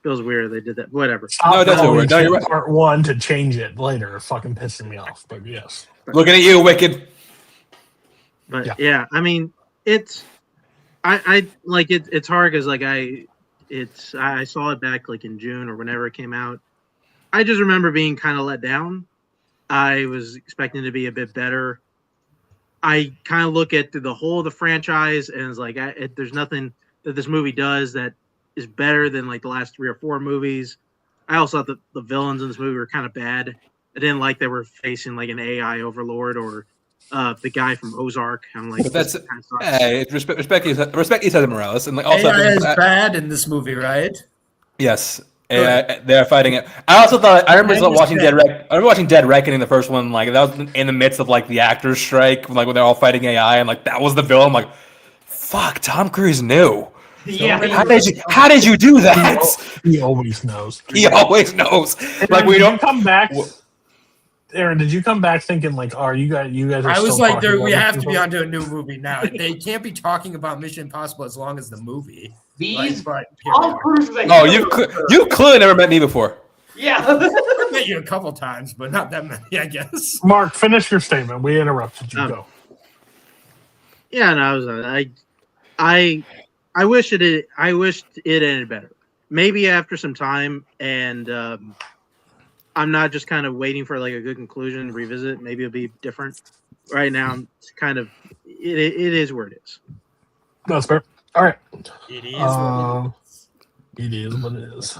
feels weird they did that. Whatever. No, that's weird. No, you're right. Part 1 to change it later, fucking pissing me off. But yes, looking at you, Wicked. But yeah, I mean, it's I like it. It's hard because like I saw it back like in June or whenever it came out. I just remember being kind of let down. I was expecting to be a bit better. I kind of look at the whole of the franchise and it's like there's nothing that this movie does that is better than like the last 3 or 4 movies. I also thought the villains in this movie were kind of bad. I didn't like they were facing like an AI overlord or the guy from Ozark. I'm like, But that's this kind of sucks. hey, respect Cesar Morales, and like also AI is bad in this movie, right? yes, they're fighting it. I also thought I remember watching Dead Reckoning, the first one, like that was in the midst of like the actors' strike, like when they're all fighting AI, and like that was the villain. I'm like, fuck, Tom Cruise knew. Yeah. How did you do that? He always knows. He always knows. And Like we did don't you come back. Aaron, did you come back thinking like, "Are you guys? Are I was still like, talking about we have to Mission be onto a new movie now. They can't be talking about Mission Impossible as long as the movie. These Like, Tom Cruise is a Oh, hero. you clearly never met me before. Yeah. I've met you a couple times, but not that many, I guess. Mark, finish your statement. We interrupted you. Go. Yeah, no, I wished it ended better. Maybe after some time, and I'm not just kind of waiting for like a good conclusion, revisit. Maybe it'll be different. Right now, I'm kind of it is where it is. That's fair. All right. It is what it is what it is.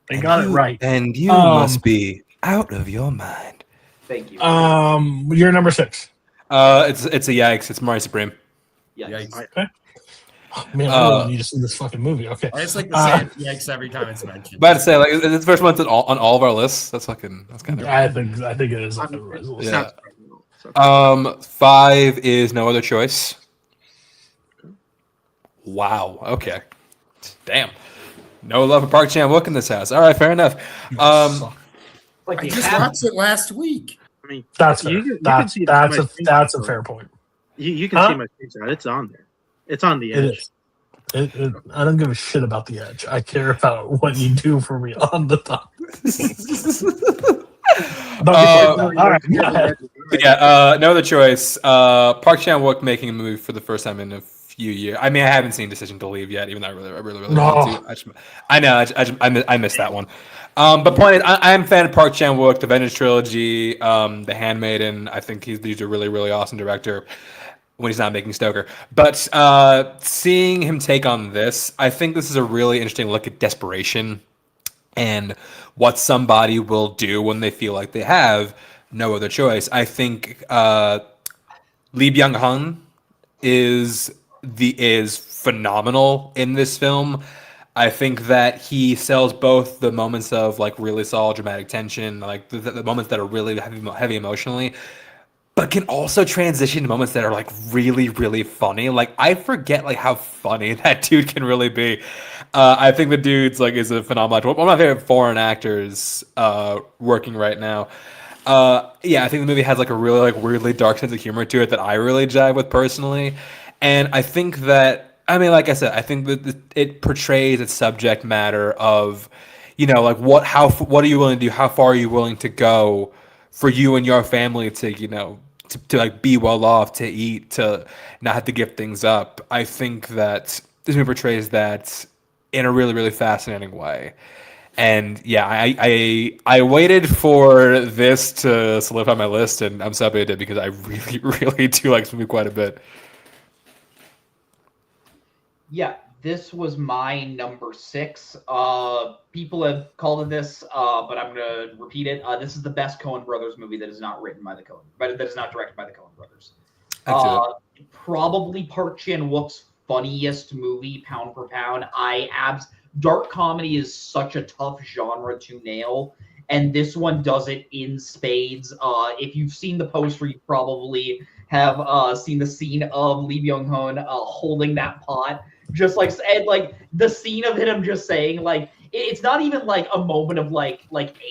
They got it right. And you must be out of your mind. Thank you. You're number 6. It's a yikes. It's Mario Supreme. Yikes. Okay. Man, I really need to see this fucking movie. Okay. It's like the same yikes every time it's mentioned. But to say, like, it's the first one on all of our lists. That's kind of. I think it is. On everybody's list. Yeah. 5 is No Other Choice. Wow. Okay. Damn. No love for Park Chan-wook in this house. All right, fair enough. Like I just watched it last week. I mean, That's fair. That's a fair point. You can see my screenshot. It's on there. It's on the edge. It is. I don't give a shit about the edge. I care about what you do for me on the top. All right. Yeah. No Other Choice. Park Chan-wook making a movie for the first time in a few years. I mean, I haven't seen Decision to Leave yet, even though I really want to. I missed that one. But point is, I'm a fan of Park Chan-wook, the Vengeance trilogy, The Handmaiden. I think he's a really, really awesome director when he's not making Stoker. But seeing him take on this, I think this is a really interesting look at desperation and what somebody will do when they feel like they have no other choice. I think Lee Byung-hun is phenomenal in this film. I think that he sells both the moments of like really solid dramatic tension, like the moments that are really heavy emotionally, but can also transition to moments that are like really, really funny. Like I forget like how funny that dude can really be. I think the dude's like is a phenomenal actor. One of my favorite foreign actors working right now. Yeah, I think the movie has like a really like weirdly dark sense of humor to it that I really jive with personally. And I think that, I mean, like I said, I think that it portrays its subject matter of, you know, like what are you willing to do? How far are you willing to go for you and your family to, you know, to like be well off, to eat, to not have to give things up. I think that this movie portrays that in a really, really fascinating way. And yeah, I waited for this to solidify my list, and I'm so happy I did because I really, really do like this movie quite a bit. Yeah, this was my number 6. People have called it this, but I'm gonna repeat it. This is the best Coen Brothers movie that is not written by that is not directed by the Coen Brothers. Probably Park Chan-wook's funniest movie, pound for pound. Dark comedy is such a tough genre to nail, and this one does it in spades. If you've seen the poster, you probably have seen the scene of Lee Byung-hun holding that pot. Just like, and like the scene of him just saying, like, it's not even like a moment of like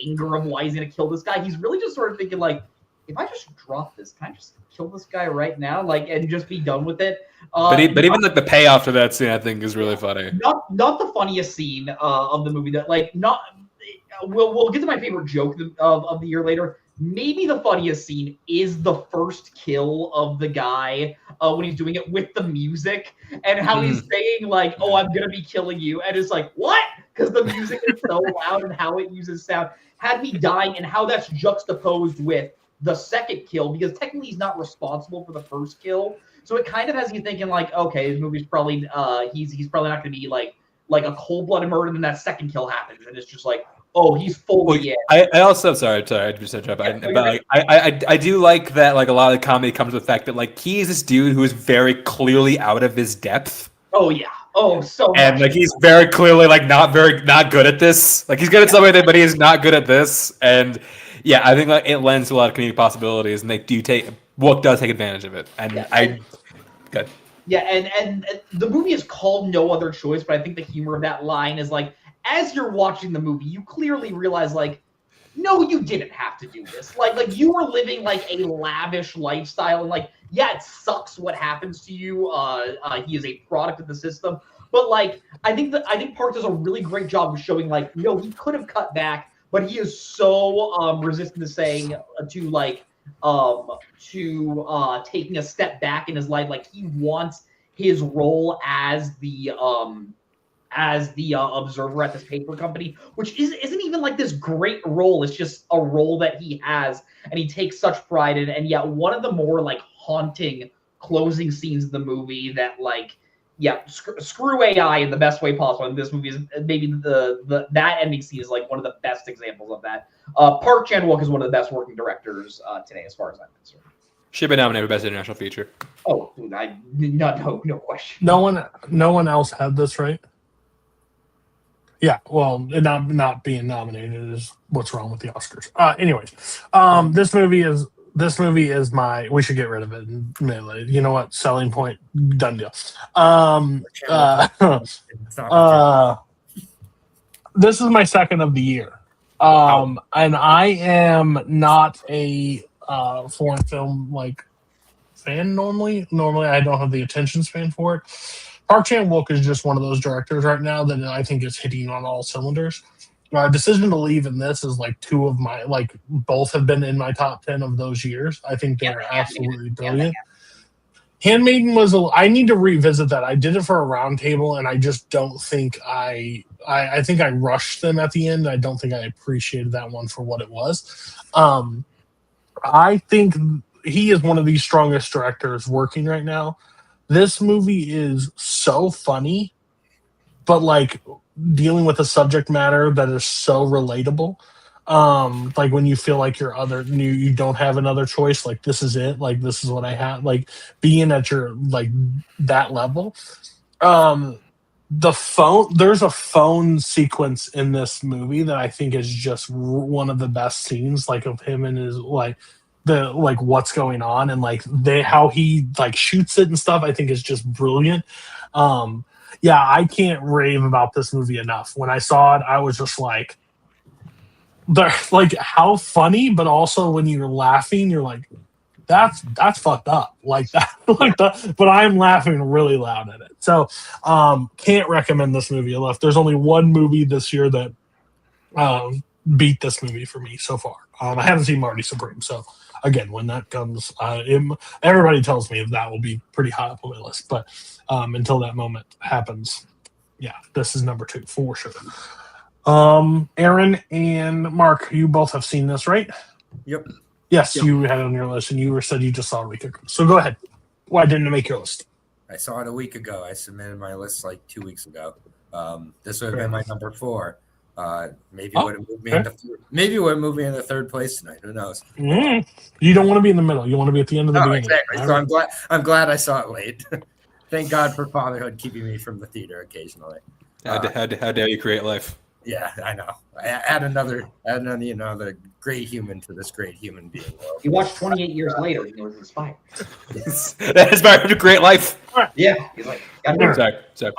anger of why he's gonna kill this guy. He's really just sort of thinking like, if I just drop this, can I just kill this guy right now, like, and just be done with it? But even like the payoff to that scene, I think, is really funny. Not the funniest scene of the movie. That like not. We'll get to my favorite joke of the year later. maybe the funniest scene is the first kill of the guy when he's doing it with the music and how he's saying like, "Oh, I'm gonna be killing you," and it's like, "What?" Because the music is so loud and how it uses sound had me dying, and how that's juxtaposed with the second kill because technically he's not responsible for the first kill, so it kind of has you thinking like, okay, this movie's probably he's probably not gonna be like a cold-blooded murder, and then that second kill happens, and it's just like, oh, he's fully in. I also sorry, I just interrupt. But like, I do like that. Like a lot of the comedy comes with the fact that like he is this dude who is very clearly out of his depth. Oh yeah. Oh, so and much. like he's very clearly like not good at this. Like he's good at something, but he is not good at this. And yeah, I think like it lends to a lot of comedic possibilities, and they do does take advantage of it. And good. Yeah, and the movie is called No Other Choice, but I think the humor of that line is like, as you're watching the movie, you clearly realize like, no, you didn't have to do this. Like you were living like a lavish lifestyle, and like, yeah, it sucks what happens to you. He is a product of the system, but like, I think Park does a really great job of showing like, no, he could have cut back, but he is so resistant to saying taking a step back in his life. Like he wants his role as the observer at this paper company, which isn't even like this great role. It's just a role that he has, and he takes such pride in it. And yet, one of the more like haunting closing scenes of the movie that like, yeah, screw AI in the best way possible. And this movie is maybe that ending scene is like one of the best examples of that. Park Chan-wook is one of the best working directors today, as far as I'm concerned. Should be nominated for Best International Feature. Oh, no question. No one else had this, right? Yeah, well, not being nominated is what's wrong with the Oscars. Anyways, this movie is my. We should get rid of it. You know what? Selling point, done deal. This is my second of the year, and I am not a foreign film like fan normally. Normally, I don't have the attention span for it. Park Chan-wook is just one of those directors right now that I think is hitting on all cylinders. Decision to Leave and this is like two of my both have been in my top 10 of those years. I think they're absolutely brilliant. Handmaiden was I need to revisit that. I did it for a roundtable, and I just don't think I think I rushed them at the end. I don't think I appreciated that one for what it was. I think he is one of the strongest directors working right now. This movie is so funny, but like dealing with a subject matter that is so relatable. Like when you feel like you don't have another choice, like this is it, like this is what I have, like being at your like that level. There's a phone sequence in this movie that I think is just one of the best scenes, like of him and his what's going on, and like how he like shoots it and stuff, I think is just brilliant. Yeah, I can't rave about this movie enough. When I saw it, I was just like how funny, but also when you're laughing, you're like, that's fucked up. But I'm laughing really loud at it. So can't recommend this movie enough. There's only one movie this year that beat this movie for me so far. I haven't seen Marty Supreme, so again, when that comes, everybody tells me that will be pretty high up on my list. But until that moment happens, yeah, this is number 2 for sure. Aaron and Mark, you both have seen this, right? Yep. Yes, you had it on your list, and you said you just saw it a week ago. So go ahead. Why didn't it make your list? I saw it a week ago. I submitted my list like 2 weeks ago. This would have been my number 4. Maybe would have moved me in the third place tonight. Who knows? Mm-hmm. You don't want to be in the middle. You want to be at the end of the beginning. Exactly. So I'm glad I saw it late. Thank God for fatherhood keeping me from the theater occasionally. How dare you create life? Yeah, I know. Add another, the great human to this great human being. You watched 28 years later, and it was inspired. That inspired to create life. Yeah, he's like, sorry.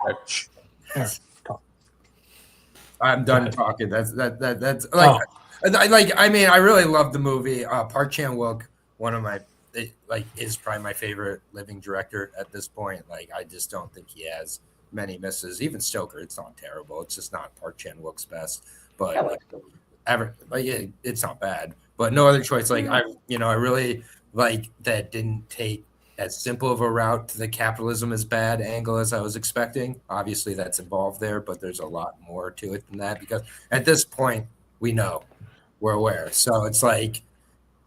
I'm done talking. That's like, I mean, I really love the movie. Park Chan-wook, is probably my favorite living director at this point. Like, I just don't think he has many misses. Even Stoker, it's not terrible. It's just not Park Chan-wook's best. But it's not bad. But No Other Choice, like I really like that didn't take as simple of a route to the capitalism is bad angle as I was expecting. Obviously, that's involved there, but there's a lot more to it than that because at this point, we're aware. So it's like,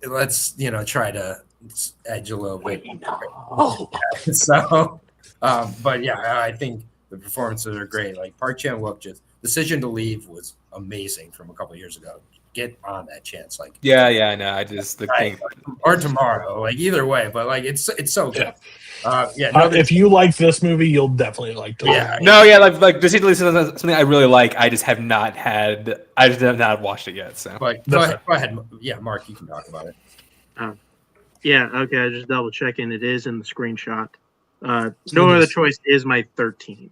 let's try to edge a little bit. So, but yeah, I think the performances are great. Like Park Chan-wook, just Decision to Leave was amazing from a couple of years ago. Get on that chance, like Yeah, I know. I just think or tomorrow, like either way. But like it's so good. If you like this movie, you'll definitely like it. Yeah. No, yeah, like Decision to Leave is something I really like. I just have not watched it yet. So, but go ahead. Yeah, Mark, you can talk about it. Yeah, okay. I just double checking. It is in the screenshot. No Other Choice is my 13.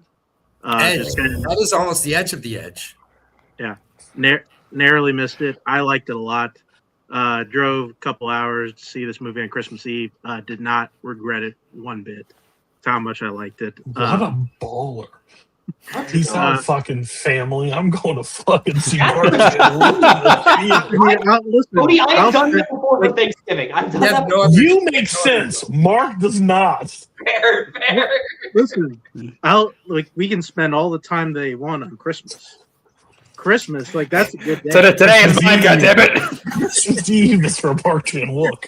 That is almost the edge of the edge. Yeah, narrowly missed it. I liked it a lot. Drove a couple hours to see this movie on Christmas Eve. Did not regret it one bit. That's how much I liked it. What a baller. He's not fucking family. I'm going to fucking see Mark. Cody, I have done that before for Thanksgiving. I've done that before. You make sense. Mark does not. Fair. Listen, we can spend all the time they want on Christmas. Christmas, like that's a good day. So today is mine, goddammit. Steve is from Park Chan-wook.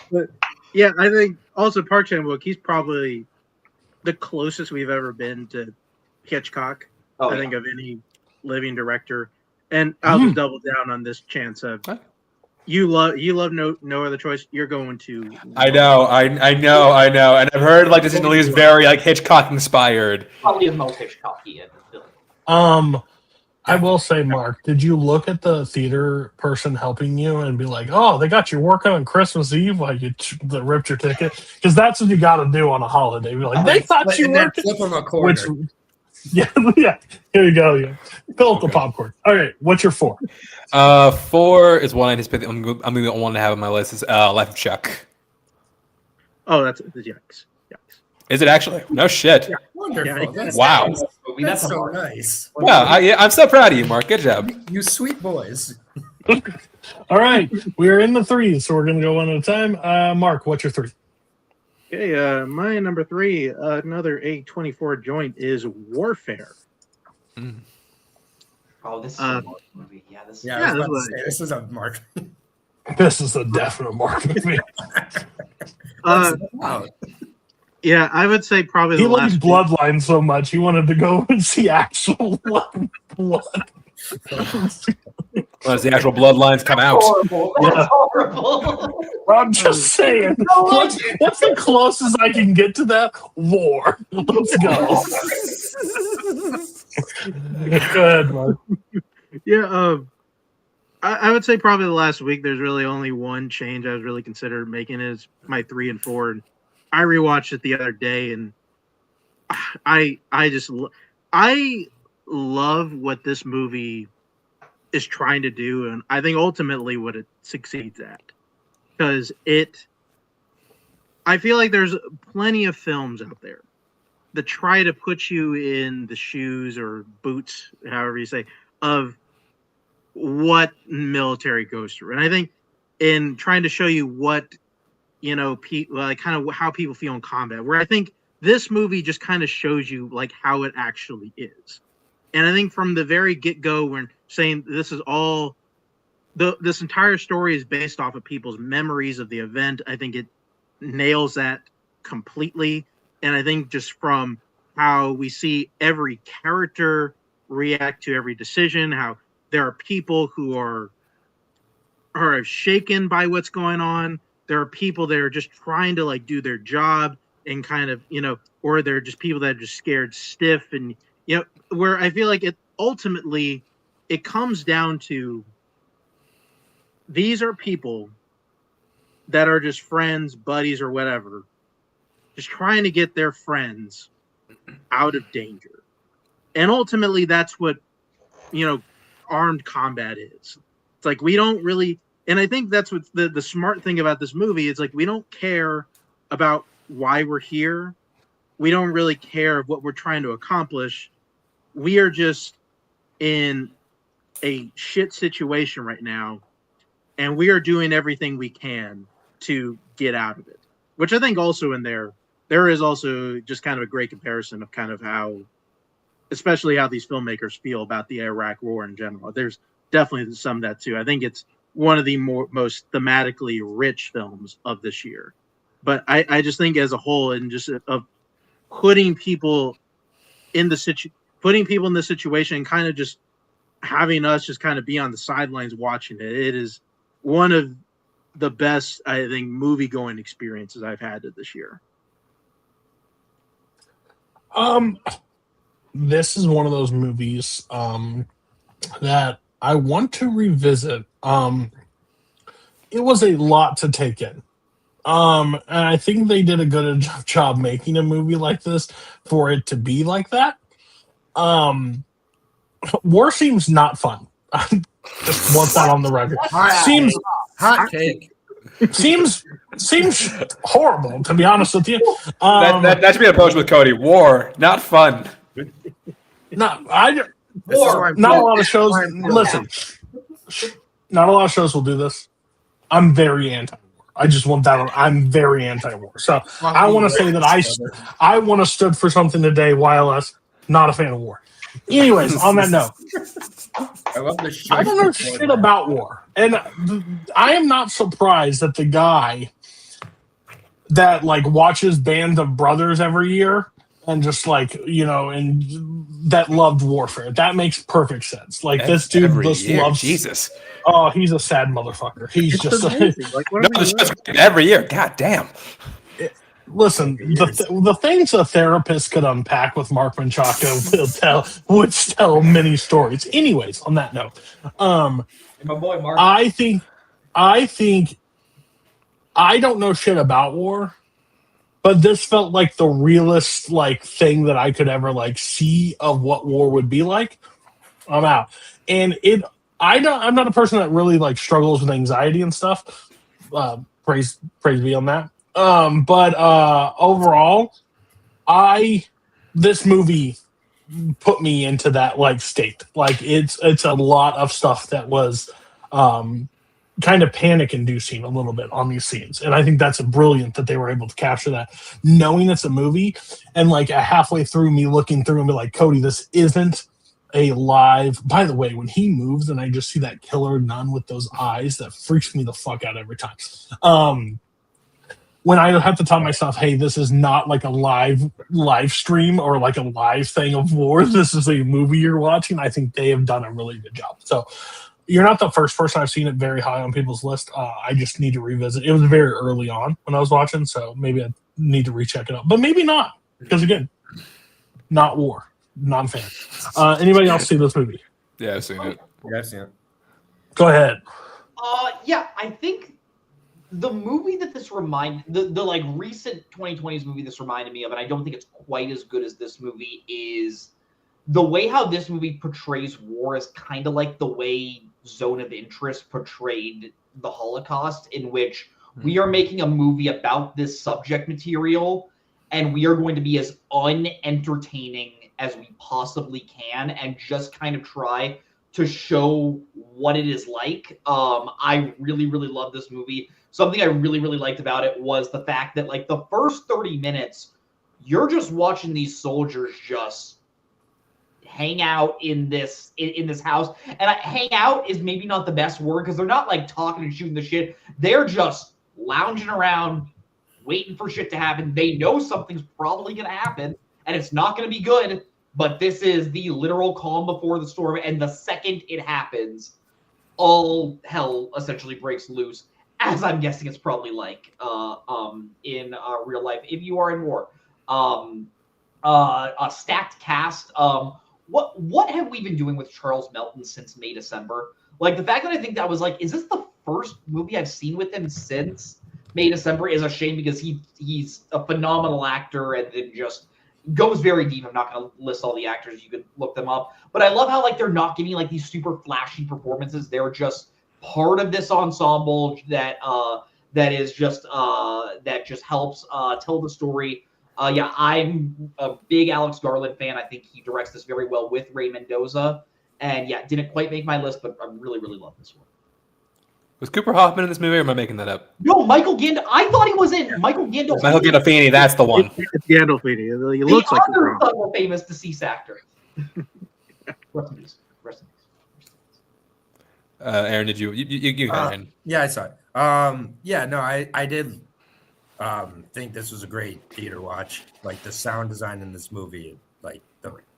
But yeah, I think also Park Chan-wook, he's probably the closest we've ever been to Hitchcock. I think of any living director. And I'll just double down on this chance of you love no Other Choice. You're going to. I know, and I've heard like Decision to Leave is very like Hitchcock inspired. Probably the most Hitchcocky in the film. I will say, Mark, did you look at the theater person helping you and be like, "Oh, they got you working on Christmas Eve while you ripped your ticket"? Because that's what you got to do on a holiday. Be like, they thought you were flip them a quarter. Yeah. Here you go. Yeah, fill up the popcorn. All right, what's your 4? 4 is one I anticipate. I'm going to want to have on my list is Life of Chuck. Oh, that's the yikes. Is it actually? No shit. Yeah, wonderful. Wow. That's so nice. Wow, I'm so proud of you, Mark. Good job. You sweet boys. All right, we're in the 3s, so we're going to go one at a time. Mark, what's your 3? Okay, my number 3, another A24 joint is Warfare. Oh, this is a Mark movie. Yeah, this is a Mark. This is a definite Mark movie. Yeah, I would say probably he likes Bloodline so much he wanted to go and see actual blood. As the actual bloodlines come out. Horrible. That's horrible. I'm just saying. What's the closest I can get to that? War. Let's go. Go ahead, Mark. Yeah, I would say probably the last week there's really only one change I was really considered making is my 3 and 4. And I rewatched it the other day, and I love what this movie is trying to do, and I think ultimately what it succeeds at, because I feel like there's plenty of films out there that try to put you in the shoes or boots, however you say, of what military goes through, and I think in trying to show you what like kind of how people feel in combat, where I think this movie just kind of shows you like how it actually is. And I think from the very get-go, when saying this is all this entire story is based off of people's memories of the event, I think it nails that completely. And I think just from how we see every character react to every decision, how there are people who are shaken by what's going on. There are people that are just trying to like do their job and kind of, or they're just people that are just scared stiff, and where I feel like it ultimately it comes down to these are people that are just friends, buddies, or whatever, just trying to get their friends out of danger. And ultimately that's what armed combat is. It's like we don't really. And I think that's what the smart thing about this movie is, like, we don't care about why we're here. We don't really care of what we're trying to accomplish. We are just in a shit situation right now, and we are doing everything we can to get out of it. Which I think also in there is also just kind of a great comparison of kind of how, especially how these filmmakers feel about the Iraq War in general. There's definitely some of that too. I think it's one of the most thematically rich films of this year. But I just think as a whole, and just of putting people in the situation, and kind of just having us just kind of be on the sidelines watching it. It is one of the best, I think, movie going experiences I've had this year. This is one of those movies that I want to revisit. It was a lot to take in. And I think they did a good enough job making a movie like this for it to be like that. War seems not fun. Just want that on the record. Seems hot take. Seems horrible, to be honest with you. That should be approached with Cody. War, not fun. Not a War. lot of shows. Listen, not a lot of shows will do this. I'm very anti-war. I just want that. I'm very anti-war. So I want to say that I want to stood for something today. YLS, not a fan of war. Anyways, on that note, I love the show. I don't know shit about war, and I am not surprised that the guy that like watches Band of Brothers every year and just like and that loved warfare. That makes perfect sense. Like this dude just loves Jesus. Oh, he's a sad motherfucker. He's just amazing. Like, what are we doing? Every year. God damn. Listen, the things a therapist could unpack with Mark Menchaca would tell many stories. Anyways, on that note, My boy Mark. I think I don't know shit about war, but this felt like the realest like thing that I could ever like see of what war would be like. I'm out, and I'm not a person that really like struggles with anxiety and stuff. Praise be on that. But overall, this movie put me into that like state. Like it's a lot of stuff that was kind of panic inducing a little bit on these scenes. And I think that's brilliant that they were able to capture that, knowing it's a movie and like halfway through me looking through and be like, Cody, this isn't a live. By the way, when he moves and I just see that killer nun with those eyes, that freaks me the fuck out every time. When I have to tell myself, hey, this is not like a live stream or like a live thing of war. This is a movie you're watching. I think they have done a really good job. So you're not the first person I've seen it very high on people's list. I just need to revisit. It was very early on when I was watching, so maybe I need to recheck it out. But maybe not, because again, not war. Not a fan. Anybody else see this movie? Yeah, I've seen it. Yeah, I've seen it. Go ahead. Yeah, I think the movie that this the like recent 2020s movie this reminded me of, and I don't think it's quite as good as this movie, is the way how this movie portrays war is kind of like the way Zone of Interest portrayed the Holocaust, in which we are making a movie about this subject material, and we are going to be as unentertaining as we possibly can and just kind of try to show what it is like. I really, really love this movie. Something I really, really liked about it was the fact that like the first 30 minutes, you're just watching these soldiers just hang out in this house. And hang out is maybe not the best word, because they're not like talking and shooting the shit. They're just lounging around, waiting for shit to happen. They know something's probably going to happen, and it's not going to be good, but this is the literal calm before the storm, and the second it happens, all hell essentially breaks loose, as I'm guessing it's probably like in real life if you are in war. A stacked cast. What have we been doing with Charles Melton since May, December? Like, the fact that I think that was like, is this the first movie I've seen with him since May, December is a shame, because he's a phenomenal actor and it just goes very deep. I'm not going to list all the actors. You could look them up. But I love how like they're not giving like these super flashy performances. They're just part of this ensemble that just helps tell the story. Yeah, I'm a big Alex Garland fan. I think he directs this very well with Ray Mendoza. And yeah, didn't quite make my list, but I really, really love this one. Was Cooper Hoffman in this movie, or am I making that up? No, Michael Gandolfini. I thought he was in Michael Gandolfini. Michael Gandolfini, that's the one. It's Gandolfini. He The looks like other famous deceased actor. Rest in peace. Rest in peace. Aaron, did you go ahead? Yeah, I saw it. Yeah, no, I did think this was a great theater watch. Like the sound design in this movie,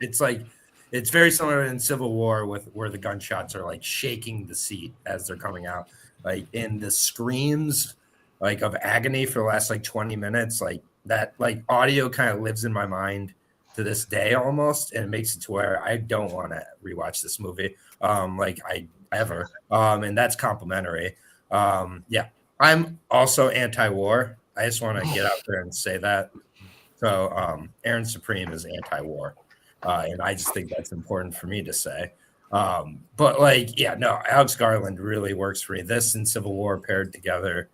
it's very similar in Civil War with where the gunshots are like shaking the seat as they're coming out. Like in the screams like of agony for the last like 20 minutes, like that like audio kind of lives in my mind to this day almost, and it makes it to where I don't want to rewatch this movie. And that's complimentary. Yeah, I'm also anti-war. I just want to get out there and say that. So Aaron Supreme is anti-war, and I just think that's important for me to say. But like, yeah, no, Alex Garland really works for me. This and Civil War paired together,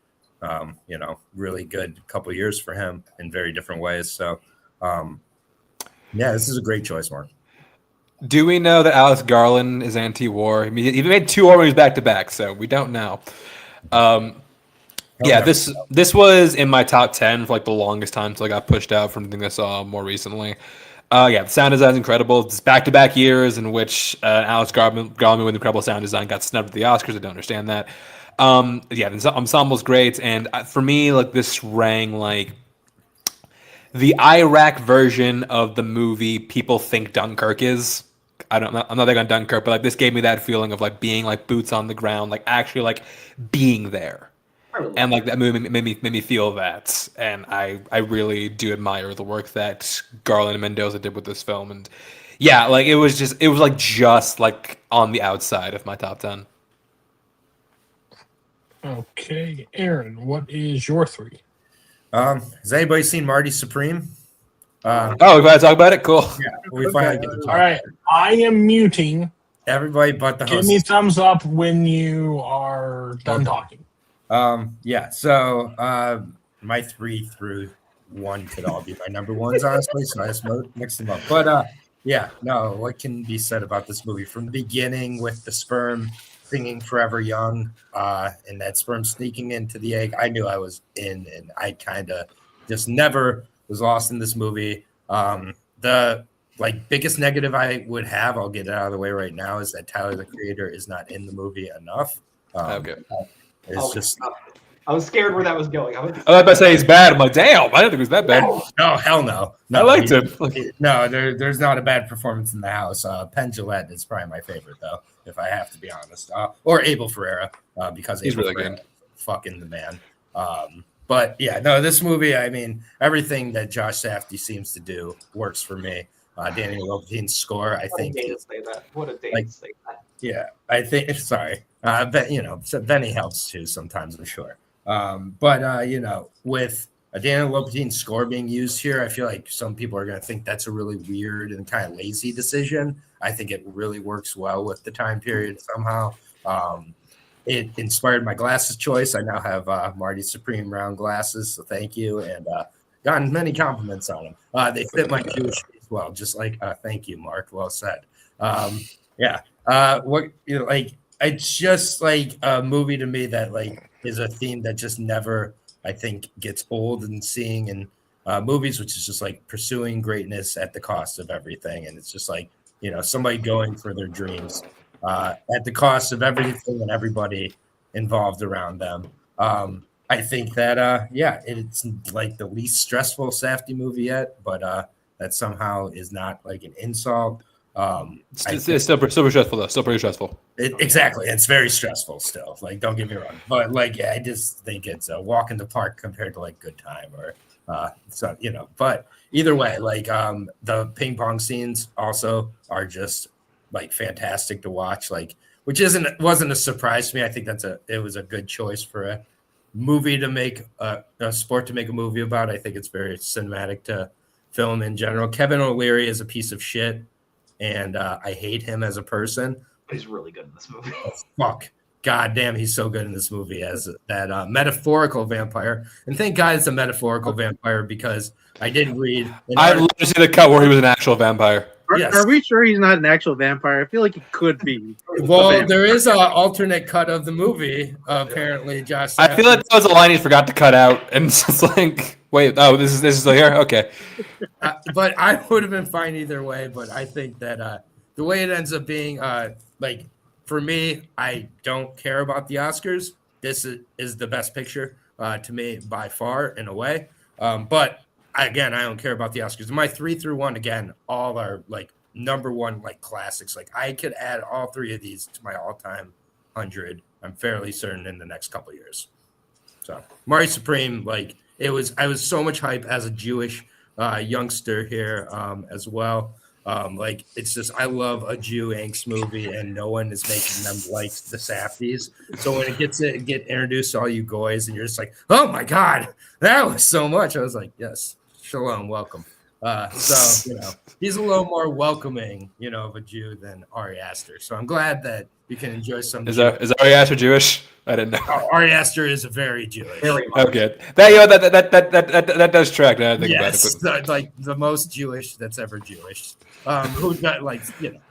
really good couple years for him in very different ways. So, yeah, this is a great choice, Mark. Do we know that Alex Garland is anti-war? I mean, he made 2 war movies back to back, so we don't know. This was in my top 10 for like the longest time until I got pushed out from the thing I saw more recently. The sound design is incredible. It's back-to-back years in which Alex Garland with incredible sound design got snubbed at the Oscars. I don't understand that. The ensemble's great, and for me, like this rang like the Iraq version of the movie people think Dunkirk is. I'm not big on Dunkirk, but like this gave me that feeling of like being like boots on the ground, like actually like being there. And like that movie made me feel that, and I really do admire the work that Garland and Mendoza did with this film, and yeah, like it was just like on the outside of my top 10. Okay, Aaron, what is your 3? Has anybody seen Marty Supreme? We gotta talk about it. Cool. Yeah, we finally get to talk. All right, I am muting. Everybody but the host. Give me thumbs up when you are done talking. So my 3 through 1 could all be my number ones, honestly. So I just mixed them up. But what can be said about this movie from the beginning with the sperm singing "Forever Young" and that sperm sneaking into the egg? I knew I was in, and I kind of just never was lost in this movie. The biggest negative I would have, I'll get it out of the way right now, is that Tyler the Creator is not in the movie enough. Okay. I was scared where that was going. I was about to say he's bad. I'm like, damn, I didn't think it was that bad. No, hell no. I liked him. No, there's not a bad performance in the house. Penn Jillette is probably my favorite, though, if I have to be honest. Or Abel Ferreira, because he's Abel really Ferreira, good. fucking the man. But yeah, no, this movie, I mean, everything that Josh Safdie seems to do works for me. Daniel Lopatine's score, I think. What a day to say that. Yeah, I think. Sorry, but Benny helps too sometimes, I'm sure. But with a Daniel Lopatine score being used here, I feel like some people are going to think that's a really weird and kind of lazy decision. I think it really works well with the time period somehow. It inspired my glasses choice. I now have Marty Supreme round glasses, so thank you, and gotten many compliments on them. They fit my Jewish face well, just like thank you, Mark. Well said. It's just like a movie to me that like is a theme that just never, I think, gets old and seeing in movies, which is just like pursuing greatness at the cost of everything. And it's just like, somebody going for their dreams at the cost of everything and everybody involved around them. I think that, it's like the least stressful Safdie movie yet, but that somehow is not like an insult. It's still pretty stressful, though. Still pretty stressful. Exactly. It's very stressful still. Like, don't get me wrong. But, I just think it's a walk in the park compared to, Good Time or But either way, the ping pong scenes also are just, fantastic to watch. Which wasn't a surprise to me. I think it was a good choice for a movie to make, a sport to make a movie about. I think it's very cinematic to film in general. Kevin O'Leary is a piece of shit. And I hate him as a person. He's really good in this movie. Fuck. God damn, he's so good in this movie as that metaphorical vampire. And thank God it's a metaphorical vampire, because I did read. I'd love to see the cut where he was an actual vampire. Yes. Are we sure he's not an actual vampire? I feel like he could be. Well, there is an alternate cut of the movie. Apparently, Josh. I feel like that was a line he forgot to cut out, and it's just like, wait, oh, this is still here. Okay. But I would have been fine either way. But I think that the way it ends up being, like for me, I don't care about the Oscars. This is the best picture to me by far, in a way. But again, I don't care about the Oscars. My 3 through 1, again, all are like number one, like classics. Like I could add all 3 of these to my all-time 100. I'm fairly certain in the next couple of years. So Mari Supreme, like I was so much hype as a Jewish youngster here as well. Like it's just I love a Jew angst movie, and no one is making them like the Safdies. So when it gets to get introduced to all you guys, and you're just like, oh my god, that was so much. I was like, yes, shalom, welcome. So he's a little more welcoming, of a Jew than Ari Aster. So I'm glad that you can enjoy some. Is Ari Aster Jewish? I didn't know. Ari Aster is very Jewish. Very much. Okay, that does track. Now I think about it. But... like the most Jewish that's ever Jewish. Who got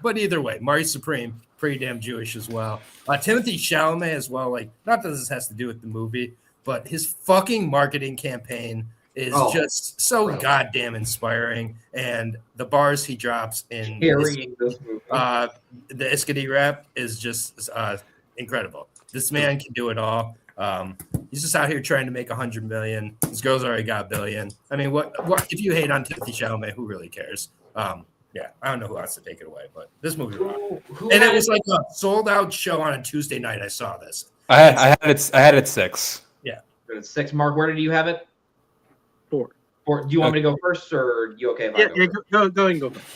but either way, Mari Supreme, pretty damn Jewish as well. Timothy Chalamet as well. Like, not that this has to do with the movie, but his fucking marketing campaign is just so goddamn inspiring, and the bars he drops in Carrying this movie. the Iskady rap is just incredible. This man can do it all. He's just out here trying to make 100 million. His girl's already got $1 billion. I mean, what if you hate on Timothy Chalamet? Who really cares? Yeah, I don't know who wants to take it away, but this movie rocked. And it was like a sold out show on a Tuesday night. I saw this. I had it at 6. Yeah, It's 6. Mark, where did you have it? 4. 4. Do you want me to go first, or are you okay if I Go and go first.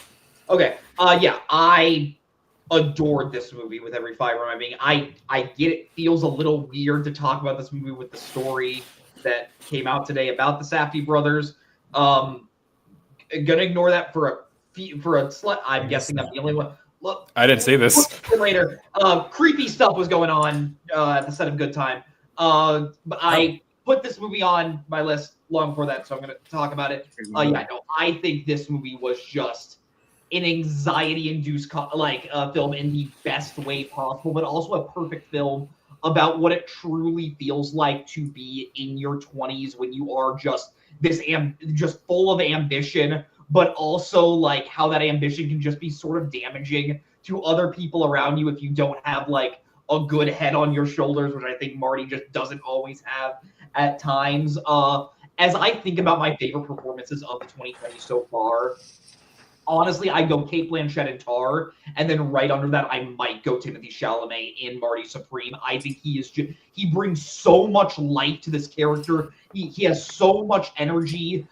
Okay. Yeah, I adored this movie with every fiber of my being. I get it feels a little weird to talk about this movie with the story that came out today about the Safdie brothers. Gonna ignore that for a slut. I'm guessing I'm the only one. Look, I didn't see this. Later, creepy stuff was going on at the set of Good Time. But I put this movie on my list long before that, so I'm going to talk about it. I think this movie was just an anxiety-induced film in the best way possible, but also a perfect film about what it truly feels like to be in your 20s when you are just just full of ambition, but also like how that ambition can just be sort of damaging to other people around you if you don't have like a good head on your shoulders, which I think Marty just doesn't always have at times. As I think about my favorite performances of the 2020 so far, honestly, I go Cate Blanchett and Tar, and then right under that, I might go Timothy Chalamet in Marty Supreme. I think he brings so much life to this character. He has so much energy,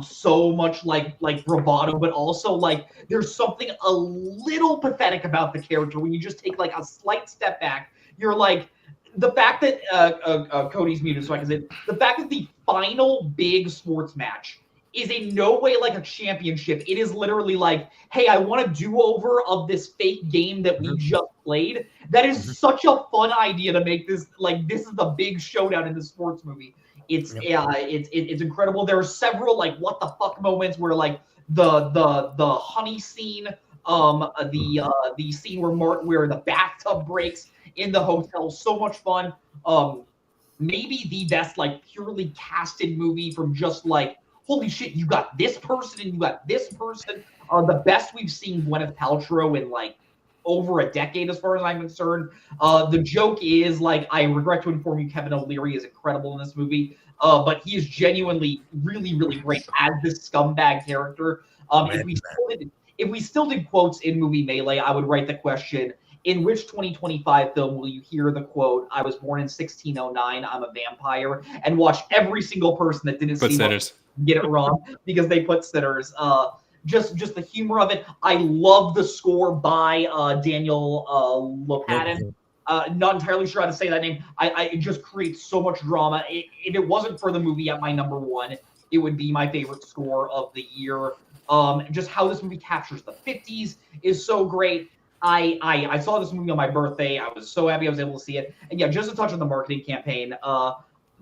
so much like bravado, but also like there's something a little pathetic about the character when you just take like a slight step back. You're like, the fact that Cody's muted, so I can say the fact that the final big sports match is in no way like a championship. It is literally like, hey, I want a do-over of this fake game that we just played. That is such a fun idea to make this like this is the big showdown in the sports movie. It's incredible. There are several like what the fuck moments where like the honey scene, the scene where the bathtub breaks in the hotel, so much fun. Maybe the best like purely casted movie from just like, holy shit, you got this person and you got this person. The best we've seen Gwyneth Paltrow in like over a decade, as far as I'm concerned. The joke is like, I regret to inform you, Kevin O'Leary is incredible in this movie, but he is genuinely really, really great as this scumbag character. If we still did quotes in movie Melee, I would write the question: in which 2025 film will you hear the quote, "I was born in 1609, I'm a vampire," and watch every single person that didn't see it get it wrong because they put Sinners. Just the humor of it. I love the score by Daniel Lopatin. Not entirely sure how to say that name. It just creates so much drama. If it wasn't for the movie at my number one, it would be my favorite score of the year. Just how this movie captures the 50s is so great. I saw this movie on my birthday. I was so happy I was able to see it. And yeah, just to touch on the marketing campaign,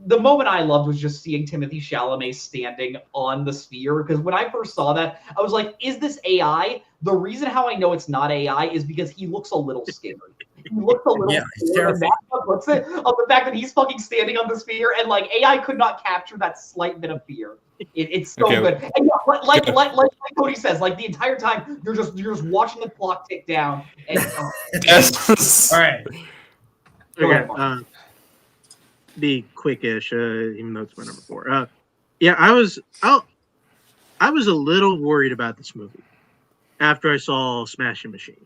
the moment I loved was just seeing Timothy Chalamet standing on the sphere. Because when I first saw that, I was like, is this AI? The reason how I know it's not AI is because he looks a little scary. He looks a little Yeah, he's scared, and terrifying. that's what puts it of the fact that he's fucking standing on the sphere, and like AI could not capture that slight bit of fear. It's so Okay. good. And yeah, like Cody says, like the entire time you're just watching the clock tick down. And Yes. All right. Okay, be quickish, even though it's my number 4. Yeah, I was a little worried about this movie after I saw Smashing Machine.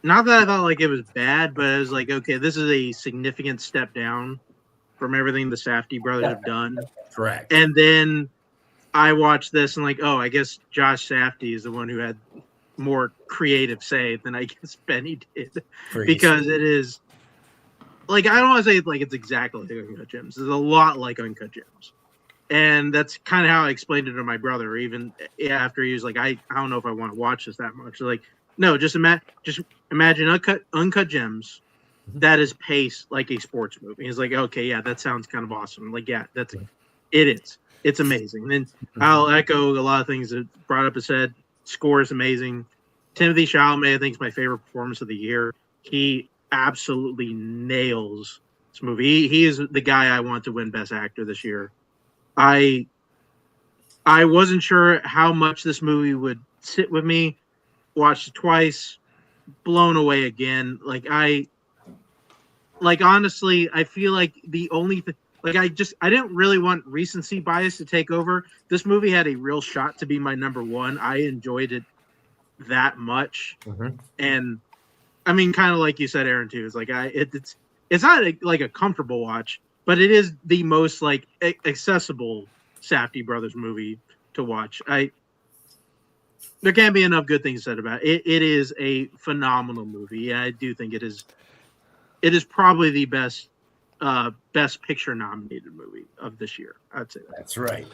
Not that I thought like it was bad, but I was like, okay, this is a significant step down from everything the Safdie brothers have done. Correct. And then I watched this and like, oh, I guess Josh Safdie is the one who had more creative say than I guess Benny did. Freeze. Because it is like, I don't want to say like it's exactly like Uncut Gems. It's a lot like Uncut Gems. And that's kind of how I explained it to my brother, even after he was like, I don't know if I want to watch this that much. Like, no, just imagine Uncut Gems that is paced like a sports movie. He's like, okay, yeah, that sounds kind of awesome. Like, yeah, it is. It's amazing. And I'll echo a lot of things that brought up and said. Score is amazing. Timothy Chalamet, I think, is my favorite performance of the year. He absolutely nails this movie. He is the guy I want to win Best Actor this year. I wasn't sure how much this movie would sit with me. Watched it twice, blown away again. Honestly, I feel like the only thing, I didn't really want recency bias to take over. This movie had a real shot to be my number 1. I enjoyed it that much, and I mean, kind of like you said, Aaron, too. It's like it's not like a comfortable watch, but it is the most like accessible Safdie brothers movie to watch. There can't be enough good things said about it. It is a phenomenal movie. I do think it is probably the best picture nominated movie of this year. I'd say that. That's right.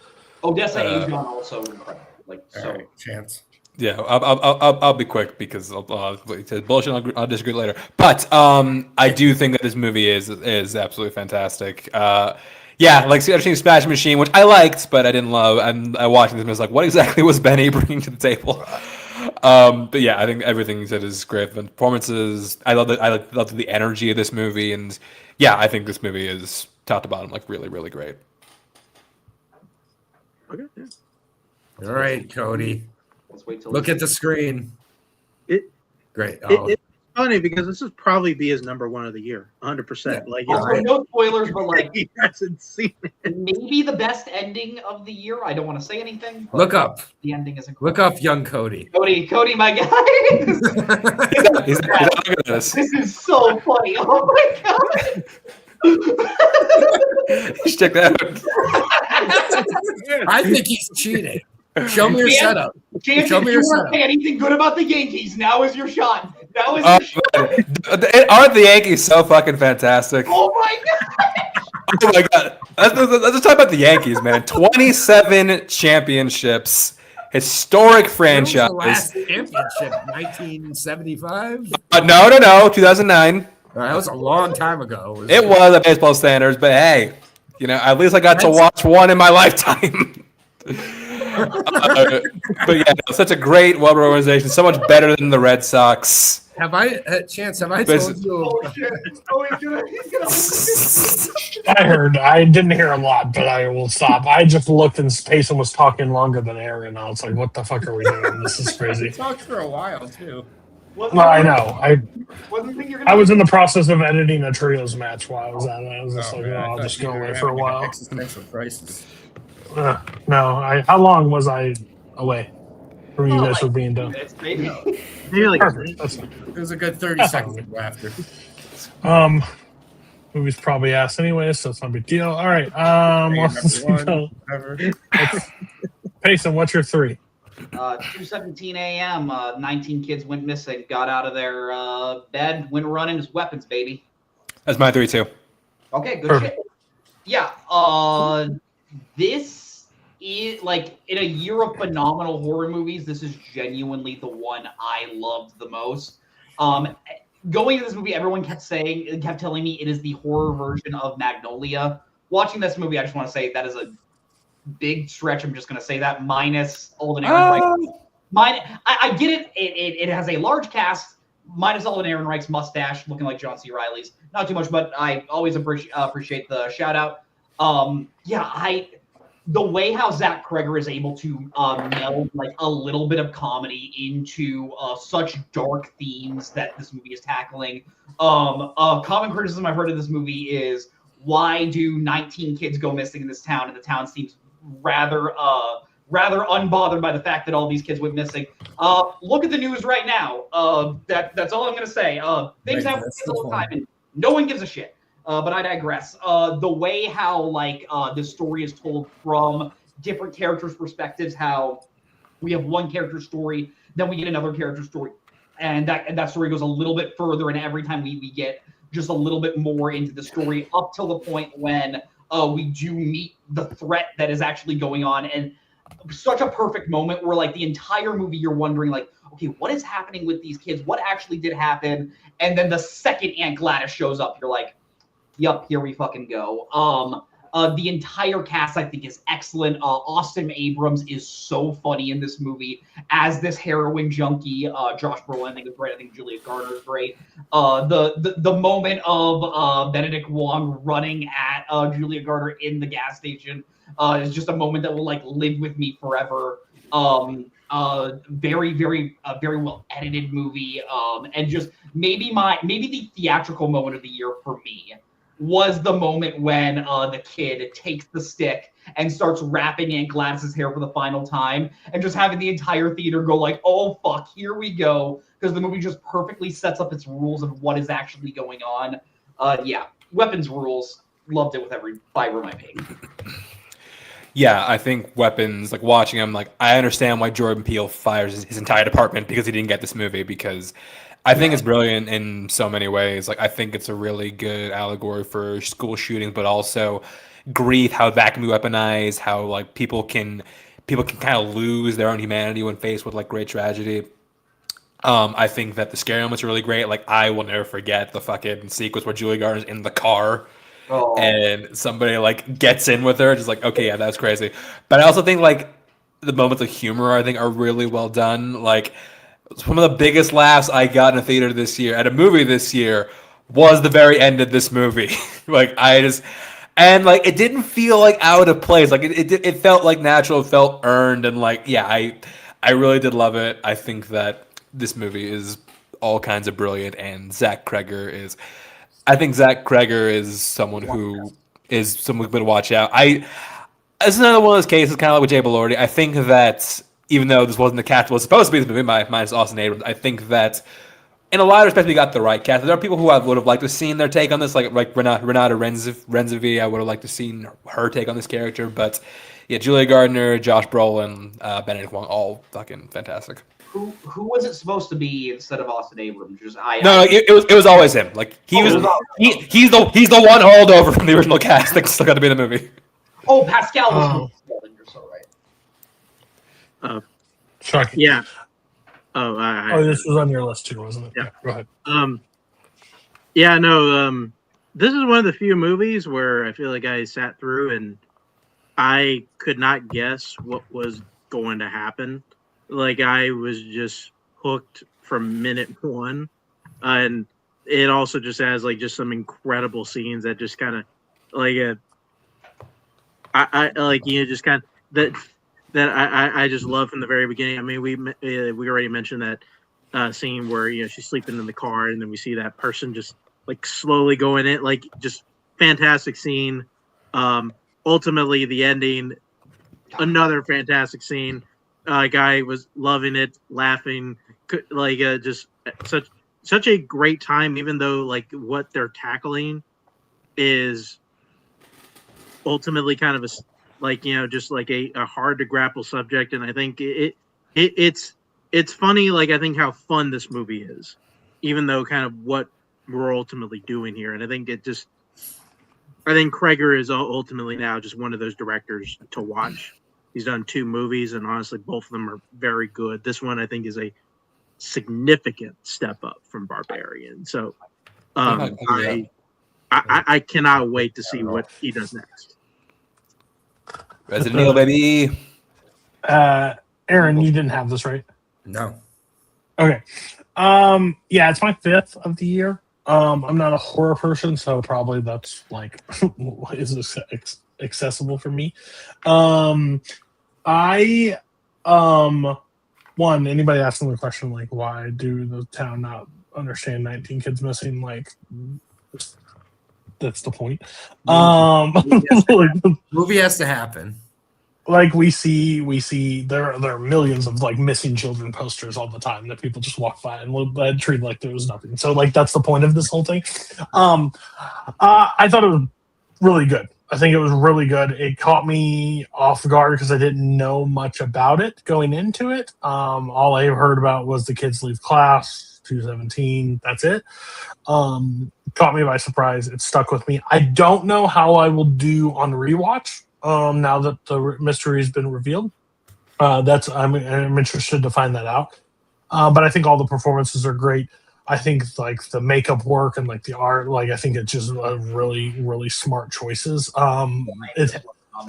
Odessa Adrian also incredible. Like, All so right, Chance. Yeah, I'll be quick because bullshit. I'll disagree later. But I do think that this movie is absolutely fantastic. Yeah, like seeing Smash Machine, which I liked, but I didn't love. And I watched this and was like, what exactly was Benny bringing to the table? But yeah, I think everything he said is great. The performances, I love the energy of this movie, and yeah, I think this movie is top to bottom like really, really great. Okay. Yeah. All right, Cody. let's wait till Look at the screen. Great. It's funny because this would probably be his number 1 of the year, 100%. Like, no spoilers, but like he hasn't seen it. maybe the best ending of the year. I don't want to say anything. but Look up. The ending is incredible. Look up young Cody. Cody, my guy. He's looking at us. This is so funny. Oh my god. Check that out. I think he's cheating. Show me your setup. James, Show if me you your want to setup. say anything good about the Yankees, now is your shot. Now is your shot. Aren't the Yankees so fucking fantastic? Oh my god. Oh my god. Let's just talk about the Yankees, man. 27 championships. Historic franchise. When was the last championship? 1975? No. 2009. That was a long time ago. It was at baseball standards, but hey, at least I got to watch one in my lifetime. But yeah, such a great, well-run organization. So much better than the Red Sox. Have I told you? I heard. I didn't hear a lot, but I will stop. I just looked and Payson was talking longer than Aaron. I was like, what the fuck are we doing? This is We crazy. talked for a while too. No, I know. I was in the process of editing a trios match while I was at it. I was just I'll just go away for a while. Existential crisis. No, how long was I away from you guys from being done? It's maybe. Maybe like Perfect. That's fine. It was a good 30 seconds to go after. Movie's probably asked anyway, so it's not a big deal. All right. Let's go. Payson, what's your 3? 2:17 a.m. 19 kids went missing. Got out of their bed. Went running as weapons, baby. That's my 3 too. Okay, good Perfect. shit. Yeah. This is like in a year of phenomenal horror movies. This is genuinely the one I loved the most. Going into this movie, everyone kept telling me it is the horror version of Magnolia. Watching this movie, I just want to say that is a big stretch. I'm just going to say that minus all the narrative. I get it. It has a large cast, minus Alden Ehrenreich's mustache looking like John C. Reilly's. Not too much, but I always appreciate the shout out. The way how Zach Kreger is able to meld like a little bit of comedy into such dark themes that this movie is tackling. A common criticism I've heard of this movie is, why do 19 kids go missing in this town, and the town seems rather unbothered by the fact that all these kids went missing. Look at the news right now. That's all I'm going to say. Things happen all the time, and no one gives a shit. But I digress. The way how this story is told from different characters' perspectives, how we have one character story, then we get another character story, and that story goes a little bit further, and every time we get just a little bit more into the story up till the point when we do meet the threat that is actually going on, and such a perfect moment where like the entire movie you're wondering like, okay, what is happening with these kids? What actually did happen? And then the second Aunt Gladys shows up, you're like, yup, here we fucking go. The entire cast, I think, is excellent. Austin Abrams is so funny in this movie as this heroin junkie. Josh Brolin, I think, is great. I think Julia Garner is great. The moment of Benedict Wong running at Julia Garner in the gas station is just a moment that will like live with me forever. Very, very, very well edited movie. And just maybe the theatrical moment of the year for me was the moment when the kid takes the stick and starts wrapping Aunt Gladys's hair for the final time, and just having the entire theater go like, oh fuck, here we go, because the movie just perfectly sets up its rules of what is actually going on. Weapons rules. Loved it with every fiber of my being. Yeah, I think Weapons, like watching him, like I understand why Jordan Peele fires his entire department because he didn't get this movie, because I think it's brilliant in so many ways. Like I think it's a really good allegory for school shootings, but also grief, how that can be weaponized, how like people can kind of lose their own humanity when faced with like great tragedy. I think that the scary moments are really great. Like I will never forget the fucking sequence where Julie Garner's in the car. Oh. And somebody like gets in with her, just like, okay, yeah, that's crazy. But I also think like the moments of humor I think are really well done. Like some of the biggest laughs I got in a theater this year at a movie this year was the very end of this movie. Like it didn't feel like out of place. Like it felt like natural, it felt earned, and like I really did love it. I think that this movie is all kinds of brilliant, and Zach Kreger is someone who is someone we're going to watch out. It's another one of those cases, kind of like with Jay Belordi. I think that even though this wasn't the cast it was supposed to be this movie, minus Austin Abrams, I think that in a lot of respects we got the right cast. There are people who I would have liked to have seen their take on this, like Renata Renzivi. I would have liked to have seen her take on this character. But yeah, Julia Gardner, Josh Brolin, Benedict Wong, all fucking fantastic. Who was it supposed to be instead of Austin Abrams? It was always him. Like he's the one holdover from the original cast that still got to be in the movie. Oh, Pascal was you're so right. Shocking. Yeah. This was on your list too, wasn't it? Yeah. Go ahead. This is one of the few movies where I feel like I sat through and I could not guess what was going to happen. Like I was just hooked from minute one, and it also just has like just some incredible scenes that just kind of like I like just kind of that I just love from the very beginning. I mean, we already mentioned that scene where she's sleeping in the car, and then we see that person just like slowly going in, like just fantastic scene. Ultimately, the ending, another fantastic scene. Guy was loving it, laughing, like just such a great time. Even though like what they're tackling is ultimately kind of just like a hard to grapple subject, and I think it's funny. Like I think how fun this movie is, even though kind of what we're ultimately doing here, and I think Kreger is ultimately now just one of those directors to watch. He's done 2 movies, and honestly, both of them are very good. This one, I think, is a significant step up from Barbarian. So, I cannot wait to see what he does next. Resident Evil, baby. Aaron, you didn't have this, right? No. Okay. Yeah, it's my 5th of the year. I'm not a horror person, so probably that's like is this accessible for me. I One, anybody asking the question like why do the town not understand 19 kids missing? Like that's the point. Movie has to happen. Like we see there are millions of like missing children posters all the time that people just walk by and treat like there was nothing. So like that's the point of this whole thing. I thought it was really good. I think it was really good. It caught me off guard because I didn't know much about it going into it. All I heard about was the kids leave class, 217. That's it. Caught me by surprise. It stuck with me. I don't know how I will do on rewatch. Now that the mystery has been revealed, I'm interested to find that out. But I think all the performances are great. I think like the makeup work and like the art, like I think it's just really, really smart choices.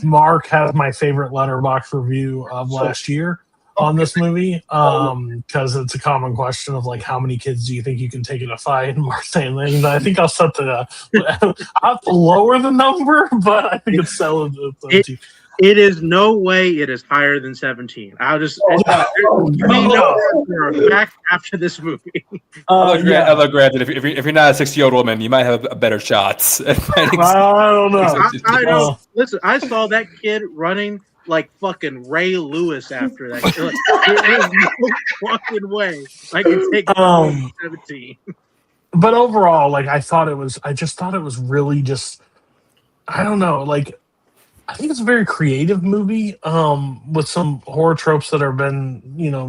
Mark has my favorite letterbox review of last year on this movie because it's a common question of like how many kids do you think you can take in a fight? And Mark saying, I think I'll set the I have to lower the number, but I think it's solid. It is no way it is higher than 17. I'll just we know for a fact after this movie. Although granted, if you're not a 60-year-old woman, you might have a better shot. I don't know. I know. Listen, I saw that kid running like fucking Ray Lewis after that. There's no fucking way I can take 17. But overall, like I just thought it was really just, I don't know, like I think it's a very creative movie with some horror tropes that have been,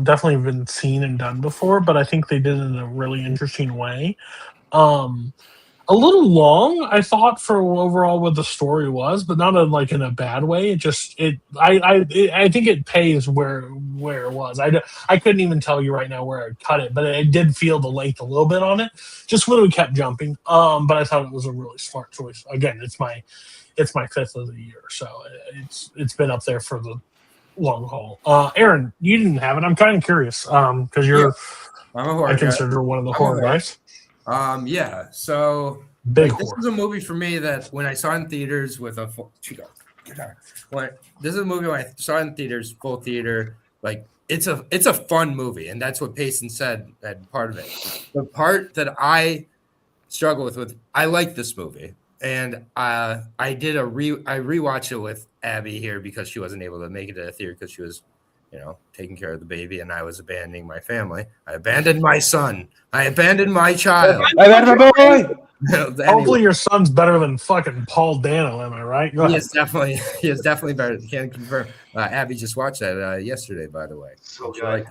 definitely been seen and done before, but I think they did it in a really interesting way. A little long, I thought, for overall what the story was, but not in a bad way. I think it pays where it was. I couldn't even tell you right now where I cut it, but it did feel the length a little bit on it, just when we kept jumping. But I thought it was a really smart choice. Again, it's my 5th of the year, so it's been up there for the long haul. Aaron, you didn't have it. I'm kind of curious because you're. I'm a horror I consider one of the horror guys. Yeah. So big this horror. is a movie for me that when I saw in theaters with this is a movie when I saw in theaters, full theater, like it's a fun movie, and that's what Payson said that part of it. The part that I struggle with I like this movie. And I rewatched it with Abby here because she wasn't able to make it to the theater because she was, taking care of the baby, and I was abandoning my family. I abandoned my son. I abandoned my child. I abandoned my boy. Anyway, hopefully your son's better than fucking Paul Dano, am I right? He is definitely better. Can confirm. Abby just watched that yesterday, by the way. So good.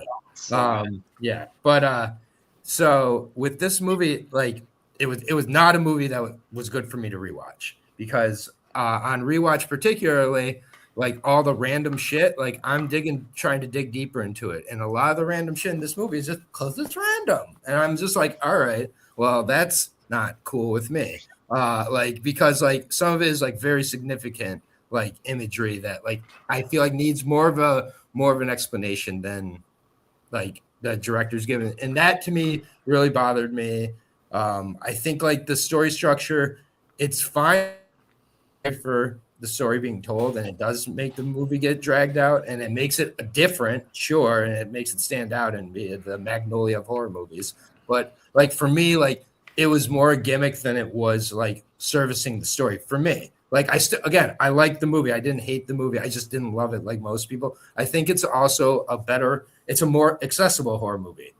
Yeah, but so with this movie, like it was not a movie that was good for me to rewatch because on rewatch particularly, like all the random shit, like I'm trying to dig deeper into it, and a lot of the random shit in this movie is just because it's random, and I'm just like, all right, well that's not cool with me, because like some of it is like very significant, like imagery that like I feel like needs more of an explanation than like the director's given, and that to me really bothered me. I think like the story structure, it's fine for the story being told, and it does make the movie get dragged out, and it makes it different, sure, and it makes it stand out and be the Magnolia of horror movies. But like for me, like it was more a gimmick than it was like servicing the story for me. Like I like the movie. I didn't hate the movie. I just didn't love it like most people. I think it's also it's a more accessible horror movie.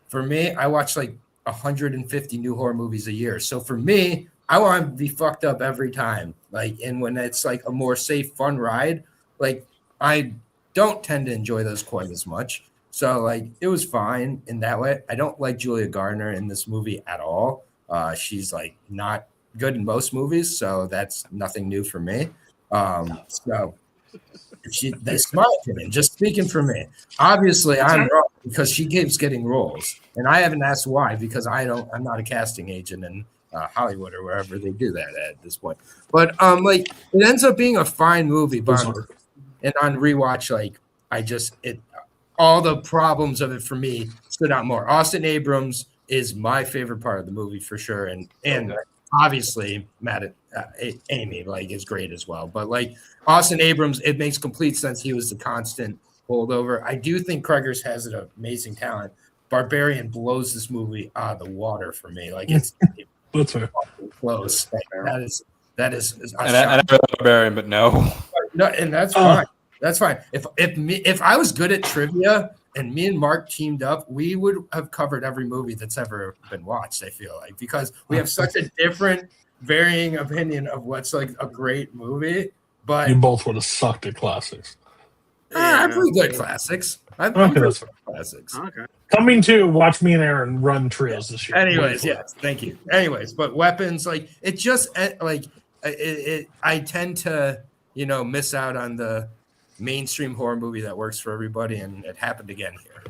For me, I watch like 150 new horror movies a year. So for me, I want to be fucked up every time. Like, and when it's like a more safe, fun ride, like I don't tend to enjoy those quite as much. So like it was fine in that way. I don't like Julia Gardner in this movie at all. She's like not good in most movies, so that's nothing new for me. So that's my opinion. Just speaking for me. Obviously, I'm wrong because she keeps getting roles, and I haven't asked why because I'm not a casting agent in Hollywood or wherever they do that at this point. But like it ends up being a fine movie, but and on rewatch, like all the problems of it for me stood out more. Austin Abrams is my favorite part of the movie for sure, and obviously Amy like is great as well. But like Austin Abrams, it makes complete sense. He was the constant holdover. I do think Cruggers has an amazing talent. Barbarian blows this movie out of the water for me. Like it's That's fair. close. That is. And I really love Barbarian, but no. No, and that's fine. That's fine. If I was good at trivia and me and Mark teamed up, we would have covered every movie that's ever been watched. I feel like because we have such a different, varying opinion of what's like a great movie. But You both would have sucked at classics. I'm pretty good at classics. I'm Okay, pretty that's good at classics. Okay. Coming to watch me and Aaron run trios this year. Anyways, yes, thank you. Anyways, but weapons, like it just like I tend to miss out on the mainstream horror movie that works for everybody, and it happened again here.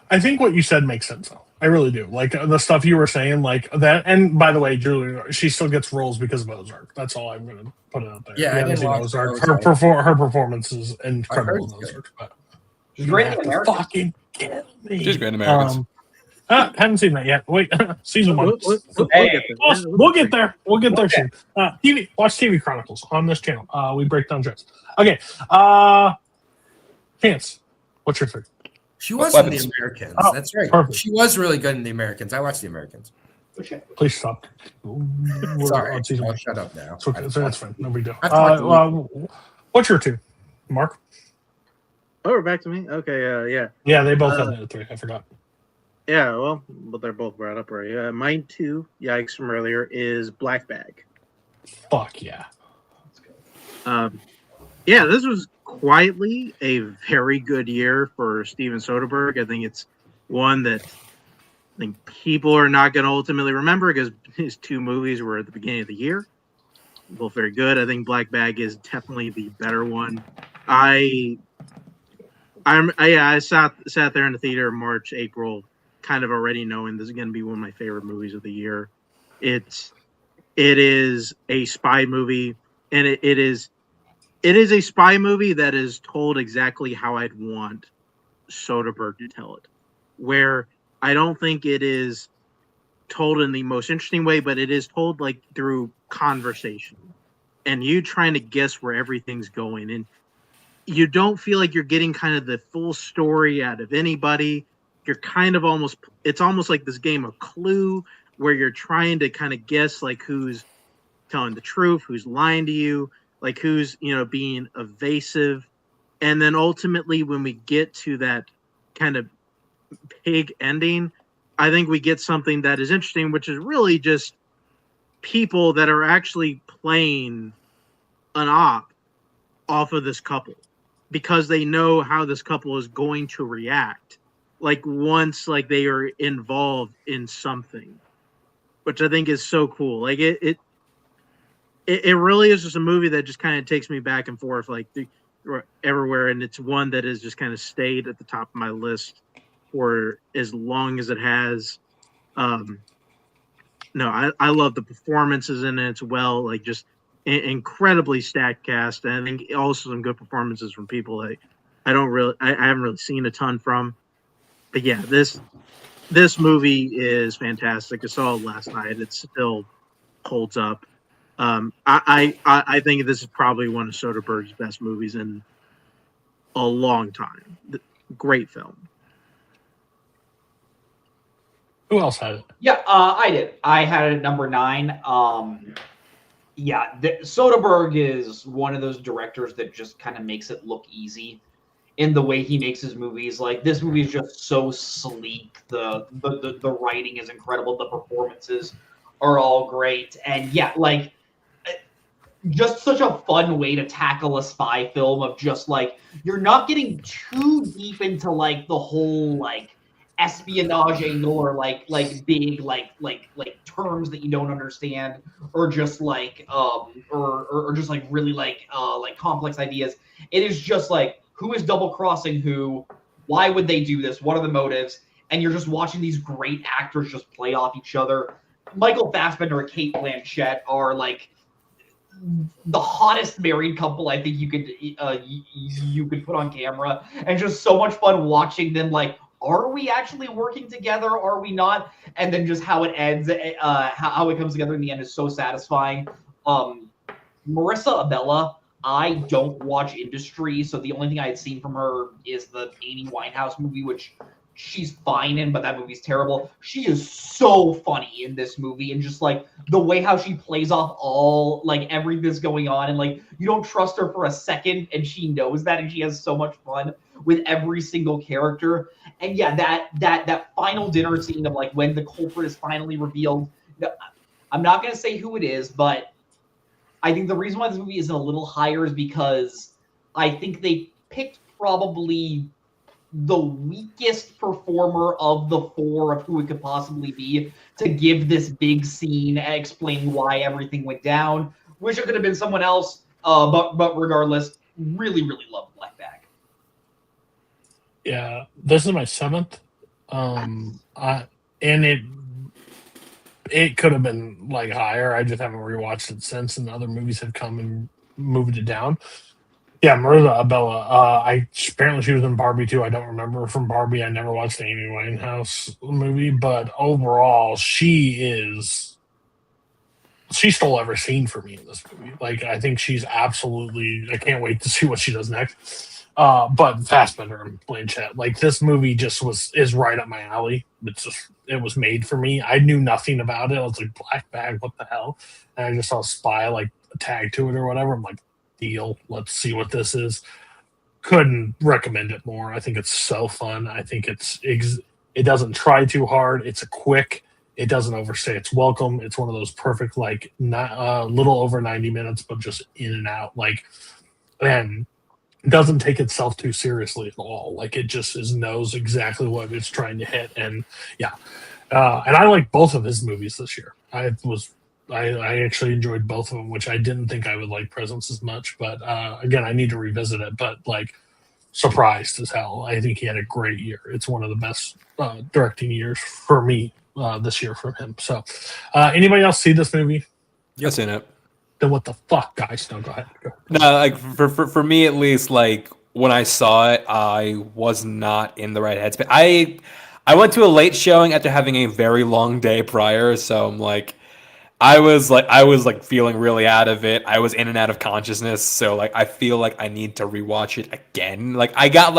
I think what you said makes sense, though. I really do. Like the stuff you were saying, like that. And by the way, Julie, she still gets roles because of Ozark. That's all I'm going to put it out there. Yeah, I didn't watch Ozark. Ozark. Her performance is incredible in Ozark. But She's great in you have to Americans. fucking kill me. She's great in Americans. Haven't seen that yet. Wait, season one. Hey, We'll get there. We'll get there soon. Watch TV Chronicles on this channel. We break down shows. Okay. Chance, what's your third? She was in the Americans. Oh, That's right. perfect. She was really good in the Americans. I watched the Americans. Please stop. Sorry, on season I'll one. shut up now. It's okay. That's fine. No big deal. I've talked What's your two, Mark? Oh, we're back to me. Okay. Yeah. Yeah, they both had that at 3. I forgot. Yeah. Well, but they're both brought up right. Mine too. Yikes from earlier is Black Bag. Fuck yeah. Yeah, this was quietly a very good year for Steven Soderbergh. I think it's one that I think people are not going to ultimately remember because his 2 movies were at the beginning of the year. Both very good. I think Black Bag is definitely the better one. I sat there in the theater in March, April, kind of already knowing this is going to be one of my favorite movies of the year. It is a spy movie, and it is a spy movie that is told exactly how I'd want Soderbergh to tell it. Where I don't think it is told in the most interesting way, but it is told like through conversation. And you trying to guess where everything's going. And you don't feel like you're getting kind of the full story out of anybody. You're kind of it's almost like this game of Clue where you're trying to kind of guess like who's telling the truth, who's lying to you, like who's, being evasive. And then ultimately when we get to that kind of big ending, I think we get something that is interesting, which is really just people that are actually playing an op off of this couple because they know how this couple is going to react. Like once like they are involved in something, which I think is so cool. Like it really is just a movie that just kind of takes me back and forth like everywhere. And it's one that has just kind of stayed at the top of my list for as long as it has. No, I love the performances in it as well. Like just incredibly stacked cast. And I think also some good performances from people that I haven't really seen a ton from. But yeah, this movie is fantastic. I saw it last night. It still holds up. I think this is probably one of Soderbergh's best movies in a long time. Great film. Who else had it? Yeah, I did. I had it at number 9. Soderbergh is one of those directors that just kind of makes it look easy in the way he makes his movies. Like this movie is just so sleek. The writing is incredible. The performances are all great. And yeah, like just such a fun way to tackle a spy film of just like you're not getting too deep into like the whole like espionage angle or like big like terms that you don't understand or just like or just like really like complex ideas. It is just like who is double crossing who, why would they do this, what are the motives, and you're just watching these great actors just play off each other. Michael Fassbender and Kate Blanchett are like the hottest married couple I think you could put on camera, and just so much fun watching them. Like, are we actually working together? Are we not? And then just how it ends, how it comes together in the end is so satisfying. Marissa Abella, I don't watch Industry, so the only thing I had seen from her is the Amy Winehouse movie, which she's fine in, but that movie's terrible. She is so funny in this movie, and just like the way how she plays off all like everything that's going on, and like you don't trust her for a second, and she knows that, and she has so much fun with every single character. And yeah, that final dinner scene of like when the culprit is finally revealed. I'm not gonna say who it is, but I think the reason why this movie isn't a little higher is because I think they picked probably the weakest performer of the four of who it could possibly be to give this big scene explaining why everything went down. Wish it could have been someone else, but regardless, really, really love Black Bag. Yeah, this is my 7th, and it could have been like higher. I just haven't rewatched it since, and other movies have come and moved it down. Yeah, Marissa Abella. Apparently she was in Barbie too. I don't remember her from Barbie. I never watched the Amy Winehouse movie, but overall, she stole every scene for me in this movie. Like, I think she's absolutely. I can't wait to see what she does next. But Fassbender and Blanchett, like this movie just is right up my alley. It was made for me. I knew nothing about it. I was like, Black Bag, what the hell? And I just saw Spy like tag to it or whatever. I'm like, deal. Let's see what this is. Couldn't recommend it more. I think it's so fun. I think it doesn't try too hard. It's quick. It doesn't overstay its welcome. It's one of those perfect, like, not little over 90 minutes, but just in and out. Like, and doesn't take itself too seriously at all. Like, it just knows exactly what it's trying to hit. And yeah, and I like both of his movies this year. I actually enjoyed both of them, which I didn't think I would like Presence as much. But again, I need to revisit it. But like, surprised as hell. I think he had a great year. It's one of the best directing years for me this year from him. So, anybody else see this movie? Yes, in it. Then what the fuck, guys? No, go ahead. No, like for me at least, like when I saw it, I was not in the right headspace. I went to a late showing after having a very long day prior, so I'm like, I was feeling really out of it. I was in and out of consciousness, so like I feel like I need to rewatch it again. Like I got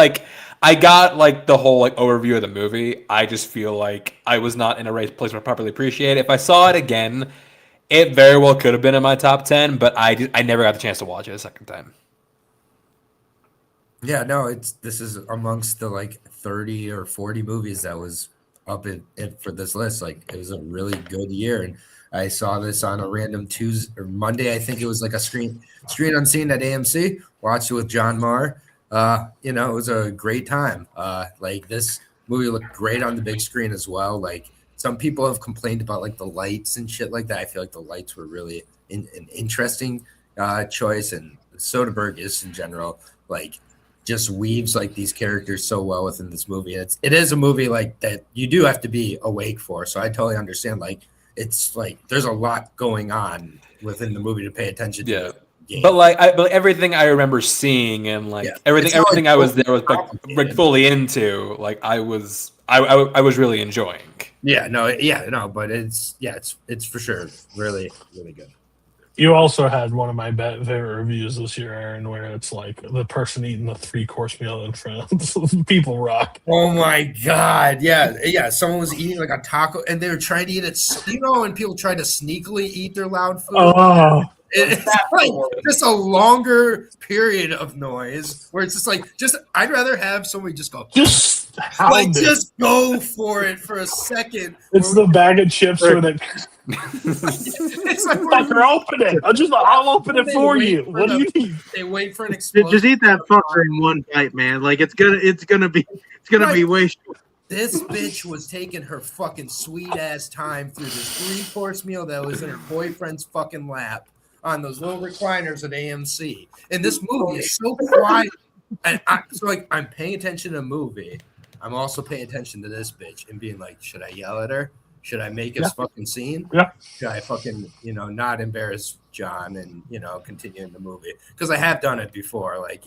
the whole like overview of the movie. I just feel like I was not in a right place to properly appreciate it. If I saw it again, it very well could have been in my top 10, but I never got the chance to watch it a second time. Yeah, no, this is amongst the like 30 or 40 movies that was up it for this list. Like, it was a really good year, and I saw this on a random Tuesday or Monday. I think it was like a screen unseen at AMC. Watched it with John Marr. It was a great time. Like, this movie looked great on the big screen as well. Like, some people have complained about like the lights and shit like that. I feel like the lights were really an interesting choice, and Soderbergh is in general like just weaves like these characters so well within this movie. It is a movie like that you do have to be awake for. So I totally understand. Like, it's like there's a lot going on within the movie to pay attention to. Yeah. But everything I remember seeing and like everything I was there was like fully into, like I was really enjoying. But it's for sure really, really good. You also had one of my favorite reviews this year, Aaron, where it's like the person eating the 3-course meal in France. People rock. Oh my god, yeah. Someone was eating like a taco, and they were trying to eat it. And people try to sneakily eat their loud food. Oh. It's like just a longer period of noise where it's just like, I'd rather have somebody just go, just go for it for a second. It's the bag of chips where they. It's like, fucker, open it. I'll open it for you. What do you need? They wait for an explosion. Just eat that fucker in one bite, man. Like, it's gonna be way short. This bitch was taking her fucking sweet ass time through this 3-course meal that was in her boyfriend's fucking lap on those little recliners at AMC. And this movie is so quiet. And I'm paying attention to the movie. I'm also paying attention to this bitch and being like, should I yell at her? Should I make his fucking scene? Yeah. Should I fucking, not embarrass John and, continue in the movie? Because I have done it before. Like,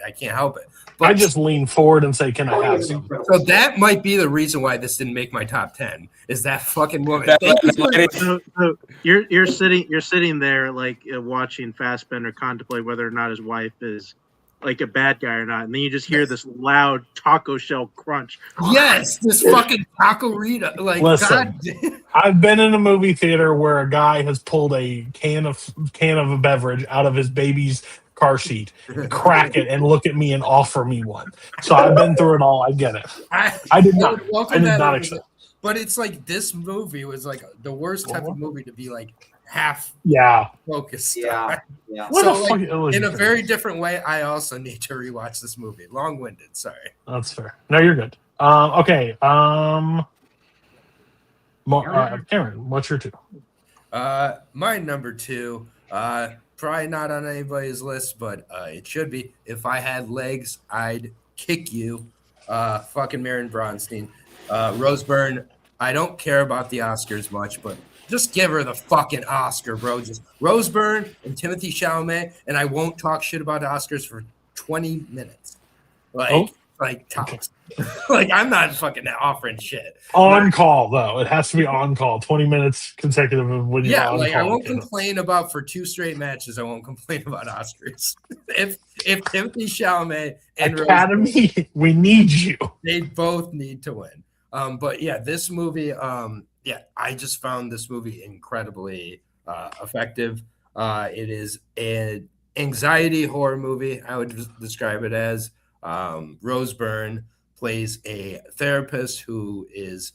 I can't help it. But I just lean forward and say, "Can I have some?" So that might be the reason why this didn't make my top 10. Is that fucking woman? So you're sitting there like watching Fassbender contemplate whether or not his wife is like a bad guy or not, and then you just hear this loud taco shell crunch. Yes, this fucking taco Rita. Like, Listen, I've been in a movie theater where a guy has pulled a can of a beverage out of his baby's car seat, crack it, and look at me and offer me one. So I've been through it all. I get it. I did not accept. But it's like this movie was like the worst type of movie to be like half focused. Yeah. So like, in a very different way, I also need to rewatch this movie. Long-winded, sorry. That's fair. No, you're good. Okay. Cameron, what's your 2? My number 2, probably not on anybody's list, but it should be. If I had legs, I'd kick you. Fucking Marion Bronstein. Rose Byrne, I don't care about the Oscars much, but just give her the fucking Oscar, bro. Just Rose Byrne and Timothée Chalamet, and I won't talk shit about the Oscars for 20 minutes. Like tops. Like, I'm not fucking offering shit. On call, though. It has to be on call. 20 minutes consecutive of when you're on call. I won't complain about for 2 straight matches. I won't complain about Oscars. if Timothée Chalamet and Academy, Rose, we need you. They both need to win. But yeah, this movie, I just found this movie incredibly effective. It is an anxiety horror movie, I would describe it as. Rose Byrne plays a therapist who is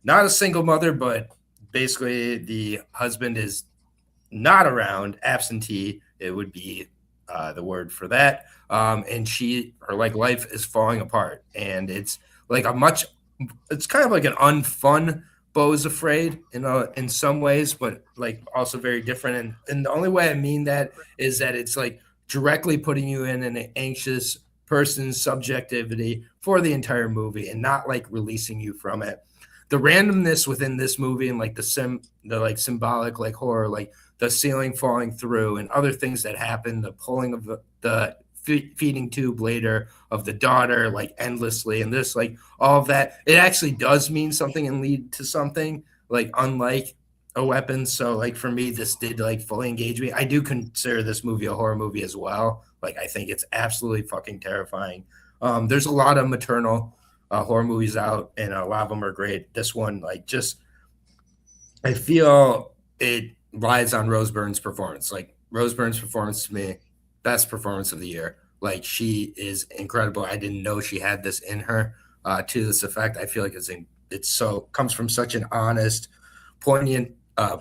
not a single mother, but basically the husband is not around, absentee. It would be the word for that. And her life is falling apart, and it's like it's kind of like an unfun Beau is Afraid, in some ways, but like also very different. And the only way I mean that is that it's like directly putting you in an anxious person's subjectivity for the entire movie and not like releasing you from it. The randomness within this movie and like the symbolic like horror, like the ceiling falling through and other things that happen, the pulling of the feeding tube later of the daughter like endlessly, and this like all of that, it actually does mean something and lead to something, like unlike a weapon. So like for me, this did like fully engage me. I do consider this movie a horror movie as well. Like, I think it's absolutely fucking terrifying. There's a lot of maternal horror movies out, and a lot of them are great. This one, like, just I feel it rides on Rose Byrne's performance. Like, Rose Byrne's performance to me, best performance of the year. Like, she is incredible. I didn't know she had this in her to this effect. I feel like comes from such an honest, poignant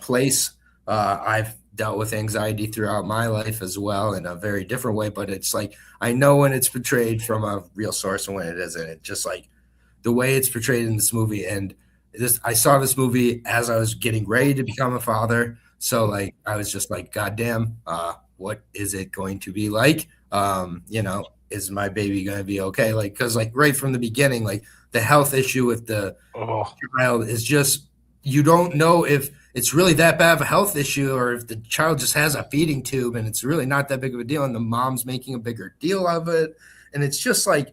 place. I've dealt with anxiety throughout my life as well in a very different way, but it's like I know when it's portrayed from a real source and when it isn't. It's just like the way it's portrayed in this movie. And I saw this movie as I was getting ready to become a father, so like I was just like, goddamn, what is it going to be like? Is my baby going to be okay? Like, because like right from the beginning, like the health issue with the child is just, you don't know if it's really that bad of a health issue or if the child just has a feeding tube and it's really not that big of a deal and the mom's making a bigger deal of it. And it's just like,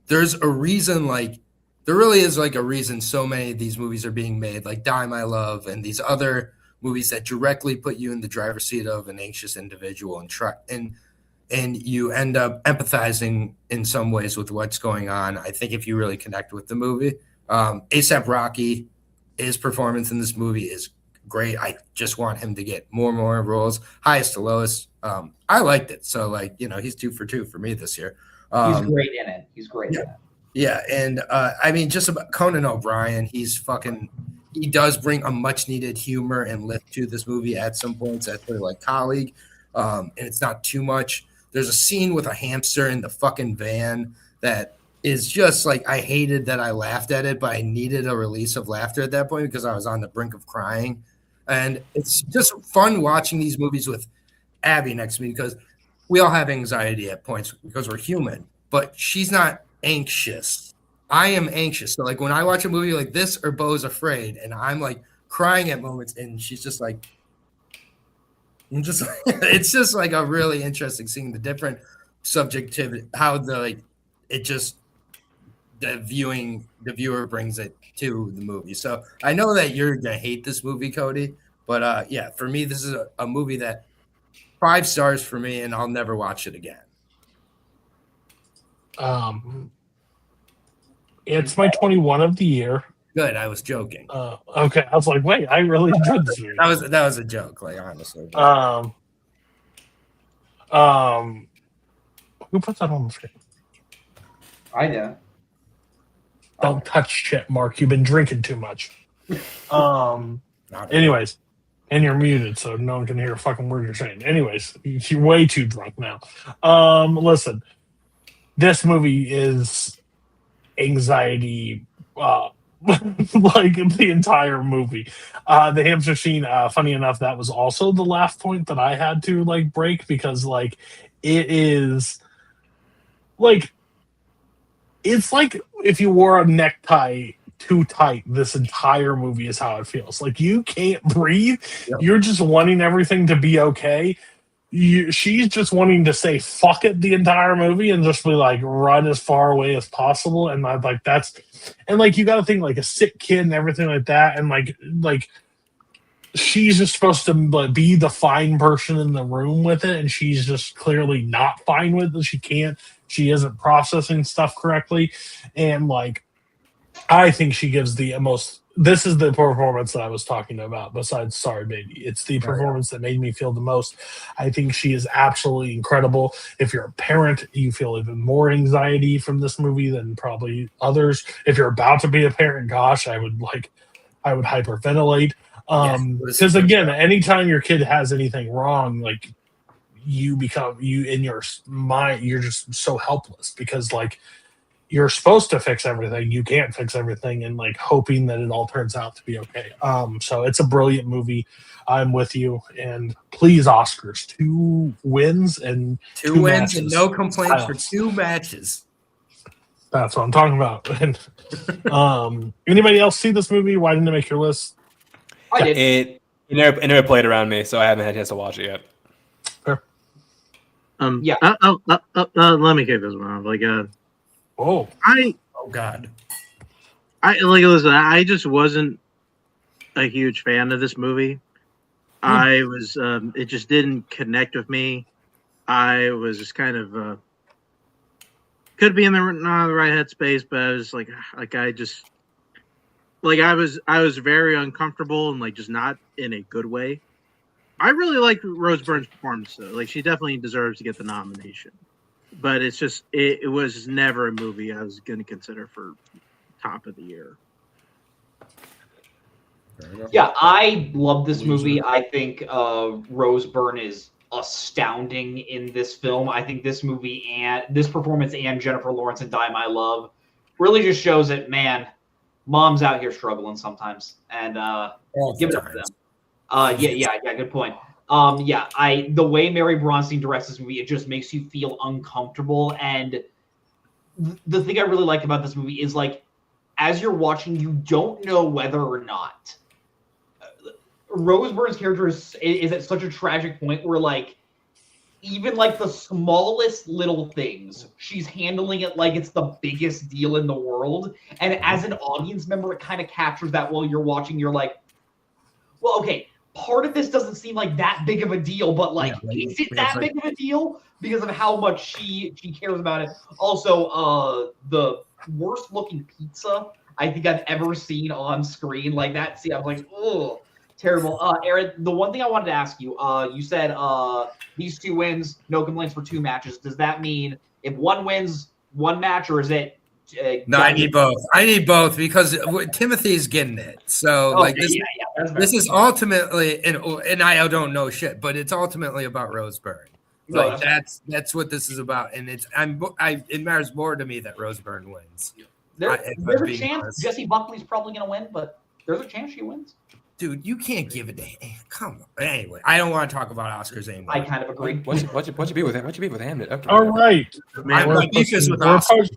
there's a reason, like there really is like a reason so many of these movies are being made, like Die My Love and these other movies that directly put you in the driver's seat of an anxious individual and you end up empathizing in some ways with what's going on. I think if you really connect with the movie, A$AP Rocky, his performance in this movie is great. I just want him to get more and more roles, highest to lowest. I liked it. So like, he's 2 for 2 for me this year. He's great in it. Yeah. And I mean, just about Conan O'Brien, he does bring a much needed humor and lift to this movie at some points as their like colleague. And it's not too much. There's a scene with a hamster in the fucking van that is just like, I hated that I laughed at it, but I needed a release of laughter at that point because I was on the brink of crying. And it's just fun watching these movies with Abby next to me because we all have anxiety at points because we're human, but she's not anxious. I am anxious. So like when I watch a movie like this or Beau is Afraid and I'm like crying at moments, and she's just like, I'm just it's just like a really interesting seeing the different subjectivity, how the like it just the viewer brings it to the movie. So I know that you're gonna hate this movie, Cody, but yeah, for me, this is a movie that 5 stars for me, and I'll never watch it again. It's my 21 of the year. Good, I was joking. Okay, I was like, wait, I really enjoyed this movie. That was a joke, like honestly. Who put that on the screen? I do. Don't touch shit, Mark. You've been drinking too much. Anyways, and you're muted, so no one can hear a fucking word you're saying. Anyways, you're way too drunk now. Listen, this movie is anxiety, like the entire movie. The hamster scene, funny enough, that was also the last point that I had to like break, because like it is like it's like if you wore a necktie too tight, this entire movie is how it feels. Like you can't breathe. Yep. You're just wanting everything to be okay. She's just wanting to say fuck it the entire movie and just be like run as far away as possible. And I'm like, that's, and like you got to think like a sick kid and everything like that. And like she's just supposed to be the fine person in the room with it, and she's just clearly not fine with it. She isn't processing stuff correctly, and like I think she gives the most. This is the performance that I was talking about. Besides, sorry, baby, it's the performance that made me feel the most. I think she is absolutely incredible. If you're a parent, you feel even more anxiety from this movie than probably others. If you're about to be a parent, gosh, I would hyperventilate. Because again, anytime your kid has anything wrong, like you in your mind, you're just so helpless, because like you're supposed to fix everything. You can't fix everything, and like hoping that it all turns out to be okay. So it's a brilliant movie. I'm with you, and please, Oscars, 2 wins and 2 wins matches. and no complaints for 2 matches. That's what I'm talking about. And anybody else see this movie? Why didn't it make your list? I did. It never played around me, so I haven't had a chance to watch it yet. Fair. Yeah. Let me kick this one off. Like, oh God. Listen, I just wasn't a huge fan of this movie. I was, it just didn't connect with me. I was just kind of, could be in the right headspace, but I was like I was very uncomfortable and like just not in a good way. I really liked Rose Byrne's performance though. Like she definitely deserves to get the nomination. But it's just it was never a movie I was going to consider for top of the year. Yeah, I love this movie. I think Rose Byrne is astounding in this film. I think this movie and this performance and Jennifer Lawrence in Die My Love really just shows that, man, mom's out here struggling sometimes, and give it up to them. Yeah, good point. The way Mary Bronstein directs this movie, it just makes you feel uncomfortable. And the thing I really like about this movie is like, as you're watching, you don't know whether or not Rose Byrne's character is at such a tragic point where like even like the smallest little things, she's handling it like it's the biggest deal in the world. And as an audience member, it kind of captures that while you're watching. You're like, well, okay, part of this doesn't seem like that big of a deal, but like, is it that big of a deal because of how much she cares about it? Also, the worst looking pizza I think I've ever seen on screen, like that. See, I was like, oh, terrible. Aaron, the one thing I wanted to ask you, you said these 2 wins, no complaints for 2 matches. Does that mean if one wins 1 match, or is it? No, I need both. I need both because Timothy's getting it. So this is ultimately, and I don't know shit, but it's ultimately about Rose Byrne. Like that's what this is about, and it matters more to me that Rose Byrne wins. There's a chance Jessie Buckley's probably going to win, but there's a chance she wins. Dude, you can't give it to him. Come on. Anyway, I don't want to talk about Oscars anymore. I kind of agree. What's your beef with him? What's your beef with Hamnet? Okay. All right. My beef is with Oscars.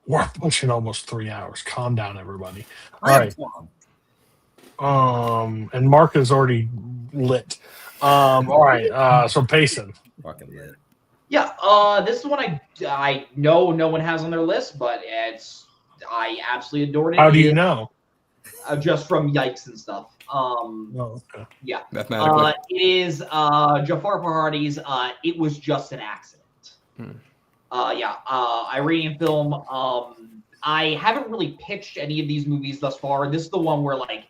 We're pushing almost 3 hours. Calm down, everybody. All right. And Mark is already lit. All right. So Payson. Fucking lit. Yeah, this is one I know no one has on their list, but I absolutely adored it. How do you know? Just from Yikes and stuff. Okay. Yeah. Mathematically. It is Jafar Pahadi's It Was Just an Accident. Iranian film. I haven't really pitched any of these movies thus far. This is the one where, like,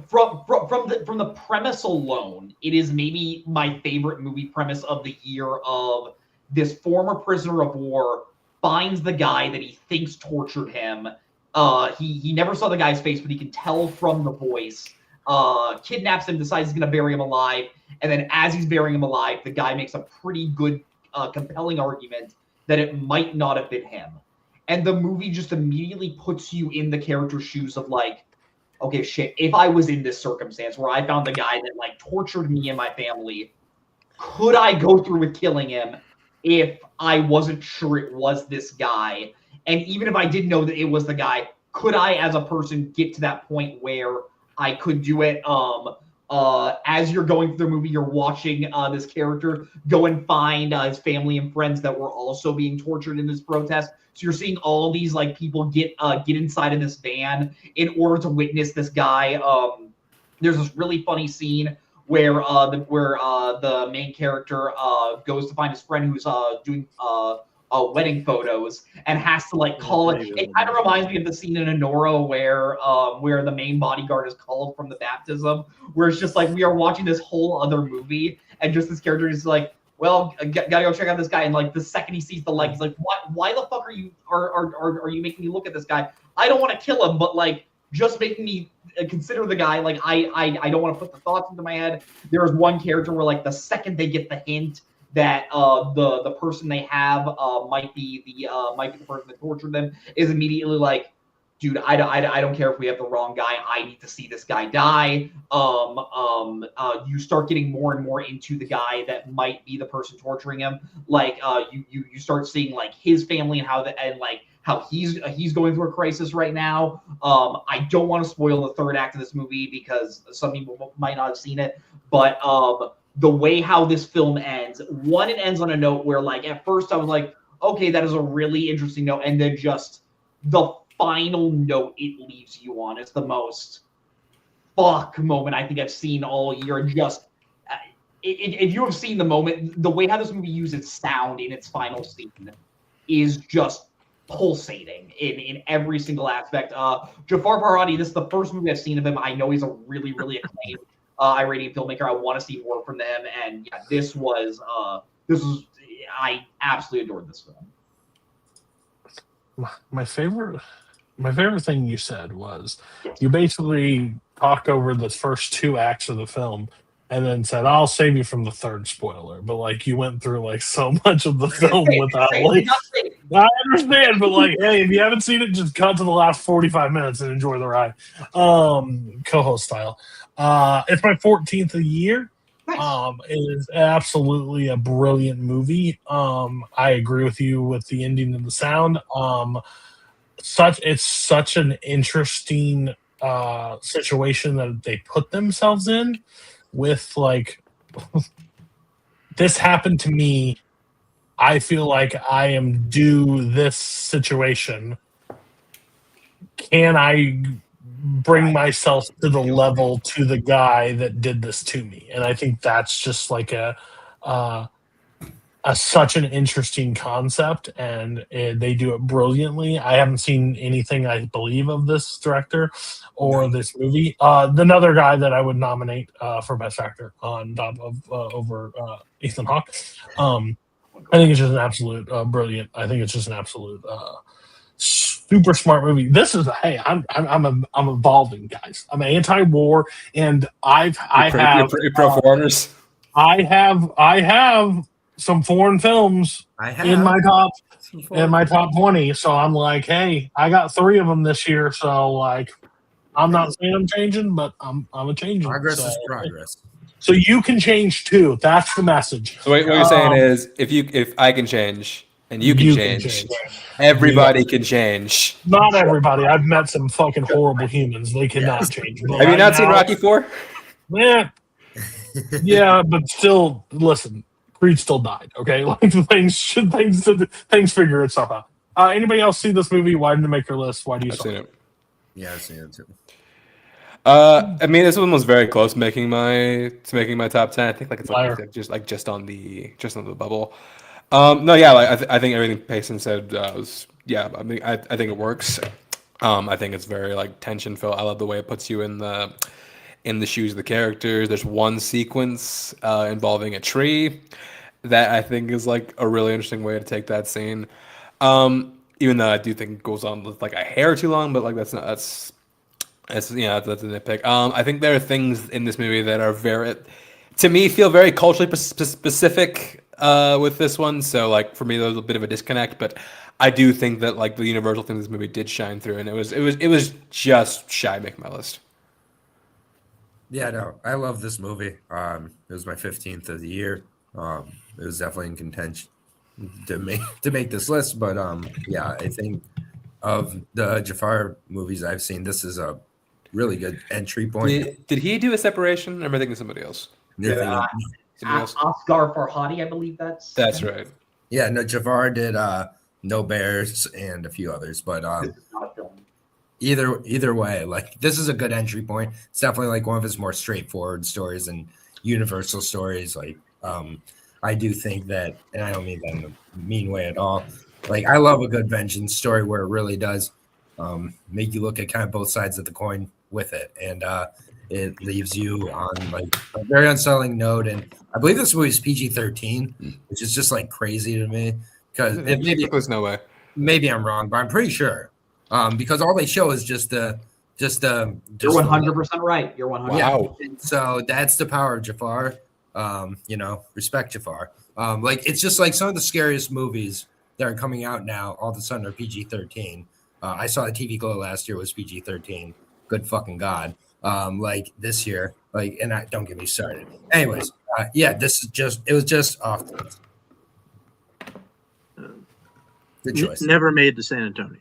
from the premise alone, it is maybe my favorite movie premise of the year. Of this former prisoner of war finds the guy that he thinks tortured him. He never saw the guy's face, but he can tell from the voice. Kidnaps him, decides he's going to bury him alive, and then as he's burying him alive, the guy makes a pretty good, compelling argument that it might not have been him. And the movie just immediately puts you in the character's shoes of, like, okay, shit, if I was in this circumstance where I found the guy that, like, tortured me and my family, could I go through with killing him if I wasn't sure it was this guy? And even if I did know that it was the guy, could I, as a person, get to that point where I could do it? As you're going through the movie, you're watching this character go and find his family and friends that were also being tortured in this protest. So you're seeing all these, like, people get inside of this van in order to witness this guy. There's this really funny scene where the main character goes to find his friend who's doing wedding photos and has to, like, call it. It kind of reminds me of the scene in Honora where the main bodyguard is called from the baptism, where it's just like we are watching this whole other movie and just this character is like, well, gotta go check out this guy, and, like, the second he sees the leg, he's like, why the fuck are you making me look at this guy? I don't want to kill him, but, like, just making me consider the guy. Like, I don't want to put the thoughts into my head. There is one character where, like, the second they get the hint that the person they have might be the person that tortured them, is immediately like, dude, I don't care if we have the wrong guy. I need to see this guy die. You start getting more and more into the guy that might be the person torturing him. Like, you start seeing, like, his family and how he's going through a crisis right now. I don't want to spoil the third act of this movie because some people might not have seen it, but the way how this film ends, it ends on a note where, like, at first I was like, okay, that is a really interesting note, and then just the final note it leaves you on is the most fuck moment I think I've seen all year. Just if you have seen the moment, the way how this movie uses sound in its final scene is just pulsating in every single aspect. Jafar Pahadi, this is the first movie I've seen of him. I know he's a really, really acclaimed Iranian filmmaker. I want to see more from them, and yeah, this was I absolutely adored this film. My favorite thing you said was you basically talked over the first two acts of the film and then said, I'll save you from the third spoiler. But, like, you went through, like, so much of the film without, like, I understand, but, like, hey, if you haven't seen it, just cut to the last 45 minutes and enjoy the ride. Co-host style. It's my 14th of the year. Nice. It is absolutely a brilliant movie. I agree with you with the ending and the sound. It's such an interesting situation that they put themselves in with, like, this happened to me. I feel like I am due this situation. Can I bring myself to the level to the guy that did this to me? And I think that's just like such an interesting concept, and they do it brilliantly. I haven't seen anything, I believe, of this director or this movie. Another guy that I would nominate for Best Actor on top of over Ethan Hawke. I think it's just an absolute brilliant. I think it's just an absolute super smart movie. This is I'm evolving, guys. I'm anti-war, and I have pro foreigners. I have some foreign films in my top 20. So I'm like, hey, I got 3 of them this year. So, like, I'm not saying I'm changing, but I'm a changing. Progress is progress. So you can change too. That's the message. So what you're saying is, if I can change, And you can change. Everybody can change. Not everybody. I've met some fucking horrible humans. They cannot change. But Have you right not seen now- Rocky 4? Yeah. Yeah, but still, listen, Creed still died. Okay, like things figure itself out. Anybody else see this movie? Why didn't it make your list? Why do you? I've seen it. Yeah, I've seen it too. I mean, this one was very close to making my top 10. I think like it's just on the bubble. No, yeah, like I think everything Payson said was I mean, I think it works. I think it's very like tension filled. I love the way it puts you in the shoes of the characters. There's one sequence involving a tree that I think is like a really interesting way to take that scene. Even though I do think it goes on with like a hair too long, but like that's a nitpick. I think there are things in this movie that are very, to me, feel very culturally specific with this one. So like for me, there's a bit of a disconnect, but I do think that like the universal things this movie did shine through, and it was just shy of making my list. Yeah, no, I love this movie. It was my 15th of the year. It was definitely in contention to make this list, but yeah, I think of the Jafar movies I've seen, this is a really good entry point. Did he do a separation? Or am I thinking of somebody else? Oscar Farhadi, I believe that's right. Yeah, no, Jafar did No Bears and a few others, but either way, like this is a good entry point. It's definitely like one of his more straightforward stories and universal stories. Like I do think that, and I don't mean that in a mean way at all. Like I love a good vengeance story where it really does make you look at kind of both sides of the coin with it, and it leaves you on like a very unsettling note. And I believe this movie is PG-13, which is just like crazy to me because there's no way. Maybe I'm wrong, but I'm pretty sure because all they show is just You're 100% right. You're 100%. Wow. So that's the power of Jafar. Respect Jafar. Like it's just like some of the scariest movies that are coming out now all of a sudden are PG-13. I saw the TV Glow last year was PG-13. Good fucking God. Like this year, like, and don't get me started. Anyways, it was just off. Good choice. Never made to San Antonio.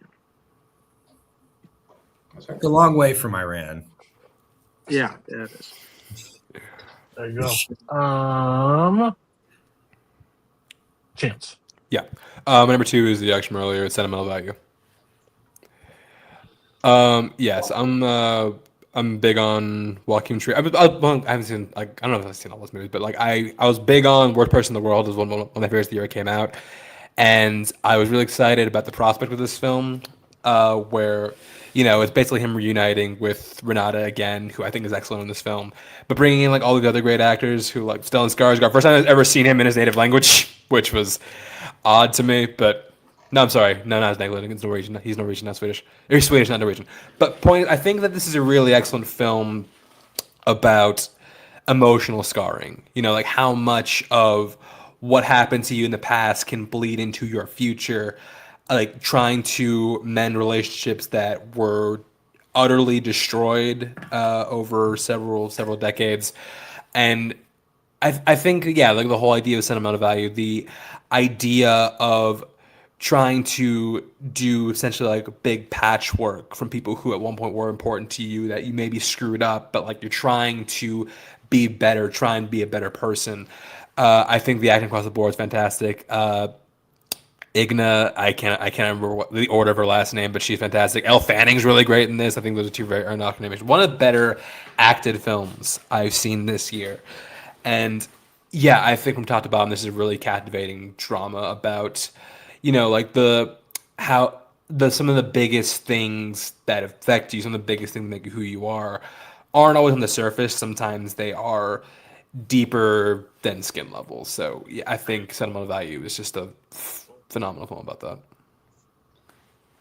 It's a long way from Iran. Yeah, it is. There you go. Chance. Yeah. Number 2 is the action earlier, sentimental value. Yes, I'm big on Joaquin Tree. I haven't seen I don't know if I've seen all those movies, but like I was big on Worst Person in the World. It was one of my favorites the year it came out, and I was really excited about the prospect of this film, where it's basically him reuniting with Renata again, who I think is excellent in this film, but bringing in like all the other great actors who like Stellan Skarsgård. First time I've ever seen him in his native language, which was odd to me, but. No, I'm sorry. No, not his native. It's Norwegian. He's Norwegian, not Swedish. He's Swedish, not Norwegian. But I think that this is a really excellent film about emotional scarring. Like how much of what happened to you in the past can bleed into your future. Like trying to mend relationships that were utterly destroyed over several decades. And I think, like the whole idea of sentimental value, the idea of trying to do essentially like a big patchwork from people who at one point were important to you that you maybe screwed up, but like you're trying to be better, try and be a better person. I think the acting across the board is fantastic. Igna, I can't remember what the order of her last name, but she's fantastic. Elle Fanning's really great in this. I think those are two very unknown animations. One of the better acted films I've seen this year. And yeah, I think from top to bottom, this is a really captivating drama about like some of the biggest things that affect you, some of the biggest things that make you who you aren't always on the surface. Sometimes they are deeper than skin level. So yeah, I think sentimental value is just a phenomenal film about that.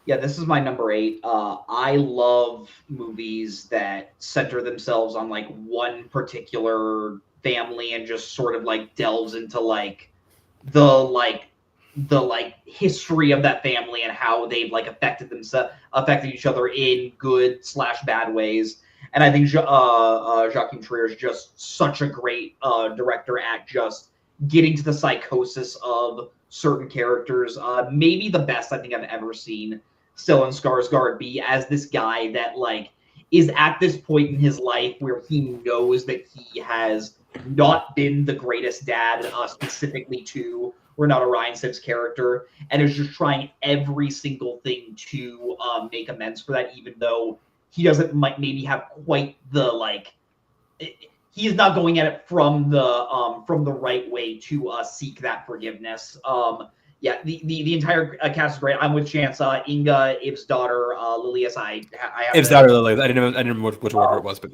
Yeah, this is my number 8. I love movies that center themselves on like one particular family and just sort of like delves into like the history of that family and how they've like affected each other in good/bad ways. And I think Joaquin Trier is just such a great director at just getting to the psychosis of certain characters. Maybe the best I think I've ever seen Stellan Skarsgård be as this guy that like is at this point in his life where he knows that he has not been the greatest dad, specifically to Renata Ryan's character, and is just trying every single thing to make amends for that, even though he doesn't maybe have quite the like. He is not going at it from the right way to seek that forgiveness. Yeah, the entire cast is great. I'm with Chance. Inga, Ib's daughter, Lilias. I have Ib's daughter, Lily. I didn't know which order it was, but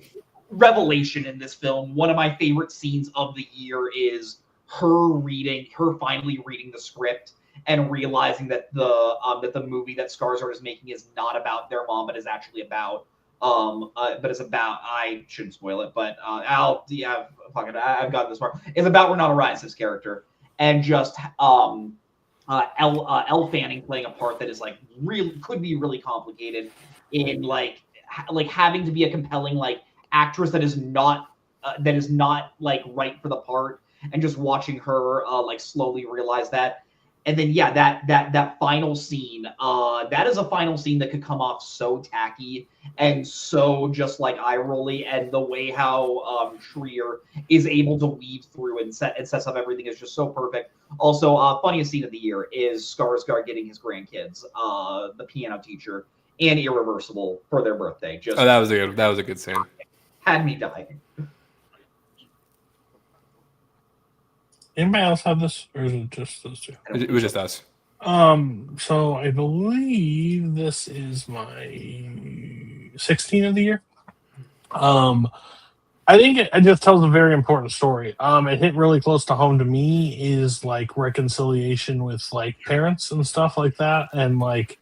revelation in this film. One of my favorite scenes of the year is her finally reading the script and realizing that the movie that Skarsgård is making is not about their mom, but is actually about I shouldn't spoil it, but fuck it, I've gotten this far. It's about Renata Ryan's character, and just Elle Fanning playing a part that is like could be really complicated in like having to be a compelling like actress that is not like right for the part, and just watching her like slowly realize that. And then yeah, that final scene, that is a final scene that could come off so tacky and so just like eye rolly, and the way how Schreier is able to weave through and sets up everything is just so perfect. Also, funniest scene of the year is Skarsgård getting his grandkids, the piano teacher and Irreversible, for their birthday. Just that was a good scene. Had me dying. Anybody else have this, or is it just those two? It was just us. So I believe this is my 16 of the year. I think it just tells a very important story. It hit really close to home to me is like reconciliation with like parents and stuff like that, and like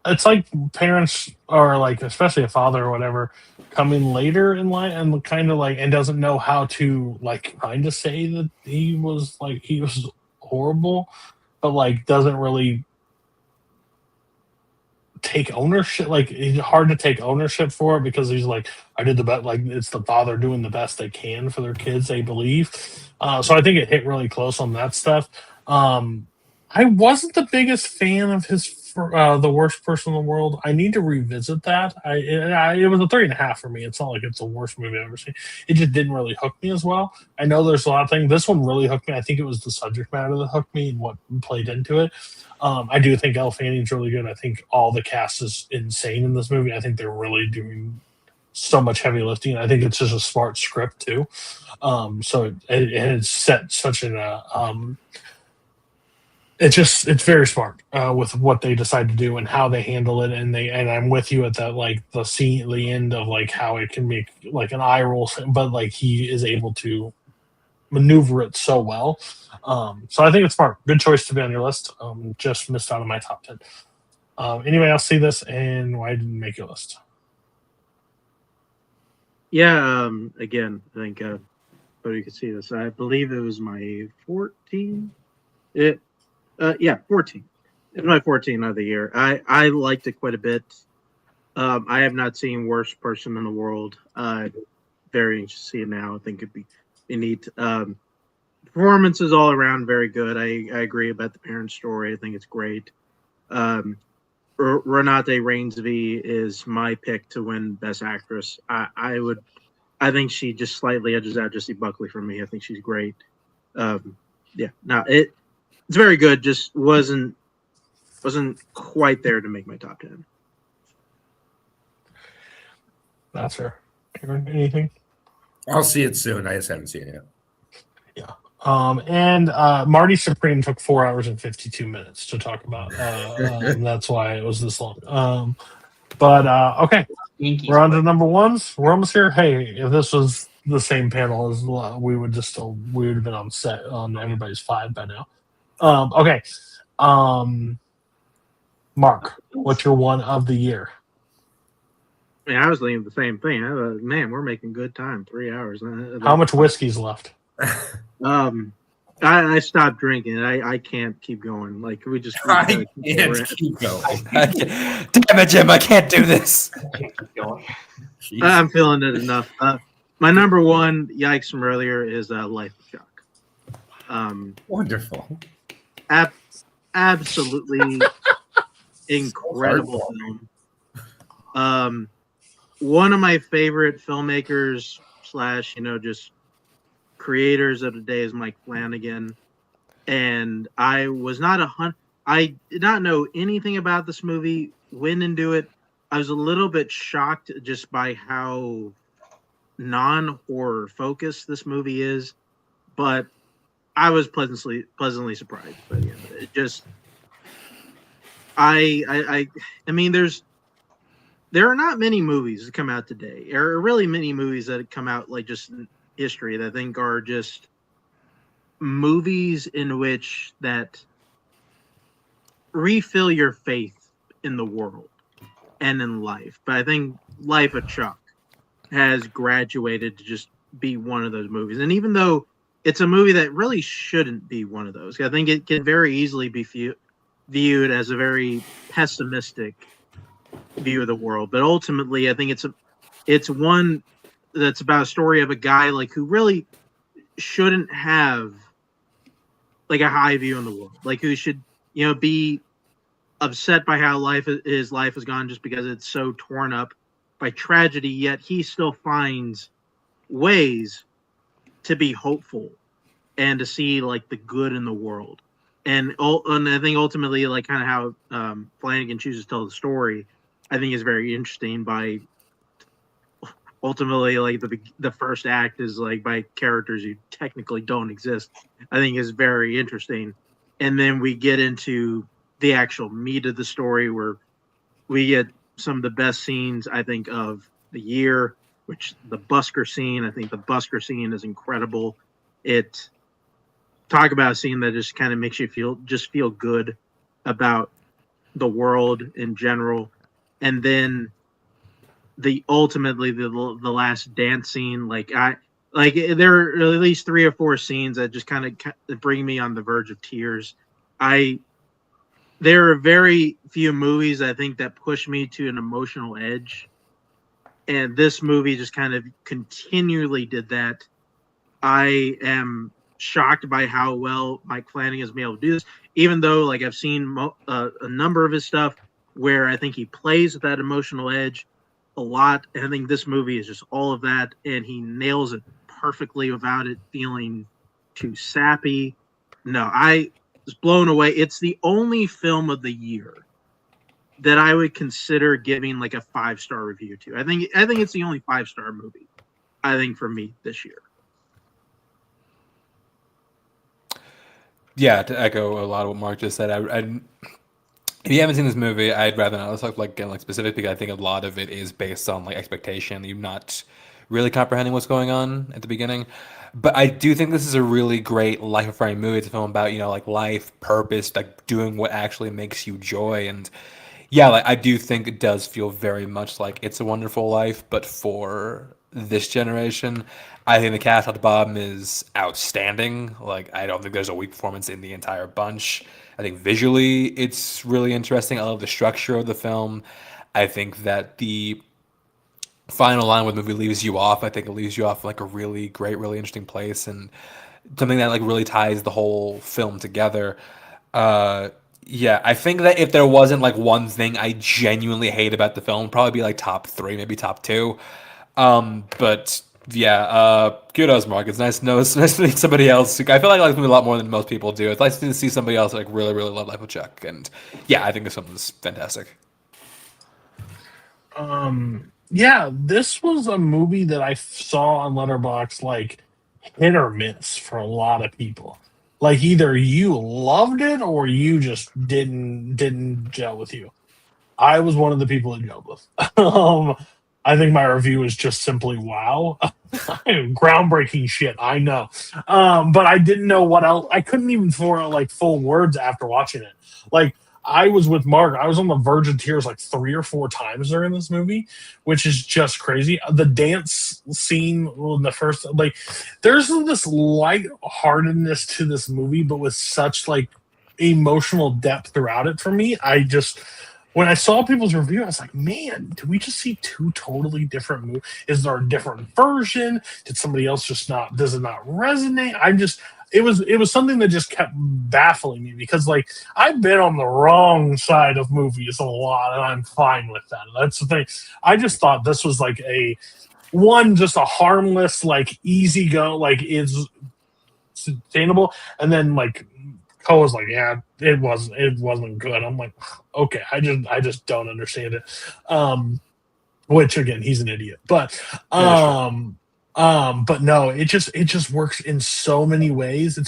it's like parents or like especially a father or whatever coming later in life and kind of like and doesn't know how to like kind of say that he was horrible, but like doesn't really take ownership. Like it's hard to take ownership for it because he's like, I did the best. Like it's the father doing the best they can for their kids, they believe. So I think it hit really close on that stuff. I wasn't the biggest fan of his The Worst Person in the World. I need to revisit that. It was a 3.5 for me. It's not like it's the worst movie I've ever seen. It just didn't really hook me as well. I know there's a lot of things. This one really hooked me. I think it was the subject matter that hooked me and what played into it. I do think Elle Fanning's really good. I think all the cast is insane in this movie. I think they're really doing so much heavy lifting. I think it's just a smart script too. So it has set such an it's very smart with what they decide to do and how they handle it, and I'm with you at that like the scene at the end of like how it can make like an eye roll, but like he is able to maneuver it so well. So I think it's smart. Good choice to be on your list. Just missed out on my top 10. Anybody else see this and why didn't make your list? Yeah, again, I think you can see this. I believe it was my 14. 14. It's my 14 of the year. I liked it quite a bit. I have not seen Worst Person in the World. Very interested to see it now. I think it'd be neat. Performances all around very good. I agree about the parent story. I think it's great. Renate Reinsve is my pick to win Best Actress. I think she just slightly edges out Jessie Buckley for me. I think she's great. It's very good. Just wasn't quite there to make my top 10. That's fair. Aaron, anything? I'll see it soon. I just haven't seen it yet. Yeah. And Marty Supreme took 4 hours and 52 minutes to talk about. And that's why it was this long. Okay. We're on to number ones. We're almost here. Hey, if this was the same panel as we would have been on set on everybody's 5 by now. Okay. Mark, what's your one of the year? I was thinking the same thing. Man, we're making good time. 3 hours. How much whiskey's left? I stopped drinking. I can't keep going. Like we just. I can't keep going. Damn it, Jim! I can't do this. Keep going. I'm feeling it enough. My number one yikes from earlier is Life of Chuck. Wonderful. Absolutely incredible film. One of my favorite filmmakers slash, just creators of the day is Mike Flanagan. And I was not I did not know anything about this movie, went into it. I was a little bit shocked just by how non-horror focused this movie is, but I was pleasantly surprised by the end of it. It just, I mean, there are not many movies that come out today, or really many movies that come out like just in history that I think are just movies in which that refill your faith in the world and in life. But I think Life of Chuck has graduated to just be one of those movies. And even though it's a movie that really shouldn't be one of those, I think it can very easily be viewed as a very pessimistic view of the world. But ultimately, I think it's one that's about a story of a guy like who really shouldn't have like a high view in the world, like who should be upset by how his life has gone just because it's so torn up by tragedy, yet he still finds ways to be hopeful and to see like the good in the world. And I think ultimately, like kind of how Flanagan chooses to tell the story, I think is very interesting. By ultimately, like the first act is like by characters who technically don't exist. I think is very interesting, and then we get into the actual meat of the story where we get some of the best scenes I think of the year, which the busker scene. I think the busker scene is incredible. Talk about a scene that just kind of makes you feel good about the world in general. And then ultimately the last dance scene, there are at least 3 or 4 scenes that just kind of bring me on the verge of tears. There are very few movies I think that push me to an emotional edge, and this movie just kind of continually did that. I am shocked by how well Mike Flanagan has been able to do this, even though like I've seen a number of his stuff where I think he plays with that emotional edge a lot, and I think this movie is just all of that, and he nails it perfectly without it feeling too sappy. No, I was blown away. It's the only film of the year that I would consider giving like a 5-star review to. I think it's the only 5-star movie I think for me this year. Yeah, to echo a lot of what Mark just said, if you haven't seen this movie, I'd rather not. Let's talk like specific, because I think a lot of it is based on like expectation. You're not really comprehending what's going on at the beginning. But I do think this is a really great life-affirming movie. It's a film about like life, purpose, like doing what actually makes you joy. And yeah, like I do think it does feel very much like It's a Wonderful Life, but for this generation. I think the cast at the bottom is outstanding. Like, I don't think there's a weak performance in the entire bunch. I think visually it's really interesting. I love the structure of the film. I think that the final line where the movie leaves you off, I think it leaves you off like a really great, really interesting place, and something that like really ties the whole film together. Yeah, I think that if there wasn't like one thing I genuinely hate about the film, it'd probably be like top 3, maybe top 2. But yeah, kudos, Mark. It's nice to know. It's nice to meet somebody else. I feel like I like this movie a lot more than most people do. It's nice to see somebody else like really, really love Life of Chuck. And yeah, I think this film's fantastic. Yeah, this was a movie that I saw on Letterboxd like hit or miss for a lot of people. Like either you loved it or you just didn't gel with you. I was one of the people it gelled with. I think my review is just simply wow. Groundbreaking shit, I know. But I didn't know what else. I couldn't even form like full words after watching it. Like I was with Mark. I was on the verge of tears like 3 or 4 times during this movie, which is just crazy. The dance scene in the first, like, there's this lightheartedness to this movie, but with such like emotional depth throughout it for me. when I saw people's review, I was like, man, did we just see two totally different movies? Is there a different version? Did somebody else does it not resonate? It was something that just kept baffling me because like I've been on the wrong side of movies a lot and I'm fine with that. That's the thing. I just thought this was like just a harmless, like easy go, like is sustainable. And then like Cole was like, yeah, it wasn't good. I'm like, okay, I just don't understand it. Which again, he's an idiot. But but no, it just works in so many ways.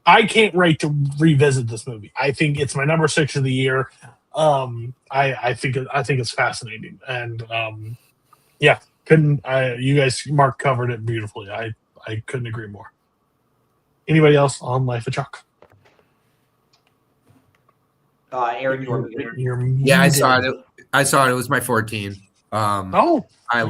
I can't wait to revisit this movie. I think it's my number 6 of the year. I think it's fascinating, and yeah, you guys, Mark covered it beautifully. I couldn't agree more. Anybody else on Life of Chuck? Aaron, you're Yeah, I saw it. It was my 14. I nice.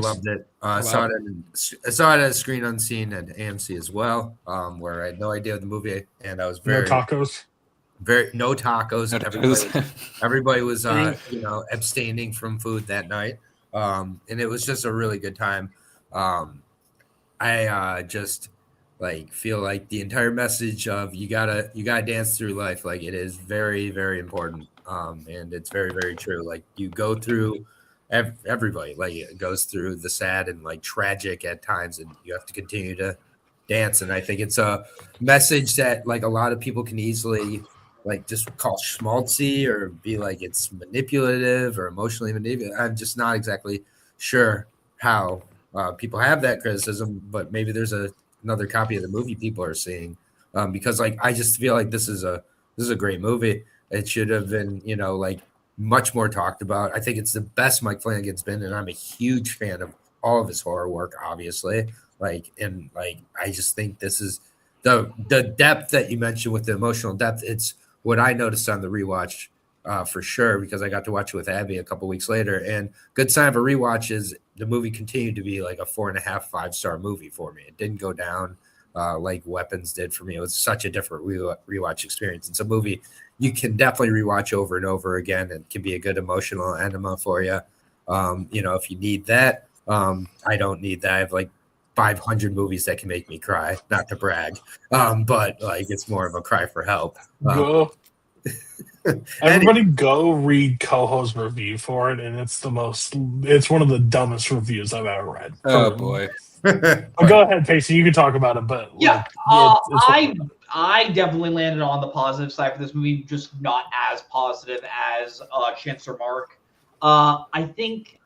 loved it. I saw it at Screen Unseen at AMC as well, where I had no idea of the movie, and I was very no tacos. No tacos. Everybody was abstaining from food that night, and it was just a really good time. I just like feel like the entire message of you gotta dance through life, like it is very, very important, and it's very, very true. Like you go through. Everybody like it goes through the sad and like tragic at times, and you have to continue to dance. And I think it's a message that like a lot of people can easily like just call schmaltzy or be like it's manipulative or emotionally manipulative. I'm just not exactly sure how people have that criticism, but maybe there's another copy of the movie people are seeing, because like I just feel like this is a great movie. It should have been like much more talked about. I think it's the best Mike Flanagan's been, and I'm a huge fan of all of his horror work, obviously. I just think this is the depth that you mentioned with the emotional depth. It's what I noticed on the rewatch for sure, because I got to watch it with Abby a couple weeks later. And good sign of a rewatch is the movie continued to be like a 4.5, 5-star movie for me. It didn't go down like Weapons did for me. It was such a different rewatch experience. It's a movie you can definitely rewatch over and over again, and can be a good emotional enema for you. If you need that, I don't need that. I have like 500 movies that can make me cry, not to brag, but like it's more of a cry for help. Everybody go read Coho's review for it, and it's one of the dumbest reviews I've ever read. Oh boy. Go ahead, Pacey. You can talk about it, but yeah, I definitely landed on the positive side for this movie, just not as positive as Chancellor Mark. I think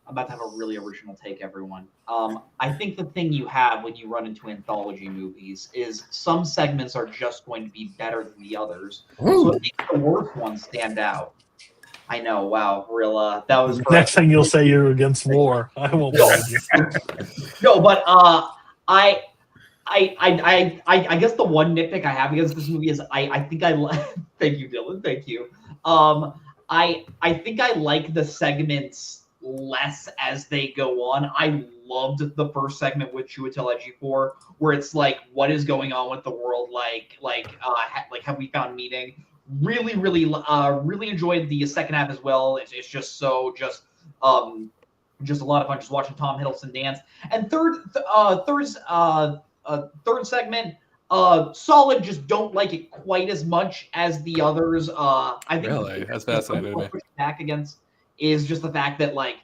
I'm about to have a really original take, everyone. I think the thing you have when you run into anthology movies is some segments are just going to be better than the others. Ooh. So it makes the worst ones stand out. I know. Wow, real. That was next thing you'll say you're against war. I won't believe you. No, but I guess the one nitpick I have against this movie is I think thank you, Dylan. Thank you. I think I like the segments less as they go on. I loved the first segment with Chiwetel Ejiofor, where it's like, what is going on with the world? Have we found meaning? Really enjoyed the second half as well. It's just a lot of fun just watching Tom Hiddleston dance. And third segment, solid. Just don't like it quite as much as the others. I think really, that's fascinating. Back against is just the fact that like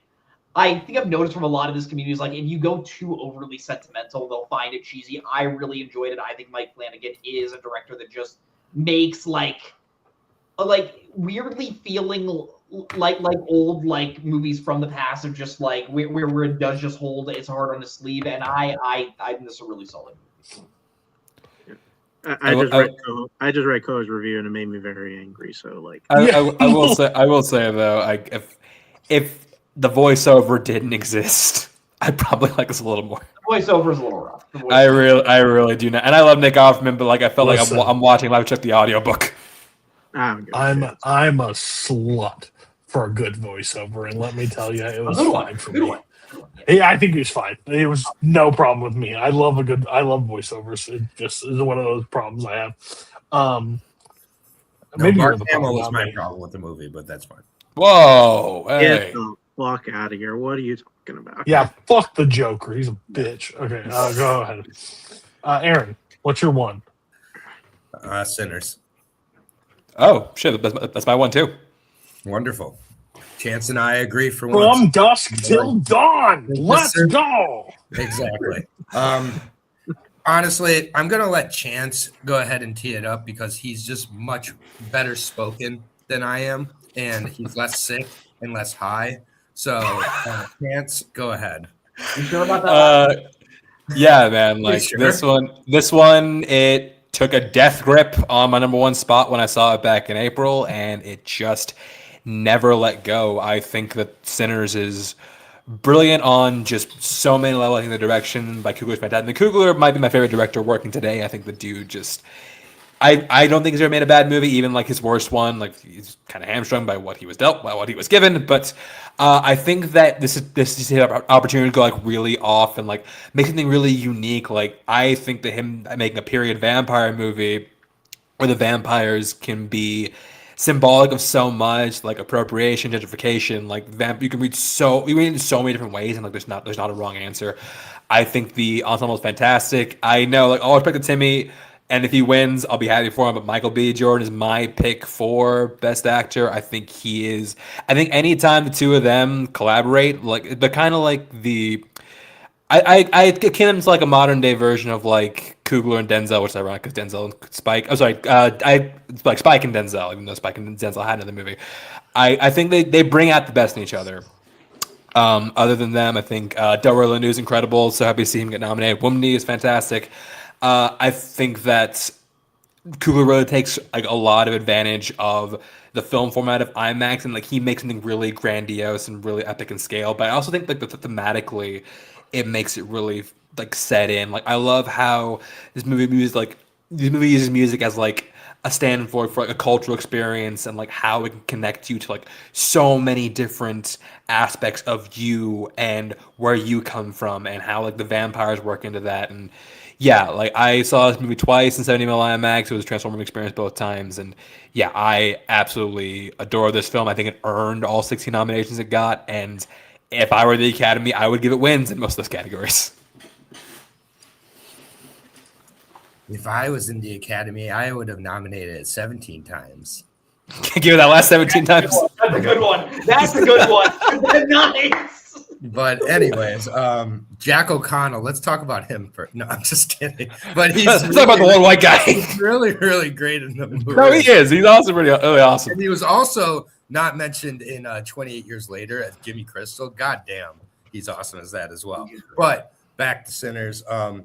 I think I've noticed from a lot of this community is like if you go too overly sentimental, they'll find it cheesy. I really enjoyed it. I think Mike Flanagan is a director that just makes like weirdly feeling like old like movies from the past of just like where it does just hold its heart on its sleeve, and I think this is a really solid movie. I just read Co's review and it made me very angry. So like, I will say though, if the voiceover didn't exist, I'd probably like this a little more. The voiceover is a little rough. I really do not, and I love Nick Offerman, but like I felt like I'm watching Live Check the audiobook. I'm a slut for a good voiceover, and let me tell you, it was fine for me. Yeah, I think it was fine. It was no problem with me. I love voiceovers. It just is one of those problems I have. No, Maybe you're Mark the Hamill problem, was not my me. problem with the movie, but that's fine. Whoa! Get Hey. the fuck out of here. What are you talking about? Yeah, fuck the Joker. He's a bitch. Okay, go ahead. Aaron, what's your one? Sinners. Oh shit! That's my one too. Wonderful. Chance and I agree for once. From dusk till dawn. Like, Let's go. Exactly. Honestly, I'm gonna let Chance go ahead and tee it up because he's just much better spoken than I am, and he's less sick and less high. So, Chance, go ahead. You sure about that? Yeah, man. Like sure? this one, it took a death grip on my number one spot when I saw it back in April, and it just never let go. I think that Sinners is brilliant on just so many levels. I think the direction by Coogler is fantastic. The Coogler might be my favorite director working today. I think the dude just. I don't think he's ever made a bad movie, even like his worst one. Like he's kind of hamstrung by what he was dealt, by what he was given. But I think that this is his opportunity to go like really off and like make something really unique. Like I think that him making a period vampire movie where the vampires can be symbolic of so much, like appropriation, gentrification, like you can read in so many different ways, and like there's not a wrong answer. I think the ensemble is fantastic. I know, like, all respect to Timmy, and if he wins, I'll be happy for him. But Michael B. Jordan is my pick for Best Actor. I think he is. I think anytime the two of them collaborate, like they're kind of like the. I akin them to like a modern day version of like Coogler and Denzel, which is ironic because Denzel and Spike. Oh, sorry, it's like Spike and Denzel, even though Spike and Denzel had another movie. I think they bring out the best in each other. Other than them, I think Delroy Lindo is incredible. So happy to see him get nominated. Womney is fantastic. I think that Coogler really takes like a lot of advantage of the film format of IMAX, and like he makes something really grandiose and really epic in scale. But I also think like that thematically, it makes it really like set in. Like I love how this movie uses music as like a stand for like a cultural experience, and like how it can connect you to like so many different aspects of you and where you come from, and how like the vampires work into that. And yeah, like I saw this movie twice in 70 mm IMAX. It was a transformative experience both times, and yeah, I absolutely adore this film. I think it earned all 16 nominations it got, and if I were the Academy, I would give it wins in most of those categories. If I was in the Academy, I would have nominated it 17 times. Give it that last 17 times. That's a good one. That's a good one. Nice. But anyways, Jack O'Connell. Let's talk about him for. No, I'm just kidding. But he's Let's talk about the one white guy. He's really, really great in the movie. No, he is. He's also really awesome. And he was also not mentioned in 28 Years Later as Jimmy Crystal. God damn, he's awesome as that as well. But back to Sinners.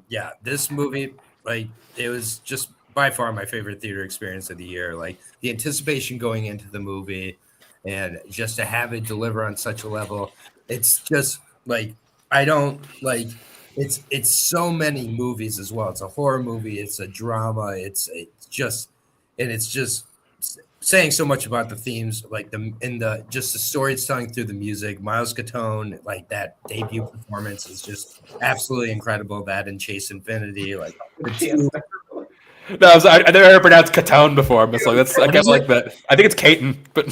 Yeah, this movie, like, it was just by far my favorite theater experience of the year. Like the anticipation going into the movie, and just to have it deliver on such a level. It's just like I don't like it's so many movies as well. It's a horror movie, it's a drama, it's just saying so much about the themes, like the storytelling through the music. Miles Catone, like that debut performance is just absolutely incredible. That and Chase Infinity, like No, I never heard pronounced Catone before. I'm just like that's I guess like that. I think it's Caton, but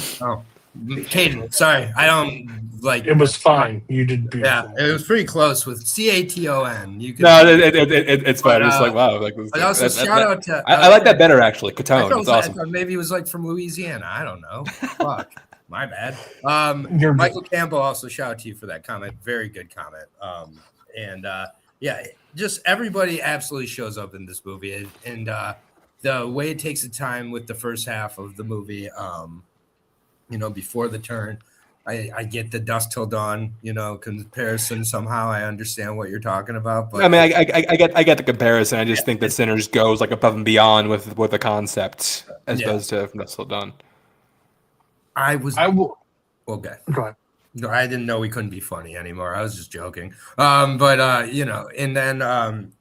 Caden, sorry, I don't like. It was fine. You did beautiful. Yeah, it was pretty close with Caton. You could. No, it's fine. It's like wow. Like, but also shout out to. I like that better actually. Catone, it's awesome. I thought maybe he was like from Louisiana. I don't know. Fuck, my bad. You're Michael Campbell, also shout out to you for that comment. Very good comment. Yeah, just everybody absolutely shows up in this movie, and the way it takes the time with the first half of the movie. Before the turn, I get the Dusk Till Dawn, comparison. Somehow I understand what you're talking about. But I mean, I get the comparison. I just think that Sinners goes like above and beyond with the concept as opposed to From Dusk Till Dawn. I will. Okay. Go ahead. No, I didn't know we couldn't be funny anymore. I was just joking. And then I'm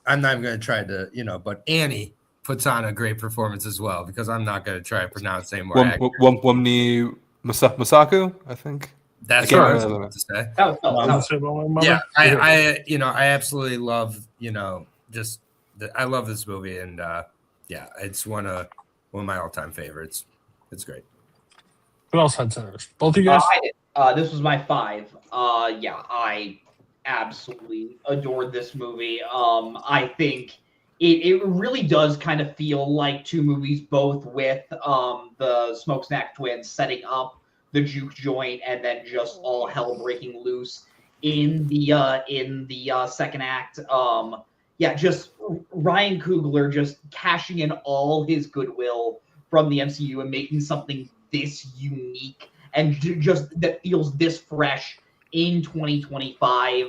not even going to try to, but Annie puts on a great performance as well, because I'm not going to try to pronounce anymore. Womni Masaku, I think. That's what I was about to say. Yeah, I absolutely love, I love this movie, and it's one of one of my all-time favorites. It's great. Who else had sinners? Both of you guys? I did. This was my 5. Yeah, I absolutely adored this movie. I think it really does kind of feel like two movies, both with the Smokestack twins setting up the juke joint and then just all hell breaking loose in the second act. Yeah, just Ryan Coogler just cashing in all his goodwill from the MCU and making something this unique and just that feels this fresh in 2025.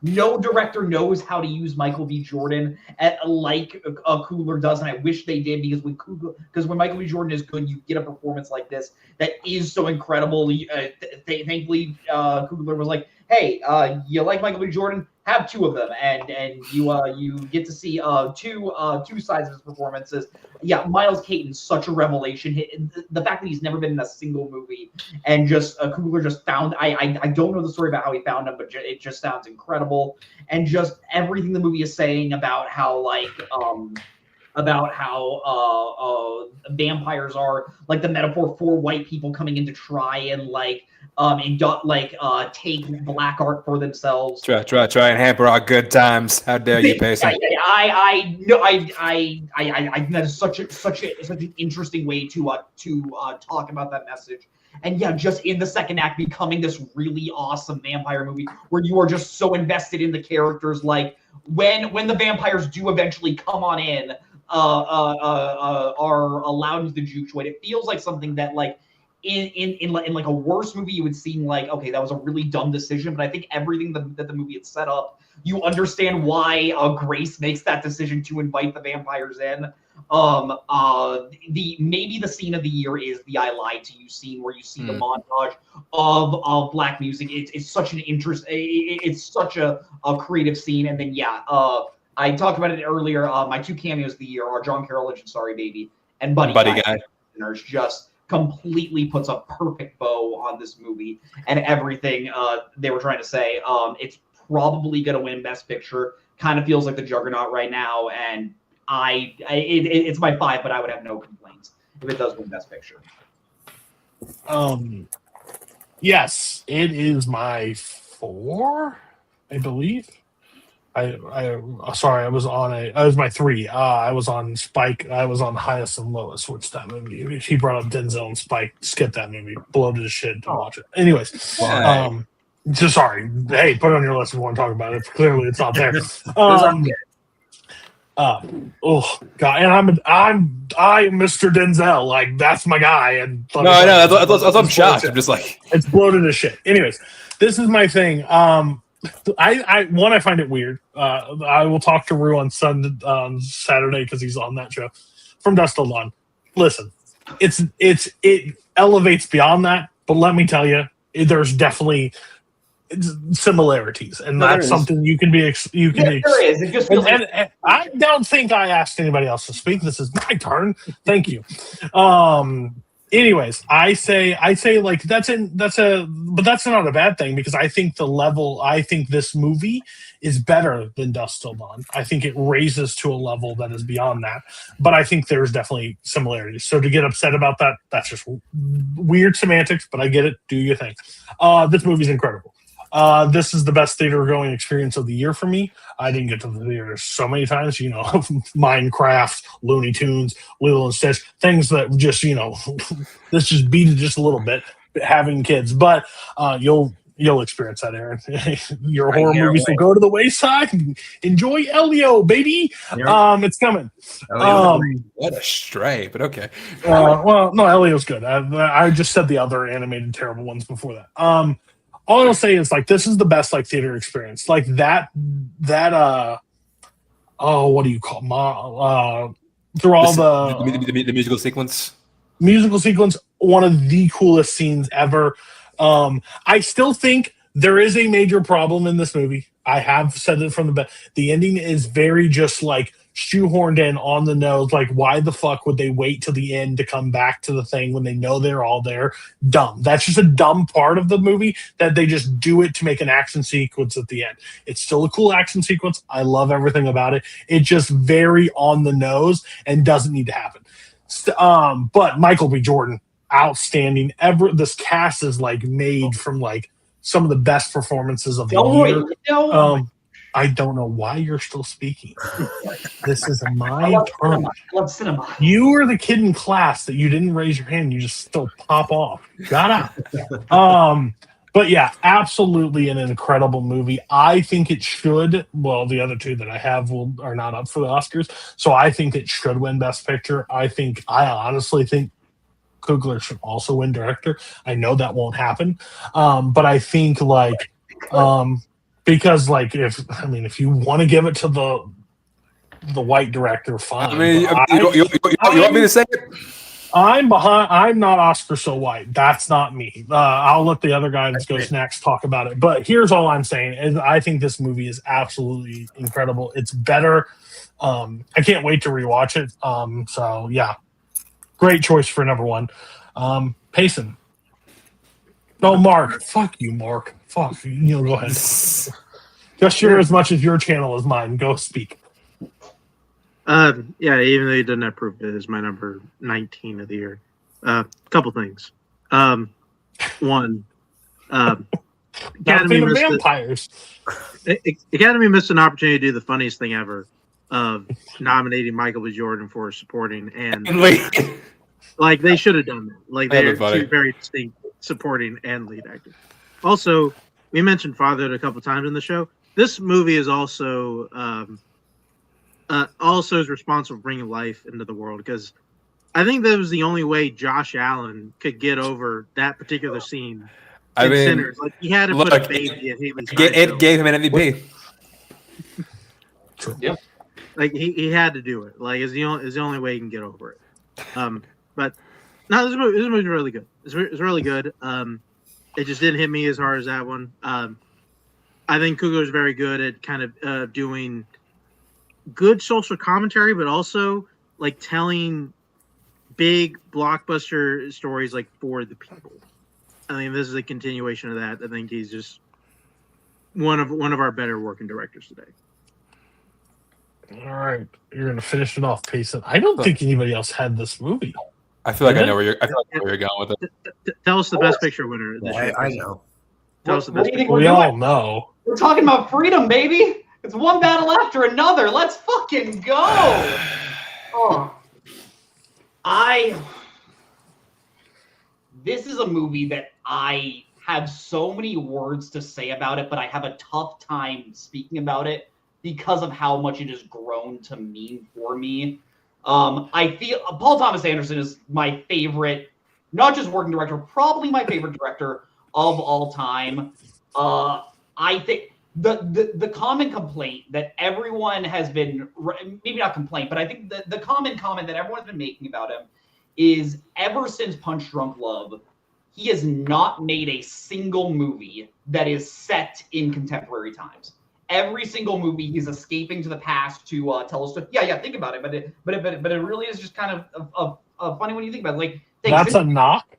No director knows how to use Michael B. Jordan like Coogler does, and I wish they did, because when Michael B. Jordan is good, you get a performance like this that is so incredible. Thankfully, Coogler was like, "Hey, you like Michael B. Jordan? Have 2 of them," and you get to see two sides of his performances. Yeah, Miles Caton's such a revelation. The fact that he's never been in a single movie, and just Coogler just found. I don't know the story about how he found him, but it just sounds incredible, and just everything the movie is saying about how vampires are like the metaphor for white people coming in to try and take black art for themselves. Try and hamper our good times. How dare you, Payson? I that is such an interesting way to talk about that message. And yeah, just in the second act becoming this really awesome vampire movie where you are just so invested in the characters. Like when the vampires do eventually come on in, are allowed into the juke joint, it feels like something that like in like a worse movie you would seem like, okay, that was a really dumb decision. But I think everything that the movie had set up, you understand why Grace makes that decision to invite the vampires in. Maybe the scene of the year is the "I Lied to You" scene, where you see the montage of black music. It's such an it's such a creative scene. And then I talked about it earlier. My 2 cameos of the year are John Carroll and Sorry Baby, and Buddy Guy. Just completely puts a perfect bow on this movie and everything they were trying to say. It's probably going to win Best Picture. Kind of feels like the juggernaut right now, and it's my 5, but I would have no complaints if it does win Best Picture. Yes, it is my 4, I believe. Sorry, it was my 3. I was on Spike. I was on Highest and Lowest. What's that movie? He brought up Denzel and Spike. Skip that movie. Bloated as shit to watch it. Anyways, just sorry. Hey, put it on your list if you want to talk about it. Clearly, it's not there. Oh God! And I'm Mr. Denzel. Like, that's my guy. And no, I know. I'm shocked. I'm just like, it's bloated as shit. Anyways, this is my thing. I find it weird. I will talk to Rue on Saturday because he's on that show. From Dusk Till Dawn. Listen, it elevates beyond that, but let me tell you, there's definitely similarities, and that's something you can be. There is. It just feels and I don't think I asked anybody else to speak. This is my turn. Thank you. Anyways, I say like but that's not a bad thing, because I think this movie is better than Dusk Till Dawn. I think it raises to a level that is beyond that, but I think there's definitely similarities. So to get upset about that, that's just weird semantics, but I get it. Do your thing. This movie's incredible. This is the best theater going experience of the year for me. I didn't get to the theater so many times, Minecraft, Looney Tunes, Lilo and Stitch, things that just, let's just beat it just a little bit, having kids. But you'll experience that, Aaron. Your horror movies will go to the wayside. Enjoy Elio, baby. It's coming. What a stray, but okay. Well, no, Elio's good. I just said the other animated terrible ones before that. All I'll say is, like, this is the best, like, theater experience. Like, what do you call through all the musical sequence? Musical sequence, one of the coolest scenes ever. I still think there is a major problem in this movie. I have said it from the ending is very just, like, shoehorned in on the nose. Like, why the fuck would they wait till the end to come back to the thing when they know they're all there? Dumb. That's just a dumb part of the movie, that they just do it to make an action sequence at the end. It's still a cool action sequence. I love everything about it. It's just very on the nose and doesn't need to happen. But Michael B. Jordan, outstanding. This cast is like made from like some of the best performances of the year. I don't know why you're still speaking. This is my turn. I love cinema. You were the kid in class that you didn't raise your hand. You just still pop off. Got out. But yeah, absolutely an incredible movie. I think it should. Well, the other two that I have are not up for the Oscars, so I think it should win Best Picture. I honestly think Coogler should also win Director. I know that won't happen, but I think because if you want to give it to the white director, fine. I mean, you want me to say it? I'm behind. I'm not Oscar so white. That's not me. I'll let the other guy that goes next talk about it. But here's all I'm saying is I think this movie is absolutely incredible. It's better. I can't wait to rewatch it. So yeah, great choice for number one. Payson. No, Mark. Fuck you, Mark. Fuck you. Go ahead. Just share as much as your channel as mine. Go speak. Yeah, even though you didn't approve it, is my number 19 of the year. Couple things. One, Academy missed vampires. Academy missed an opportunity to do the funniest thing ever of nominating Michael B. Jordan for supporting, and like they should have done that. Like they're two very distinct supporting and lead actors. Also, we mentioned fatherhood a couple times in the show. This movie is also is responsible for bringing life into the world, because I think that was the only way Josh Allen could get over that particular scene. I mean, Sinners. Like he had to put a baby in Haley's it gave him an MVP. Yep. Like he had to do it. Like it's the only way he can get over it. But no, this movie's really good. It's really good. It just didn't hit me as hard as that one. I think Coogler's very good at kind of doing good social commentary, but also like telling big blockbuster stories like for the people. I mean, this is a continuation of that. I think he's just one of our better working directors today. All right, you're gonna finish it off, Payson. I don't think anybody else had this movie. I feel like I know where you're going with it. Tell us the best picture winner. I know. Tell us the best picture. We all know. We're talking about freedom, baby. It's one battle after another. Let's fucking go. This is a movie that I have so many words to say about it, but I have a tough time speaking about it because of how much it has grown to mean for me. I feel Paul Thomas Anderson is my favorite, not just working director, probably my favorite director of all time. I think the common complaint that everyone has been, maybe not complaint, but I think the common comment that everyone's been making about him is ever since Punch Drunk Love, he has not made a single movie that is set in contemporary times. Every single movie he's escaping to the past to tell us. Yeah, think about it. But it really is just kind of funny when you think about it. Like that's a knock.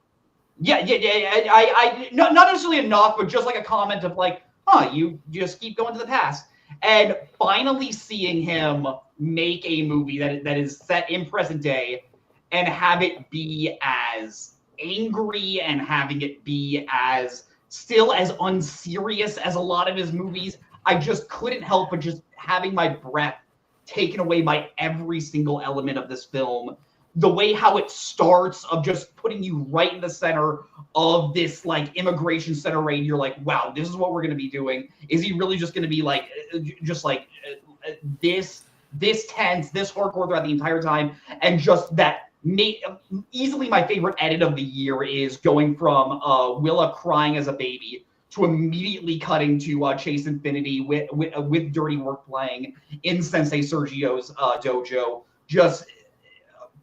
Yeah. I not necessarily a knock, but just like a comment of like, you just keep going to the past. And finally seeing him make a movie that is set in present day and have it be as angry and having it be as still as unserious as a lot of his movies, I just couldn't help but just having my breath taken away by every single element of this film. The way how it starts of just putting you right in the center of this like immigration center raid. You're like, wow, this is what we're going to be doing. Is he really just going to be like, just like this tense, this hardcore throughout the entire time? And just that easily my favorite edit of the year is going from Willa crying as a baby to immediately cutting to Chase Infinity with Dirty Work playing in Sensei Sergio's dojo. Just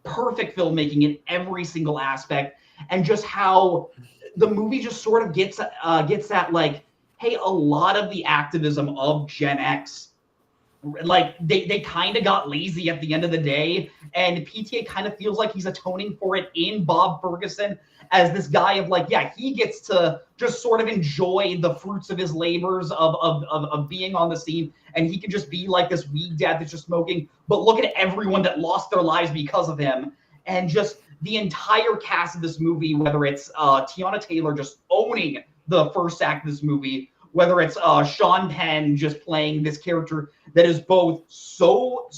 perfect filmmaking in every single aspect, and just how the movie just sort of gets at like, hey, a lot of the activism of Gen X, like they kind of got lazy at the end of the day, and PTA kind of feels like he's atoning for it in Bob Ferguson as this guy of like, yeah, he gets to just sort of enjoy the fruits of his labors of being on the scene, and he can just be like this weed dad that's just smoking, but look at everyone that lost their lives because of him. and just the entire cast of this movie, whether it's Tiana Taylor just owning the first act of this movie, whether it's Sean Penn just playing this character that is both so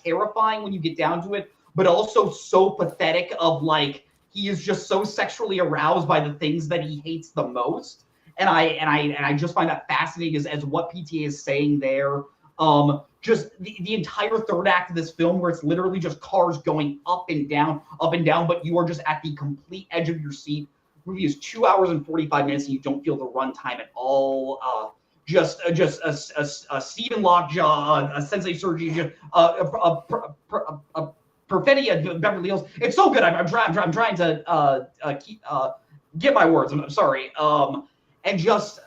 terrifying when you get down to it, but also so pathetic of like he is just so sexually aroused by the things that he hates the most. And I just find that fascinating as what PTA is saying there. Just the entire third act of this film where it's literally just cars going up and down, but you are just at the complete edge of your seat. The movie is 2 hours and 45 minutes and you don't feel the runtime at all. Just a Stephen Lockjaw, a Sensei Sergi, a Perfetti at Beverly Hills. It's so good. I'm trying to get my words. I'm sorry. And just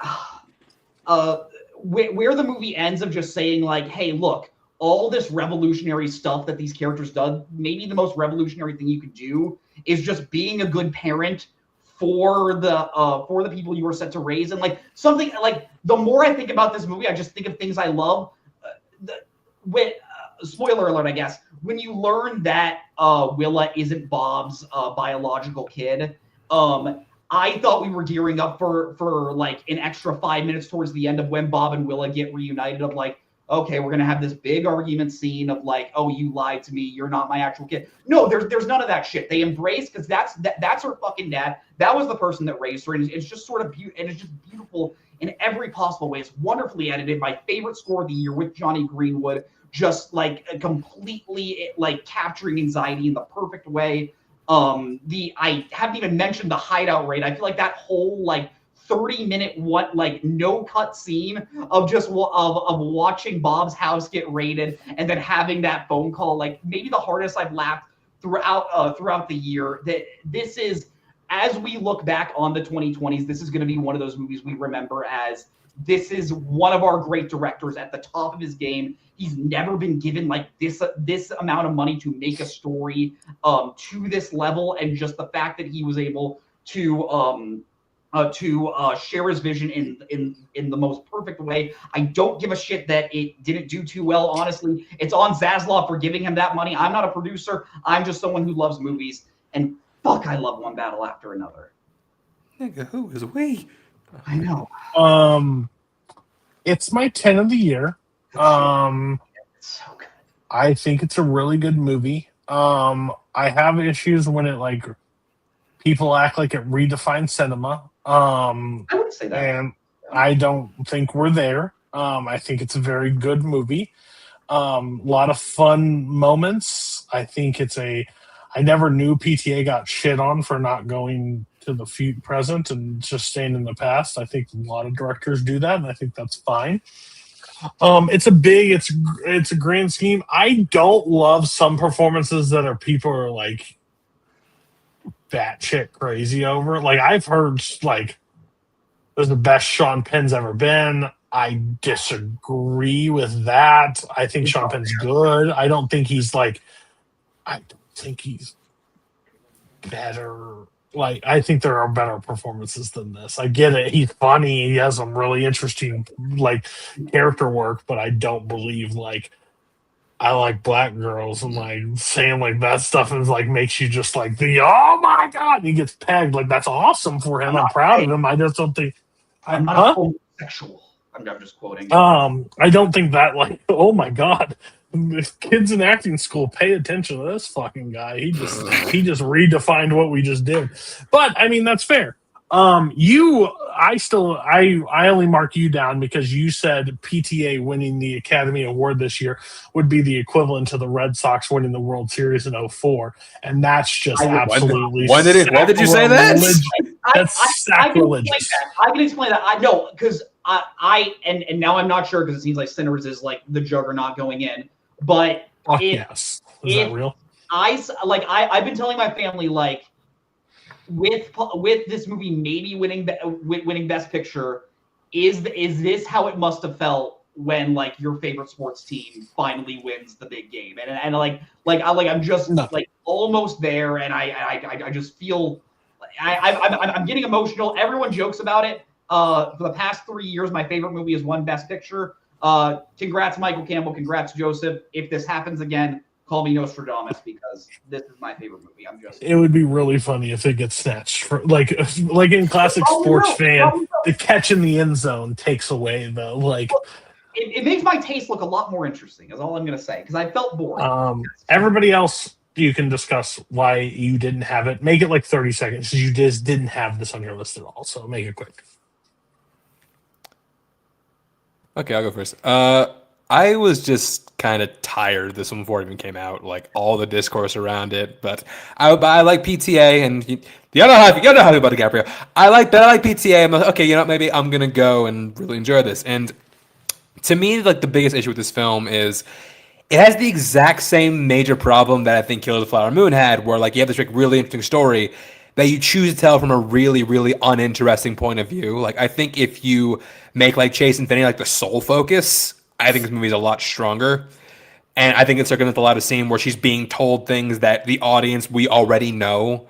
where the movie ends of just saying like, hey, look, all this revolutionary stuff that these characters done, maybe the most revolutionary thing you could do is just being a good parent for the people you were set to raise. And like something like the more I think about this movie, I just think of things I love. Spoiler alert, I guess. When you learn that Willa isn't Bob's biological kid, I thought we were gearing up for like an extra 5 minutes towards the end of when Bob and Willa get reunited of like, okay, we're gonna have this big argument scene of like, oh, you lied to me, you're not my actual kid. No, there's none of that shit. They embrace because that's her fucking dad. That was the person that raised her, and it's just sort of and it's just beautiful in every possible way. It's wonderfully edited. My favorite score of the year with Johnny Greenwood, just like completely like capturing anxiety in the perfect way. I haven't even mentioned the hideout raid. I feel like that whole like 30-minute no cut scene of just of watching Bob's house get raided and then having that phone call, like maybe the hardest I've laughed throughout the year. That this is, as we look back on the 2020s, this is going to be one of those movies we remember as this is one of our great directors at the top of his game. He's never been given like this amount of money to make a story to this level, and just the fact that he was able to share his vision in the most perfect way. I don't give a shit that it didn't do too well. Honestly, it's on Zaslav for giving him that money. I'm not a producer. I'm just someone who loves movies, and fuck, I love one battle after another. Nigga, who is we? I know. It's my 10 of the year. It's so good. I think it's a really good movie. I have issues when it like people act like it redefines cinema. I wouldn't say that. And I don't think we're there. I think it's a very good movie. A lot of fun moments. I think I never knew PTA got shit on for not going to the present and just staying in the past. I think a lot of directors do that, and I think that's fine. It's a grand scheme. I don't love some performances that people are like batshit crazy over. Like I've heard like it was the best Sean Penn's ever been. I disagree with that. I think Sean Penn's good. I don't think he's better. Like I think there are better performances than this. I get it. He's funny. He has some really interesting like character work, but I don't believe like I like black girls and like saying like that stuff is like makes you just like oh my god, and he gets pegged. Like that's awesome for him. I'm proud of him. I just don't think I'm not homosexual. I'm just quoting. I don't think that like oh my god. Kids in acting school, pay attention to this fucking guy. He just redefined what we just did. But I mean that's fair. I only mark you down because you said PTA winning the Academy Award this year would be the equivalent to the Red Sox winning the World Series in 2004, and that's just absolutely. Why did you say that? That's sacrilegious. I can explain that. I know because and now I'm not sure because it seems like Sinners is like the juggernaut going in. But yes, is that real? I've been telling my family like with this movie maybe winning Best Picture, is this how it must have felt when like your favorite sports team finally wins the big game? And I'm just like almost there, and I just feel I'm getting emotional. Everyone jokes about it. For the past 3 years, my favorite movie has won Best Picture. Congrats, Michael Campbell. Congrats, Joseph. If this happens again, call me Nostradamus because this is my favorite movie. I'm just. It would be really funny if it gets snatched for like in classic sports fan, the catch in the end zone takes away the like. It makes my taste look a lot more interesting. Is all I'm gonna say because I felt boring. Everybody else, you can discuss why you didn't have it. Make it like 30 seconds. You just didn't have this on your list at all. So make it quick. Okay, I'll go first. I was just kind of tired of this one before it even came out, like all the discourse around it. But I like PTA, and you know how I feel about DiCaprio. I like PTA. I'm like, okay, you know, maybe I'm gonna go and really enjoy this. And to me, like the biggest issue with this film is it has the exact same major problem that I think Killers of the Flower Moon had, where like you have this like really interesting story that you choose to tell from a really, really uninteresting point of view. Like I think if you make like Chase Infinity like the sole focus, I think this movie is a lot stronger. And I think it's circumvented a lot of scene where she's being told things that the audience we already know.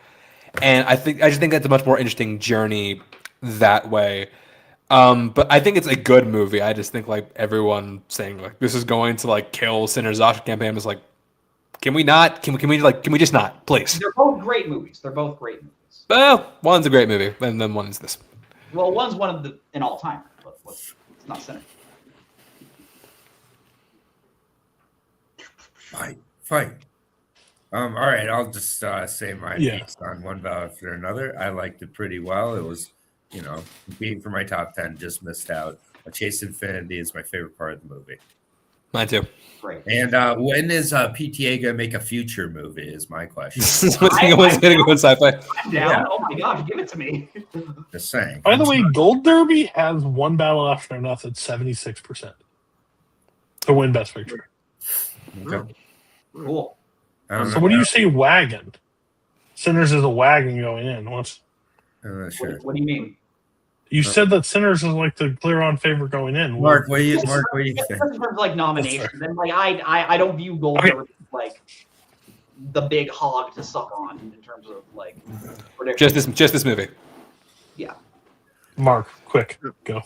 And I just think that's a much more interesting journey that way. But I think it's a good movie. I just think like everyone saying like this is going to like kill Sinner's Oscar campaign was like, can we not? Can we just not, please? They're both great movies. Well, one's a great movie, and then one is this. Well, one's one of an all-timer, but it's not Sinner. Fight. All right, I'll just say my piece on One Battle After Another. I liked it pretty well. It was, being for my top 10, just missed out. Chase Infinity is my favorite part of the movie. Mine too. Great. And when is PTA gonna make a future movie? Is my question. What's gonna go in sci-fi? I'm down. Yeah. Oh my gosh, give it to me. Just saying. By the way, Gold Derby has One Battle After Another at 76% to win Best Picture. Okay. Cool. So what do you say, wagon? Sinners is a wagon going in. I'm not sure. What do you mean? You said that Sinners is like the clear-on favorite going in. What do you think? In terms of like nominations, and like I don't view Gold Derby as like the big hog to suck on in terms of like predictions. Just this movie. Yeah. Mark, quick, go.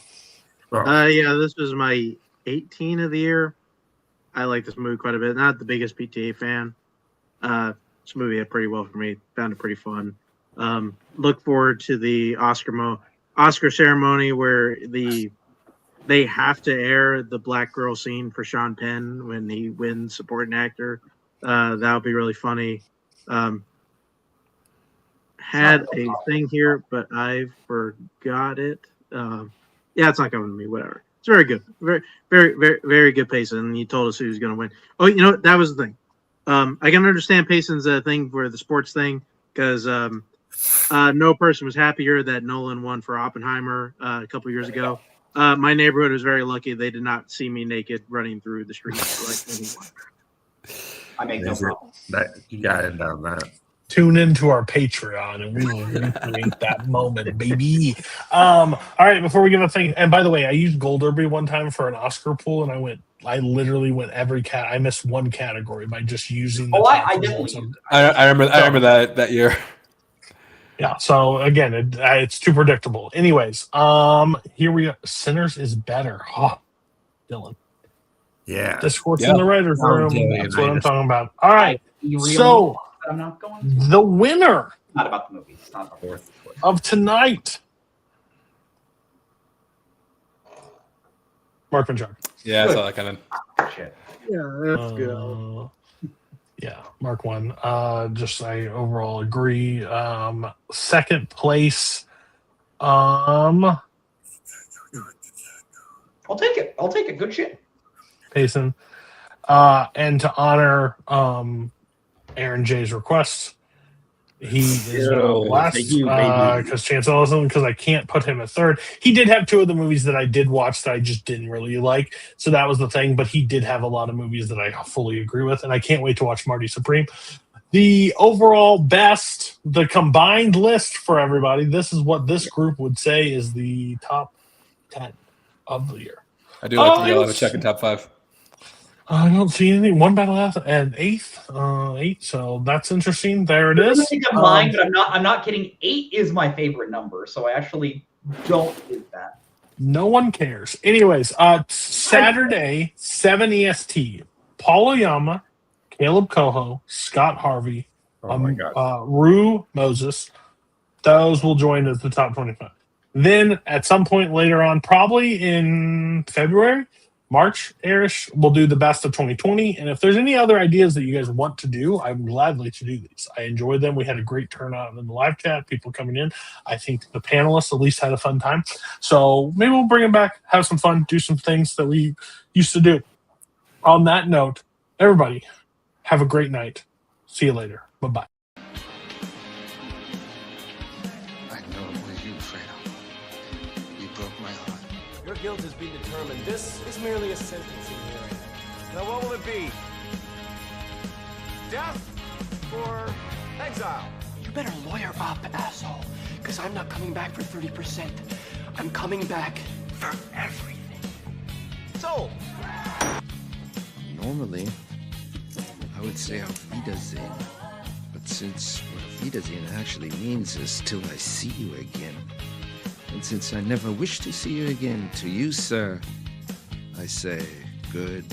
Yeah, this was my 18 of the year. I like this movie quite a bit. Not the biggest PTA fan. This movie had pretty well for me. Found it pretty fun. Look forward to the Oscar ceremony where they have to air the black girl scene for Sean Penn when he wins supporting actor. That'll be really funny. Had a thing here, but I forgot it. Yeah, it's not coming to me. Whatever. It's very good. Very, very, very, very good Payson. And he told us who's going to win. Oh, that was the thing. I can understand Payson's thing for the sports thing because no person was happier that Nolan won for Oppenheimer a couple years ago. My neighborhood was very lucky; they did not see me naked running through the streets like anyone. I make no problem. You got it on that. Tune into our Patreon and we will recreate that moment, baby. All right, before we give a thing, and by the way, I used Gold Derby one time for an Oscar pool, and I literally went every I missed one category by just using. I definitely. I remember that year. Yeah. So again, it's too predictable. Anyways, here we go. Sinners is better. Oh, Dylan. Yeah. Discourse in the writers' room. That's what I'm talking about. All right. So. I'm not going the winner not about the movie. It's not about the movie. Of tonight, Mark and John. Yeah, I saw that kind of shit. Yeah, that's good. Yeah, Mark won. Just I overall agree. Second place. I'll take it. Good shit. Payson. And to honor Aaron J's request, he is last because Chance Ellison, because I can't put him at third. He did have two of the movies that I did watch that I just didn't really like, so that was the thing. But he did have a lot of movies that I fully agree with, and I can't wait to watch Marty Supreme. The overall best, the combined list for everybody, this is what this group would say is the top 10 of the year. I do like to yell at a check in top 5. I don't see anything. One battle and eighth, 8. So that's interesting. There it is. I think I'm mine, but I'm not kidding. 8 is my favorite number, so I actually don't do that. No one cares. Anyways, Saturday, 7 EST. Paul Oyama, Caleb Coho, Scott Harvey, Oh my God. Rue Moses. Those will join as the top 25. Then at some point later on, probably in February, March-ish, we'll do the best of 2020. And if there's any other ideas that you guys want to do, I'm gladly to do these. I enjoyed them. We had a great turnout in the live chat, people coming in. I think the panelists at least had a fun time. So maybe we'll bring them back, have some fun, do some things that we used to do. On that note, everybody, have a great night. See you later. Bye-bye. I know it was you, Fredo. You broke my heart. Your guilt has been determined. This is merely a sentencing hearing. Now what will it be? Death or exile? You better lawyer up, asshole. Because I'm not coming back for 30%. I'm coming back for everything. Sold. Normally, I would say Auf Wiedersehen. But since what Auf Wiedersehen actually means is till I see you again. And since I never wish to see you again, to you, sir, I say good